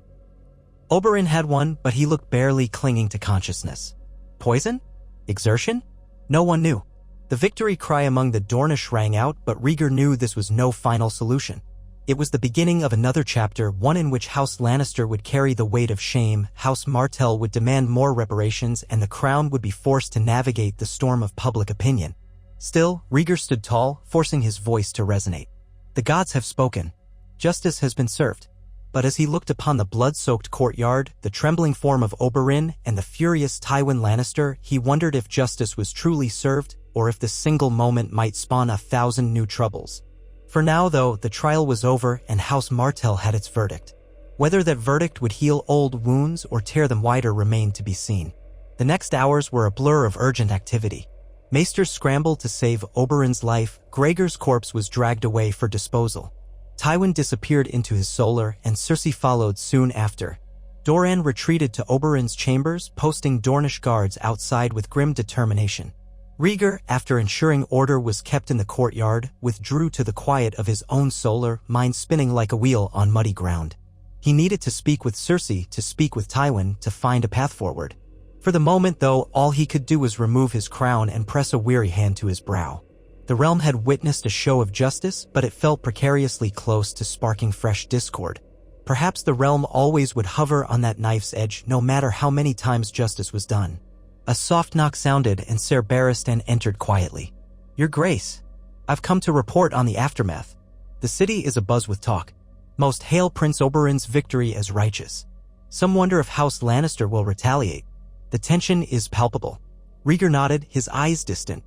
Oberin had won, but he looked barely clinging to consciousness. Poison? Exertion? No one knew. The victory cry among the Dornish rang out, but Rhaegar knew this was no final solution. It was the beginning of another chapter, one in which House Lannister would carry the weight of shame, House Martell would demand more reparations, and the crown would be forced to navigate the storm of public opinion. Still, Rhaegar stood tall, forcing his voice to resonate. The gods have spoken. Justice has been served. But as he looked upon the blood-soaked courtyard, the trembling form of Oberyn, and the furious Tywin Lannister, he wondered if justice was truly served, or if this single moment might spawn 1,000 new troubles. For now, though, the trial was over and House Martell had its verdict. Whether that verdict would heal old wounds or tear them wider remained to be seen. The next hours were a blur of urgent activity. Maesters scrambled to save Oberyn's life, Rhaegar's corpse was dragged away for disposal. Tywin disappeared into his solar, and Cersei followed soon after. Doran retreated to Oberyn's chambers, posting Dornish guards outside with grim determination. Rhaegar, after ensuring order was kept in the courtyard, withdrew to the quiet of his own solar, mind spinning like a wheel on muddy ground. He needed to speak with Cersei, to speak with Tywin, to find a path forward. For the moment, though, all he could do was remove his crown and press a weary hand to his brow. The realm had witnessed a show of justice, but it felt precariously close to sparking fresh discord. Perhaps the realm always would hover on that knife's edge, no matter how many times justice was done. A soft knock sounded, and Ser Barristan entered quietly. Your Grace, I've come to report on the aftermath. The city is abuzz with talk. Most hail Prince Oberyn's victory as righteous. Some wonder if House Lannister will retaliate. The tension is palpable. Rhaegar nodded, his eyes distant.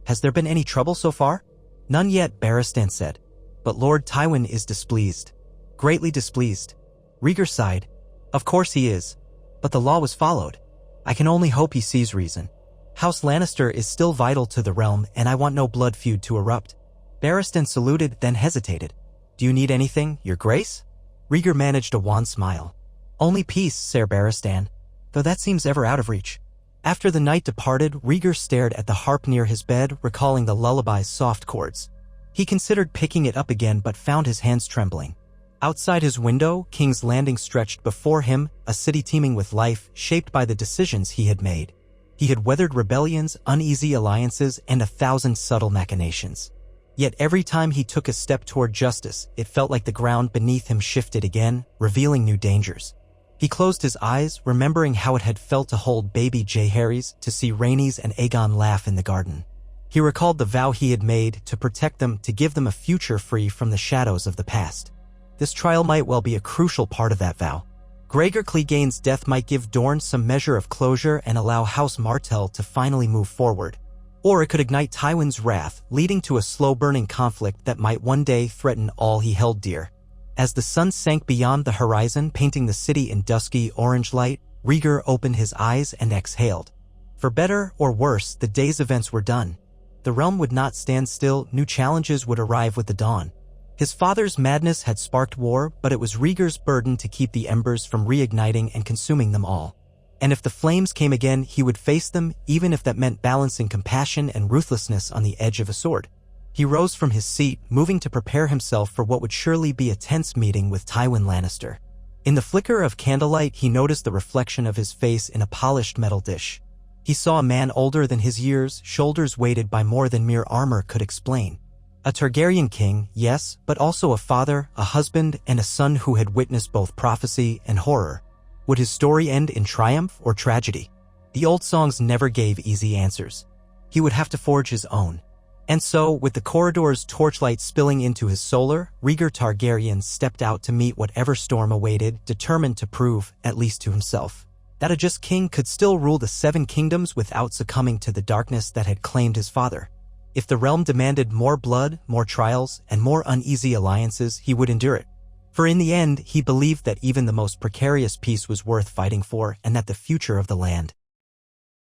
Has there been any trouble so far? None yet, Barristan said. But Lord Tywin is displeased. Greatly displeased. Rhaegar sighed. Of course he is. But the law was followed. I can only hope he sees reason. House Lannister is still vital to the realm, and I want no blood feud to erupt. Barristan saluted, then hesitated. Do you need anything, Your Grace? Rhaegar managed a wan smile. Only peace, Ser Barristan, though that seems ever out of reach. After the knight departed, Rhaegar stared at the harp near his bed, recalling the lullaby's soft chords. He considered picking it up again, but found his hands trembling. Outside his window, King's Landing stretched before him, a city teeming with life, shaped by the decisions he had made. He had weathered rebellions, uneasy alliances, and 1,000 subtle machinations. Yet every time he took a step toward justice, it felt like the ground beneath him shifted again, revealing new dangers. He closed his eyes, remembering how it had felt to hold baby Jaehaerys, to see Rhaenys and Aegon laugh in the garden. He recalled the vow he had made to protect them, to give them a future free from the shadows of the past. This trial might well be a crucial part of that vow. Rhaegar Clegane's death might give Dorne some measure of closure and allow House Martell to finally move forward. Or it could ignite Tywin's wrath, leading to a slow-burning conflict that might one day threaten all he held dear. As the sun sank beyond the horizon, painting the city in dusky orange light, Rhaegar opened his eyes and exhaled. For better or worse, the day's events were done. The realm would not stand still, new challenges would arrive with the dawn. His father's madness had sparked war, but it was Rhaegar's burden to keep the embers from reigniting and consuming them all. And if the flames came again, he would face them, even if that meant balancing compassion and ruthlessness on the edge of a sword. He rose from his seat, moving to prepare himself for what would surely be a tense meeting with Tywin Lannister. In the flicker of candlelight, he noticed the reflection of his face in a polished metal dish. He saw a man older than his years, shoulders weighted by more than mere armor could explain. A Targaryen king, yes, but also a father, a husband, and a son who had witnessed both prophecy and horror. Would his story end in triumph or tragedy? The old songs never gave easy answers. He would have to forge his own. And so, with the corridor's torchlight spilling into his solar, Rhaegar Targaryen stepped out to meet whatever storm awaited, determined to prove, at least to himself, that a just king could still rule the Seven Kingdoms without succumbing to the darkness that had claimed his father. If the realm demanded more blood, more trials, and more uneasy alliances, he would endure it. For in the end, he believed that even the most precarious peace was worth fighting for, and that the future of the land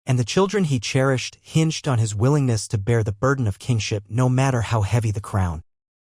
and the children he cherished hinged on his willingness to bear the burden of kingship, no matter how heavy the crown.